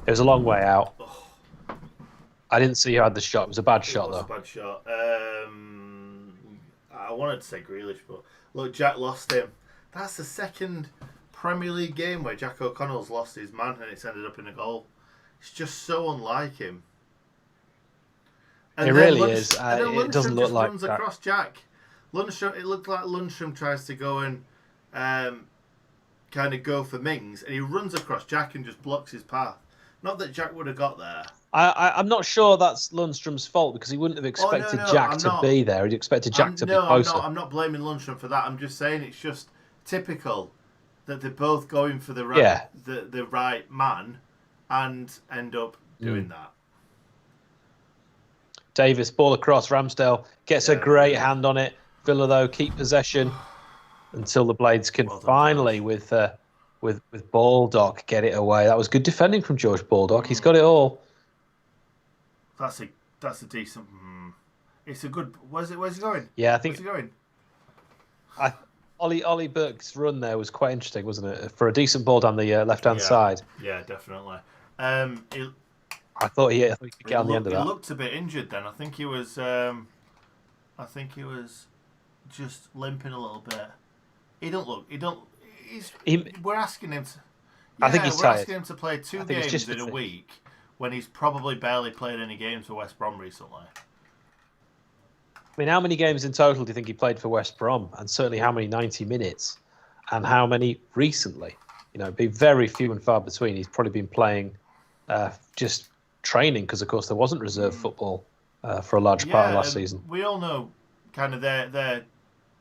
It was a long way out. I didn't see who had the shot. It was a bad shot, though. It was a bad shot. I wanted to say Grealish, but look, Jack lost him. That's the second Premier League game where Jack O'Connell's lost his man and it's ended up in a goal. It's just so unlike him. And it really is. It doesn't look like runs across Jack. Lundstrom, it looked like Lundstrom tries to go and kind of go for Mings, and he runs across Jack and just blocks his path. Not that Jack would have got there. I'm not sure that's Lundstrom's fault because he wouldn't have expected Jack to be there. He'd expected Jack to be closer. I'm not blaming Lundstrom for that. I'm just saying it's just typical that they're both going for the right man and end up doing that. Davis, ball across. Ramsdale gets a great hand on it. Villa, though, keep possession until the Blades can finally, with Baldock, get it away. That was good defending from George Baldock. He's got it all. That's a decent. It's a good. Where's he going? Yeah, I think. Where's he going? Ollie Burke's run there was quite interesting, wasn't it? For a decent ball down the left-hand side. Yeah, definitely. I thought he could get on the end of that. He looked a bit injured then. I think he was just limping a little bit. We're asking him to. I think he's tired. We're asking him to play two games in a week when he's probably barely played any games for West Brom recently. I mean, how many games in total do you think he played for West Brom? And certainly how many 90 minutes? And how many recently? It'd be very few and far between. He's probably been playing just training because, of course, there wasn't reserve football for a large part of last season. We all know kind of their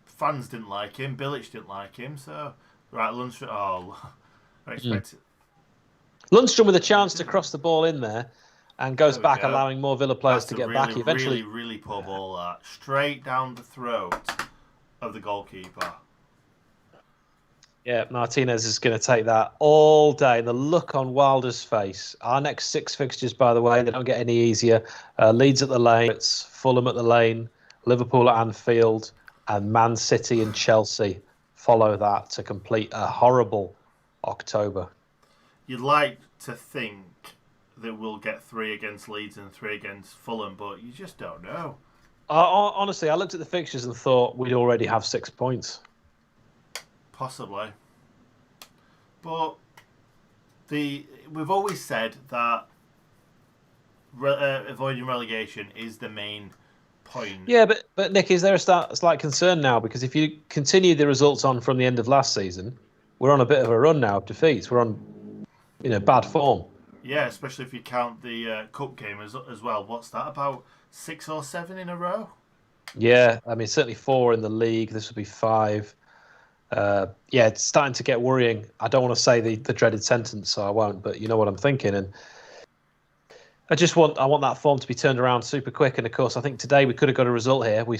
fans didn't like him. Bilic didn't like him. So, right, Lundstrom. I expect it. Lundstrom with a chance to cross the ball in there and goes back, allowing more Villa players to get back. Eventually, really poor ball that. Straight down the throat of the goalkeeper. Yeah, Martinez is going to take that all day. The look on Wilder's face. Our next 6 fixtures, by the way, they don't get any easier. Leeds at the Lane, it's Fulham at the Lane, Liverpool at Anfield, and Man City and Chelsea follow that to complete a horrible October. You'd like to think that we'll get 3 against Leeds and 3 against Fulham, but you just don't know. Honestly, I looked at the fixtures and thought we'd already have 6 points. Possibly. But we've always said that avoiding relegation is the main point. Yeah, but Nick, is there a slight concern now? Because if you continue the results on from the end of last season, we're on a bit of a run now of defeats. We're on bad form. Yeah, especially if you count the cup game as well. What's that, about 6 or 7 in a row? Yeah, I mean, certainly 4 in the league. This will be 5. It's starting to get worrying. I don't want to say the dreaded sentence, so I won't, but you know what I'm thinking. And I want that form to be turned around super quick. And of course, I think today we could have got a result here. We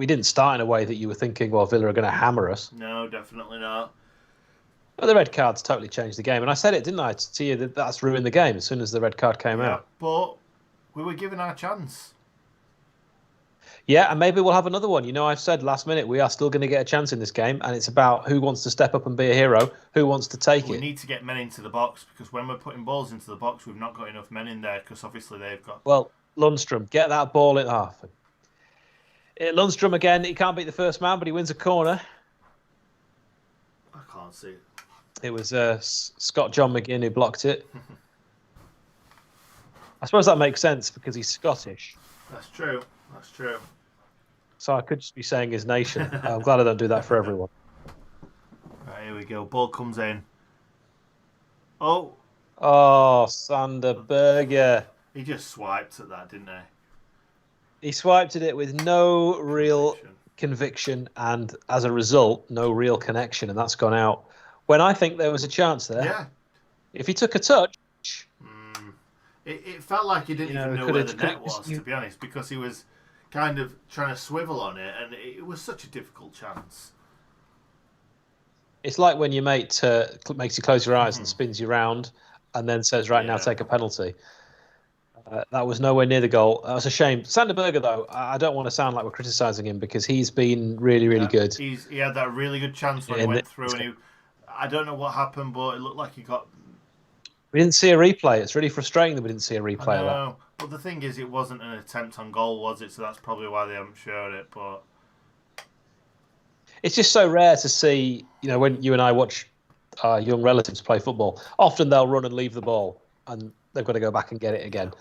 didn't start in a way that you were thinking, well, Villa are going to hammer us. No, definitely not. But the red cards totally changed the game. And I said it, didn't I, to you, that's ruined the game as soon as the red card came out. But we were given our chance. Yeah, and maybe we'll have another one. I've said last minute we are still going to get a chance in this game, and it's about who wants to step up and be a hero, who wants to take it. We need to get men into the box, because when we're putting balls into the box, we've not got enough men in there, because obviously they've got... Well, Lundstrom, get that ball in half. Lundstrom again, he can't beat the first man, but he wins a corner. I can't see it. It was Scott John McGinn who blocked it. I suppose that makes sense because he's Scottish. That's true. So I could just be saying his nation. I'm glad I don't do that for everyone. Right, here we go. Ball comes in. Oh, Sander Berger. He just swiped at that, didn't he? He swiped at it with no real conviction, and as a result, no real connection, and that's gone out. When I think there was a chance there. Yeah. If he took a touch... It felt like he didn't even know where the net was, to be honest, because he was kind of trying to swivel on it, and it was such a difficult chance. It's like when your mate makes you close your eyes and spins you round and then says, right, now take a penalty. That was nowhere near the goal. That was a shame. Sander Berge, though, I don't want to sound like we're criticising him because he's been really, really good. He had that really good chance when he went through, and I don't know what happened, but it looked like he got... We didn't see a replay. It's really frustrating that we didn't see a replay of that. But the thing is, it wasn't an attempt on goal, was it? So that's probably why they haven't showed it. But it's just so rare to see, when you and I watch our young relatives play football, often they'll run and leave the ball and they've got to go back and get it again.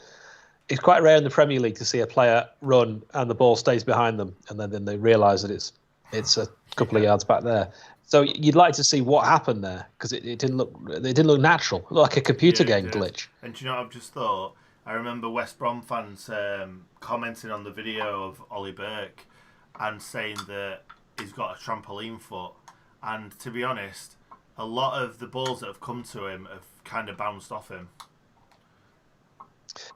It's quite rare in the Premier League to see a player run and the ball stays behind them and then they realise that it's a couple of yards back there. So you'd like to see what happened there because it didn't look natural. It looked like a computer game glitch. And do you know what I've just thought? I remember West Brom fans commenting on the video of Ollie Burke and saying that he's got a trampoline foot. And to be honest, a lot of the balls that have come to him have kind of bounced off him.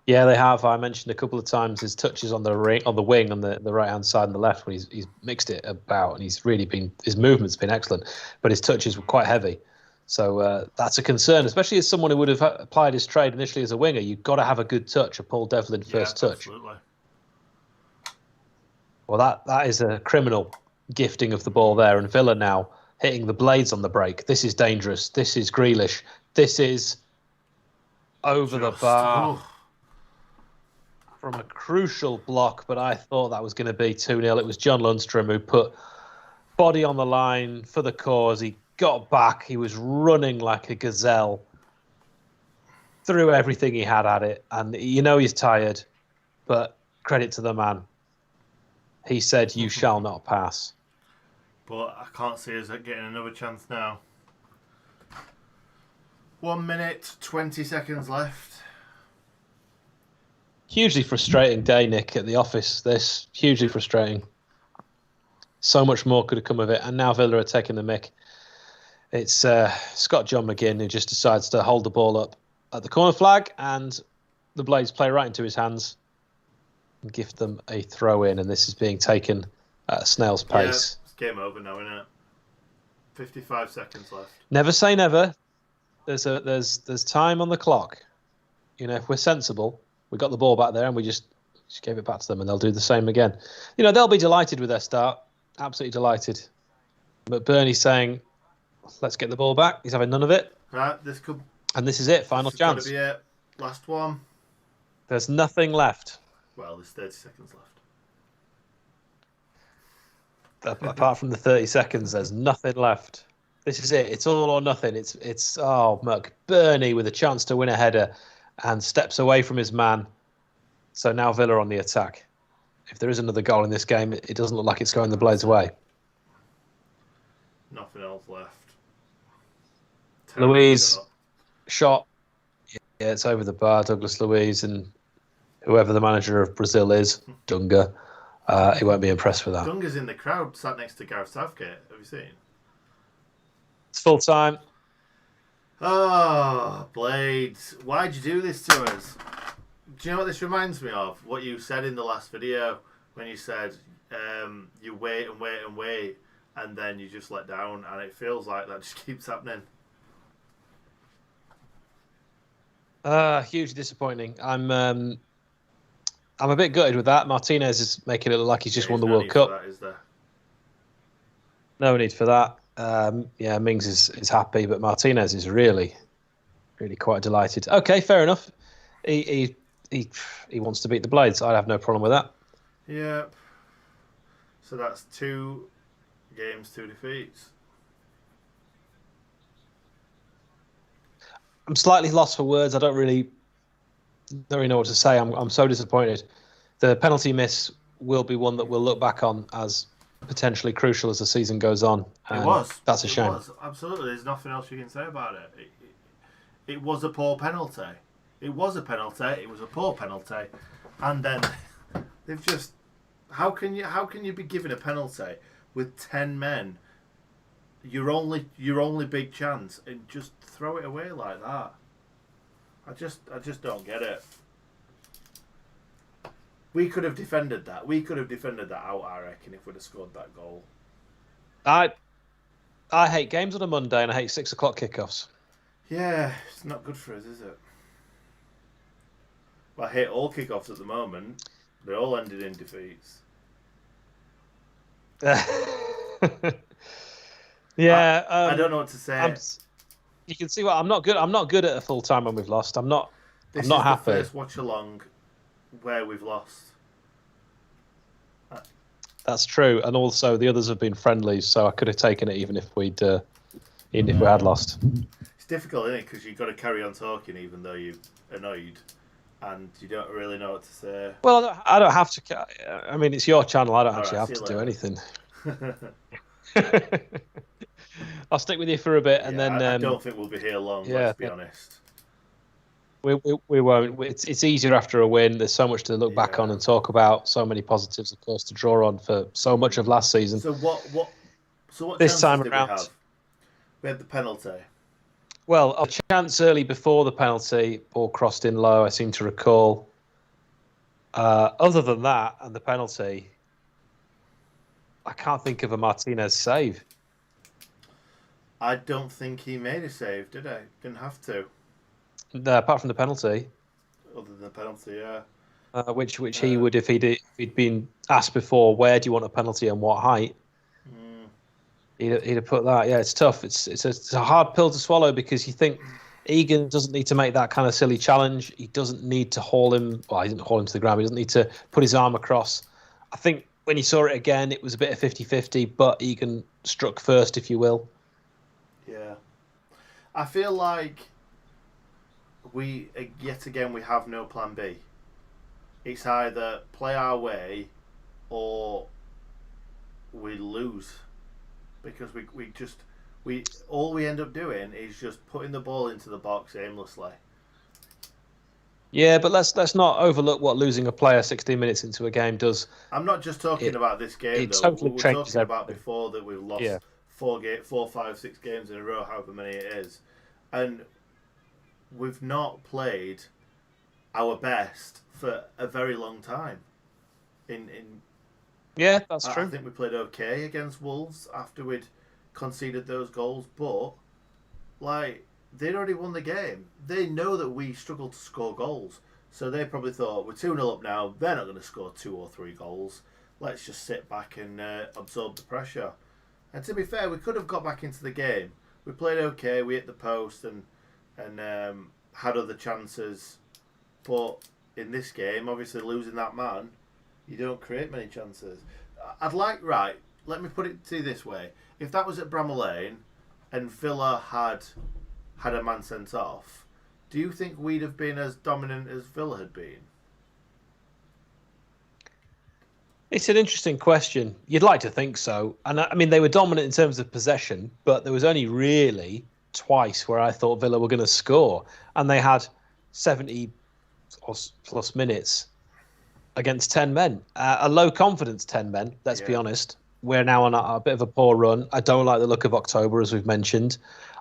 Yeah, they have. I mentioned a couple of times his touches on the wing on the right hand side and the left, where he's mixed it about, and his movement's been excellent, but his touches were quite heavy. So that's a concern, especially as someone who would have applied his trade initially as a winger. You've got to have a good touch, a Paul Devlin first touch. Absolutely. Well, that is a criminal gifting of the ball there, and Villa now hitting the blades on the break. This is dangerous. This is Grealish. This is over the bar. From a crucial block, but I thought that was going to be 2-0. It was John Lundstrom who put body on the line for the cause. He got back. He was running like a gazelle. Threw everything he had at it. And he's tired, but credit to the man. He said, "You shall not pass." But I can't see us getting another chance now. 1 minute, 20 seconds left. Hugely frustrating day, Nick, at the office. This hugely frustrating. So much more could have come of it, and now Villa are taking the mick. It's Scott John McGinn who just decides to hold the ball up at the corner flag, and the blades play right into his hands and gift them a throw in, and this is being taken at a snail's pace. Yeah, it's game over now, isn't it? 55 seconds left. Never say never. There's time on the clock. If we're sensible, we got the ball back there and we just gave it back to them, and they'll do the same again. They'll be delighted with their start. Absolutely delighted. But Bernie's saying, let's get the ball back. He's having none of it. Right, and this is it. Final chance. This is gotta be it. Last one. There's nothing left. Well, there's 30 seconds left. Apart from the 30 seconds, there's nothing left. This is it. It's all or nothing. It's McBurney with a chance to win a header and steps away from his man. So now Villa on the attack. If there is another goal in this game, it doesn't look like it's going the Blades' way. Nothing else left. Luiz shot. Yeah, it's over the bar. Douglas Luiz and whoever the manager of Brazil is, Dunga, he won't be impressed with that. Dunga's in the crowd, sat next to Gareth Southgate. Have you seen? It's full time. Oh, Blades. Why'd you do this to us? Do you know what this reminds me of? What you said in the last video when you said you wait and wait and wait and then you just let down, and it feels like that just keeps happening. Hugely disappointing. I'm a bit gutted with that. Martinez is making it look like he's just won the World Cup. Is there? No need for that. Mings is happy, but Martinez is really, really quite delighted. Okay, fair enough. He wants to beat the Blades. I'd have no problem with that. Yeah. So that's 2 games, 2 defeats. I'm slightly lost for words. I don't really know what to say. I'm so disappointed. The penalty miss will be one that we'll look back on as potentially crucial as the season goes on. It was. That's a shame. It was. Absolutely. There's nothing else you can say about it. It was a poor penalty. It was a penalty. It was a poor penalty. And then they've just How can you be given a penalty with 10 men? Your only big chance, and just throw it away like that. I just don't get it. We could have defended that. We could have defended that out, I reckon, if we'd have scored that goal. I hate games on a Monday, and I hate 6 o'clock kickoffs. Yeah, it's not good for us, is it? Well, I hate all kickoffs at the moment. They all ended in defeats. Yeah, I don't know what to say. You can see what I'm not good. I'm not good at a full time when we've lost. I'm not happy. This is the first watch along where we've lost. That's true, and also the others have been friendlies, so I could have taken it even if we had lost. It's difficult, isn't it? Because you've got to carry on talking even though you're annoyed, and you don't really know what to say. Well, I don't have to. I mean, it's your channel. I don't actually have to do anything. I'll stick with you for a bit, and then I don't think we'll be here long. Let's be honest. We won't. It's easier after a win. There's so much to look back on and talk about. So many positives, of course, to draw on for so much of last season. So what this time did around? We had the penalty. Well, a chance early before the penalty, ball crossed in low. I seem to recall. Other than that, and the penalty, I can't think of a Martinez save. I don't think he made a save, did he? Didn't have to. No, apart from the penalty. Other than the penalty, yeah. Which he would if he'd been asked before, where do you want a penalty and what height? He'd have put that. Yeah, it's tough. It's a hard pill to swallow because you think Egan doesn't need to make that kind of silly challenge. He doesn't need to haul him. Well, he didn't haul him to the ground. He doesn't need to put his arm across. I think when you saw it again, it was a bit of 50-50, but Egan struck first, if you will. Yeah. I feel like yet again we have no plan B. It's either play our way or we lose, because we all we end up doing is just putting the ball into the box aimlessly. Yeah, but let's not overlook what losing a player 16 minutes into a game does. I'm not just talking about this game though. Totally we're talking everything. about before that we've lost 4, 5, 6 games in a row, however many it is, and we've not played our best for a very long time. Yeah, that's true. I think we played okay against Wolves after we'd conceded those goals, but they'd already won the game. They know that we struggle to score goals, so they probably thought, we're 2-0 up now, they're not going to score 2 or 3 goals. Let's just sit back and absorb the pressure. And to be fair, we could have got back into the game. We played okay, we hit the post and had other chances, but in this game, obviously losing that man, you don't create many chances. Let me put it to you this way. If that was at Bramall Lane and Villa had a man sent off, do you think we'd have been as dominant as Villa had been? It's an interesting question. You'd like to think so. And I mean, they were dominant in terms of possession, but there was only really twice where I thought Villa were going to score. And they had 70 plus minutes against 10 men. A low confidence 10 men, let's be honest. We're now on a bit of a poor run. I don't like the look of October, as we've mentioned.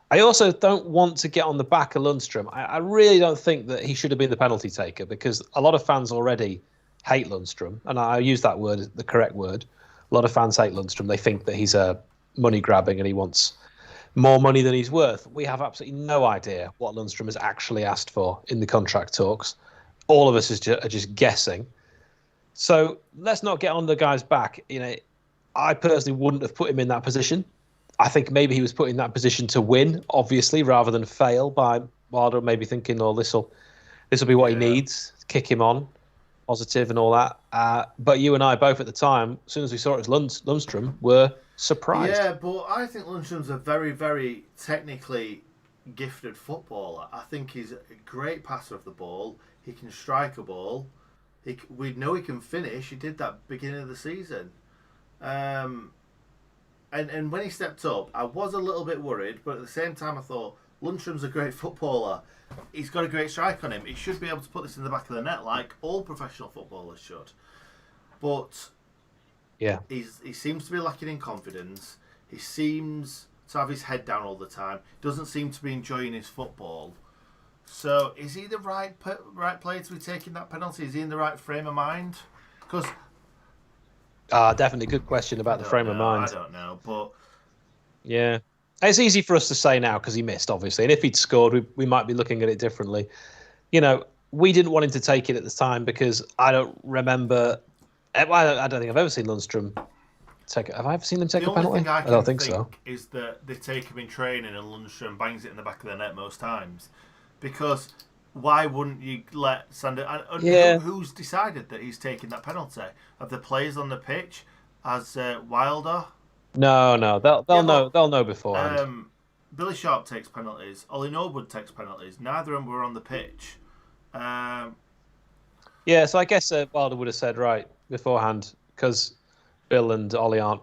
I also don't want to get on the back of Lundstram. I really don't think that he should have been the penalty taker, because a lot of fans already hate Lundstram, and I use that word, the correct word. A lot of fans hate Lundstram. They think that he's money grabbing and he wants more money than he's worth. We have absolutely no idea what Lundstram has actually asked for in the contract talks. All of us are just guessing. So let's not get on the guy's back. I personally wouldn't have put him in that position. I think maybe he was put in that position to win, obviously, rather than fail, by Wilder maybe thinking, oh, this will be what he needs, kick him on, positive and all that. But you and I both at the time, as soon as we saw it as Lundstram, were surprised. Yeah, but I think Lundstram's a very, very technically gifted footballer. I think he's a great passer of the ball. He can strike a ball. We know he can finish. He did that beginning of the season. And when he stepped up, I was a little bit worried, but at the same time I thought, Lundstram's a great footballer. He's got a great strike on him. He should be able to put this in the back of the net like all professional footballers should. But Yeah. He seems to be lacking in confidence. He seems to have his head down all the time. Doesn't seem to be enjoying his football. So is he the right player to be taking that penalty? Is he in the right frame of mind? Because definitely good question about the frame of mind. I don't know, but yeah, it's easy for us to say now because he missed, obviously, and if he'd scored, we might be looking at it differently. We didn't want him to take it at the time because I don't remember. I don't think I've ever seen Lundstrom take it. Have I ever seen him take a penalty? I don't think so. Is that they take him in training and Lundstrom bangs it in the back of the net most times. Because why wouldn't you let Sander... Who's decided that he's taking that penalty? Have the players on the pitch as Wilder? No. They'll know beforehand. Billy Sharp takes penalties. Ollie Norwood takes penalties. Neither of them were on the pitch. Yeah, so I guess Wilder would have said right beforehand because Bill and Ollie aren't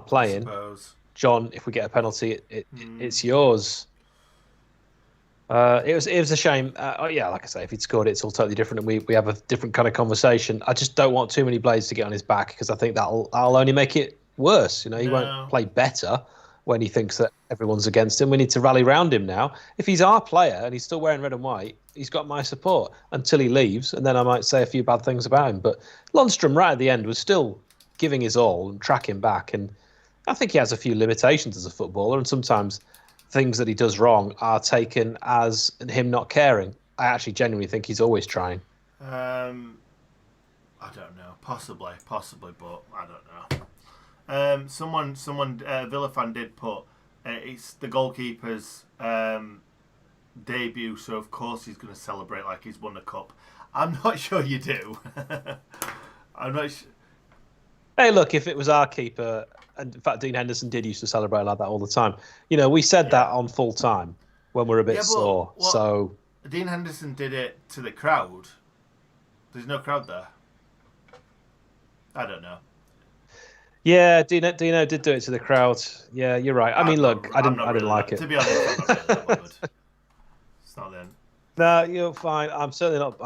playing. John, if we get a penalty, it's yours. It was a shame. Like I say, if he'd scored it's all totally different, and we have a different kind of conversation. I just don't want too many blades to get on his back because I think that'll only make it worse. He won't play better when he thinks that everyone's against him. We need to rally round him now. If he's our player and he's still wearing red and white, he's got my support until he leaves, and then I might say a few bad things about him. But Lundstrom, right at the end, was still giving his all and tracking back, and I think he has a few limitations as a footballer, and sometimes things that he does wrong are taken as him not caring. I actually genuinely think he's always trying. I don't know. Possibly, but I don't know. Someone, Villa fan did put it's the goalkeeper's debut, so of course he's going to celebrate like he's won the cup. I'm not sure you do. I'm not sure. Hey, look, if it was our keeper, and in fact Dean Henderson did used to celebrate like that all the time. We said that on full time when we're a bit sore. So Dean Henderson did it to the crowd. There's no crowd there. I don't know. Yeah, Dino did do it to the crowd. Yeah, you're right. I mean, look, I didn't like it. To be honest, I'm not really bothered. It's not then. No, you're fine. I'm certainly not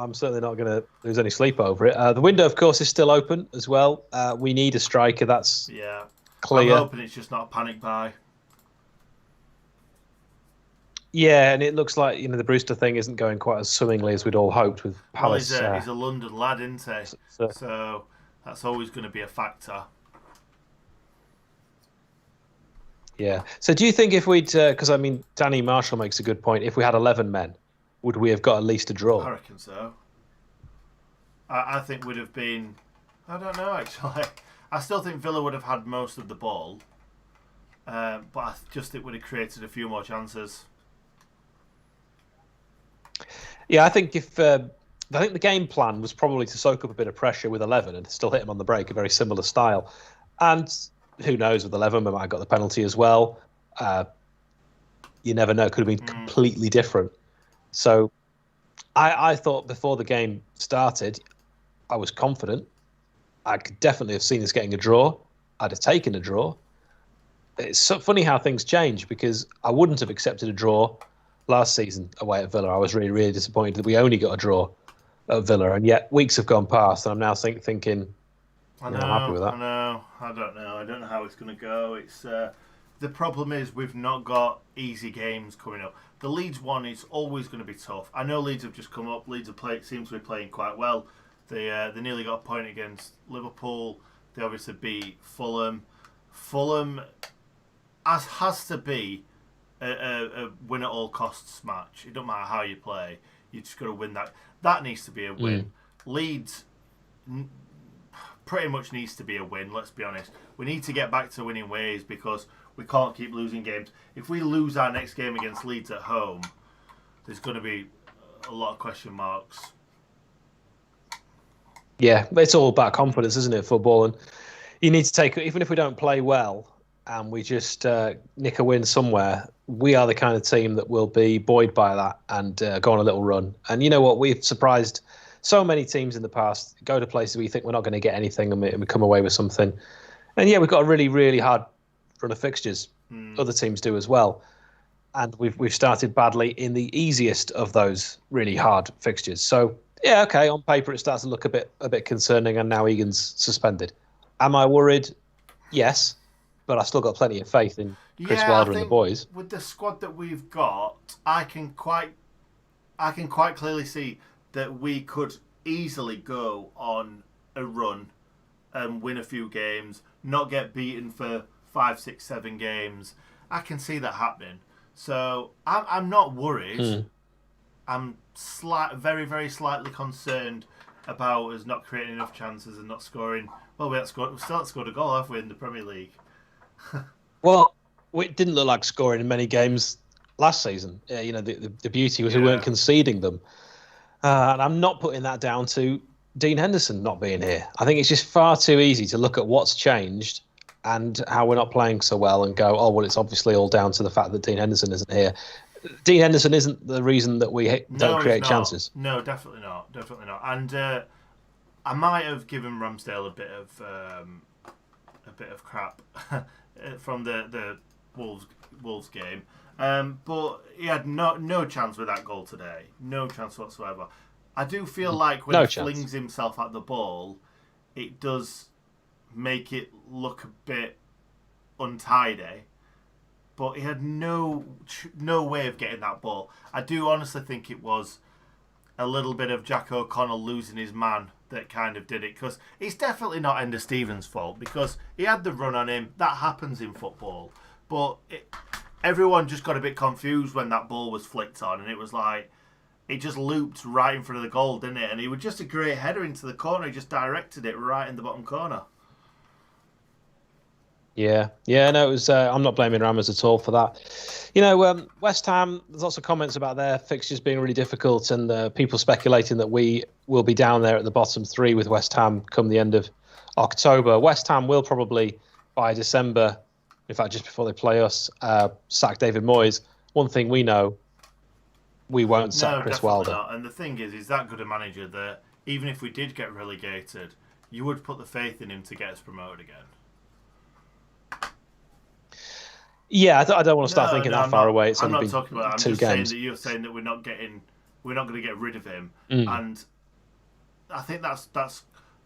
going to lose any sleep over it. The window, of course, is still open as well. We need a striker. That's clear. I'm hoping it's just not a panic buy. Yeah, and it looks like the Brewster thing isn't going quite as swimmingly as we'd all hoped with Palace. Well, he's a London lad, isn't he? So that's always going to be a factor. Yeah. So do you think if we'd, because Danny Marshall makes a good point, if we had 11 men, would we have got at least a draw? I reckon so. I think would have been, I don't know actually. I still think Villa would have had most of the ball, but I just think would have created a few more chances. Yeah, I think the game plan was probably to soak up a bit of pressure with 11 and still hit him on the break, a very similar style. And who knows, with 11, we might have got the penalty as well. You never know, it could have been completely different. So I thought before the game started, I was confident. I could definitely have seen us getting a draw. I'd have taken a draw. It's so funny how things change because I wouldn't have accepted a draw last season away at Villa. I was really, really disappointed that we only got a draw at Villa, and yet weeks have gone past, and I'm now thinking, I'm happy with that. I know. I don't know. I don't know how it's going to go. It's the problem is we've not got easy games coming up. The Leeds one is always going to be tough. I know Leeds have just come up. Leeds seems to be playing quite well. They nearly got a point against Liverpool. They obviously beat Fulham. Fulham has to be a win at all costs match. It don't matter how you play. You just got to win that. That needs to be a win. Leeds pretty much needs to be a win. Let's be honest. We need to get back to winning ways because we can't keep losing games. If we lose our next game against Leeds at home, there's going to be a lot of question marks. Yeah, it's all about confidence, isn't it, football? And you need to take, even if we don't play well and we just nick a win somewhere, we are the kind of team that will be buoyed by that and go on a little run. And you know what? We've surprised so many teams in the past, go to places where you think we're not going to get anything and we come away with something. And yeah, we've got a really, really hard run of fixtures. Other teams do as well. And we've started badly in the easiest of those really hard fixtures. So yeah, okay, on paper it starts to look a bit concerning, and now Egan's suspended. Am I worried? Yes, but I still got plenty of faith in Chris Wilder and the boys. With the squad that we've got, I can quite clearly see that we could easily go on a run and win a few games, not get beaten for 5, 6, 7 games. I can see that happening. So I'm not worried. I'm very, very slightly concerned about us not creating enough chances and not scoring. Well, we still haven't scored a goal, have we, in the Premier League? Well, it didn't look like scoring in many games last season. The beauty was we weren't conceding them. And I'm not putting that down to Dean Henderson not being here. I think it's just far too easy to look at what's changed and how we're not playing so well and go, oh, well, it's obviously all down to the fact that Dean Henderson isn't here. Dean Henderson isn't the reason that we don't create chances. No, definitely not. Definitely not. And I might have given Ramsdale a bit of crap from the Wolves game, but he had no chance with that goal today. No chance whatsoever. I do feel like when he flings himself at the ball, it does make it look a bit untidy. But he had no way of getting that ball. I do honestly think it was a little bit of Jack O'Connell losing his man that kind of did it. Because it's definitely not Ender Stevens' fault. Because he had the run on him. That happens in football. But everyone just got a bit confused when that ball was flicked on. And it was like, it just looped right in front of the goal, didn't it? And he was just a great header into the corner. He just directed it right in the bottom corner. Yeah, no, it was. I'm not blaming Ramos at all for that. West Ham. There's lots of comments about their fixtures being really difficult, and people speculating that we will be down there at the bottom 3 with West Ham come the end of October. West Ham will probably by December, in fact, just before they play us, sack David Moyes. One thing we know, we won't sack Chris Wilder. Not. And the thing is, he's that good a manager that even if we did get relegated, you would put the faith in him to get us promoted again. Yeah, I don't want to start thinking that far away. I'm not talking about that. I'm just games. saying that you're saying that we're not going to get rid of him, and I think that's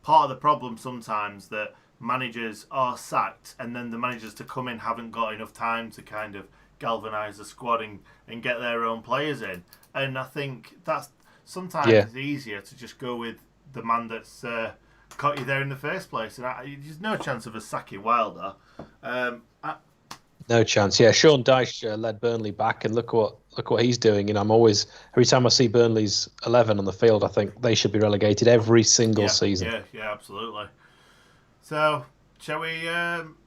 part of the problem sometimes, that managers are sacked and then the managers to come in haven't got enough time to kind of galvanise the squad and get their own players in, and I think that's sometimes it's easier to just go with the man that's got you there in the first place, and there's no chance of us sacking Wilder. No chance. Yeah, Sean Dyche led Burnley back, and look what he's doing. I'm always, every time I see Burnley's 11 on the field, I think they should be relegated every single season. Yeah, absolutely. So, shall we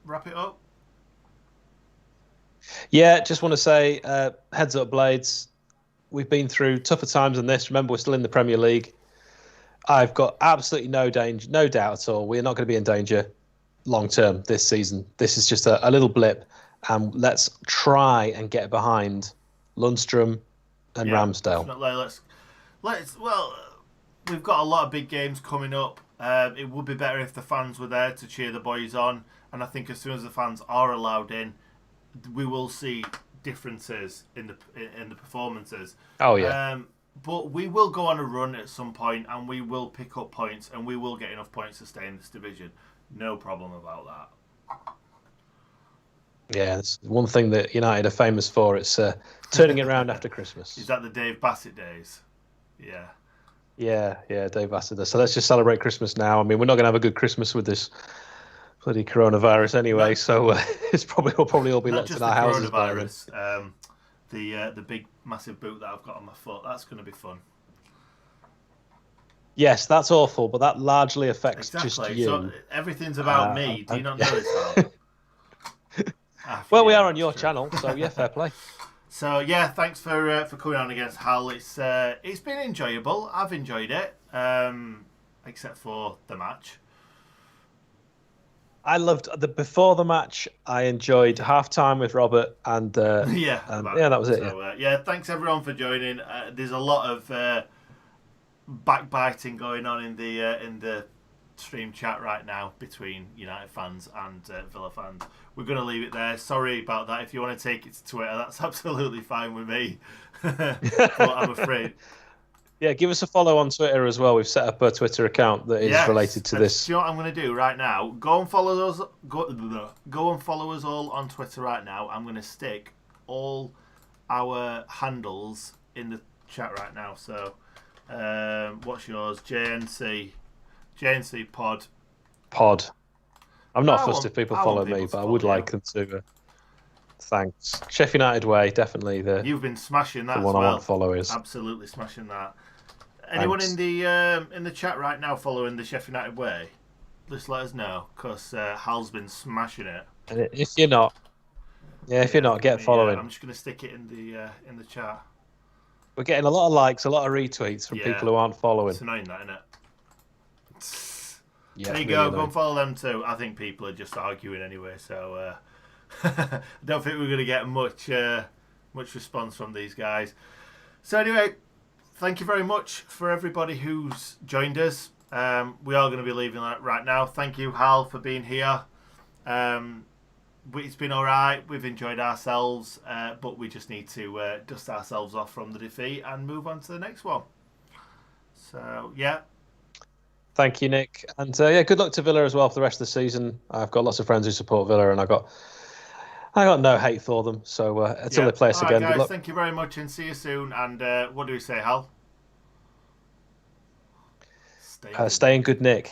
wrap it up? Yeah, just want to say, heads up, Blades. We've been through tougher times than this. Remember, we're still in the Premier League. I've got absolutely no doubt at all. We're not going to be in danger long term this season. This is just a little blip. And let's try and get behind Lundstrom and Ramsdale. Well, we've got a lot of big games coming up. It would be better if the fans were there to cheer the boys on. And I think as soon as the fans are allowed in, we will see differences in the performances. Oh yeah. But we will go on a run at some point, and we will pick up points, and we will get enough points to stay in this division. No problem about that. Yeah, it's one thing that United are famous for. It's turning it around after Christmas. Is that the Dave Bassett days? Yeah, Dave Bassett does. So let's just celebrate Christmas now. I mean, we're not going to have a good Christmas with this bloody coronavirus anyway. So we'll probably all be locked in our houses. Coronavirus, the big massive boot that I've got on my foot. That's going to be fun. Yes, that's awful, but that largely affects just you. So everything's about me. Do you not know this? Well, we are on your channel, so yeah, fair play. So yeah, thanks for coming on against Hal. It's been enjoyable. I've enjoyed it, except for the match. I loved before the match. I enjoyed half time with Robert, and that was it. So, thanks everyone for joining. There's a lot of backbiting going on in the stream chat right now between United fans and Villa fans. We're going to leave it there. Sorry about that. If you want to take it to Twitter, that's absolutely fine with me. But I'm afraid Yeah, give us a follow on Twitter as well. We've set up a Twitter account that is related to this. Do you know what I'm going to do right now? Go and follow us. Go and follow us all on Twitter right now. I'm going to stick all our handles in the chat right now. So, what's yours? JNC Pod. I'm not fussed if people follow me, but I would like them to. Thanks. Sheffield United Way, definitely You've been smashing that. The one as well. I want followers. Absolutely smashing that. Anyone in the chat right now following the Sheffield United Way? Just let us know, because Hal's been smashing it. And if you're not, get following. I'm just going to stick it in the chat. We're getting a lot of likes, a lot of retweets from people who aren't following. It's annoying, that, isn't it? Yeah, there you go. Go and follow them too. I think people are just arguing anyway, so I don't think we're going to get much response from these guys. So anyway, thank you very much for everybody who's joined us. We are going to be leaving right now. Thank you, Hal, for being here. It's been all right. We've enjoyed ourselves, but we just need to dust ourselves off from the defeat and move on to the next one. So, yeah. Thank you, Nick. And good luck to Villa as well for the rest of the season. I've got lots of friends who support Villa, and I got no hate for them. So until they play us again, guys, good luck. Thank you very much, and see you soon. And what do we say, Hal? Stay in good, Nick.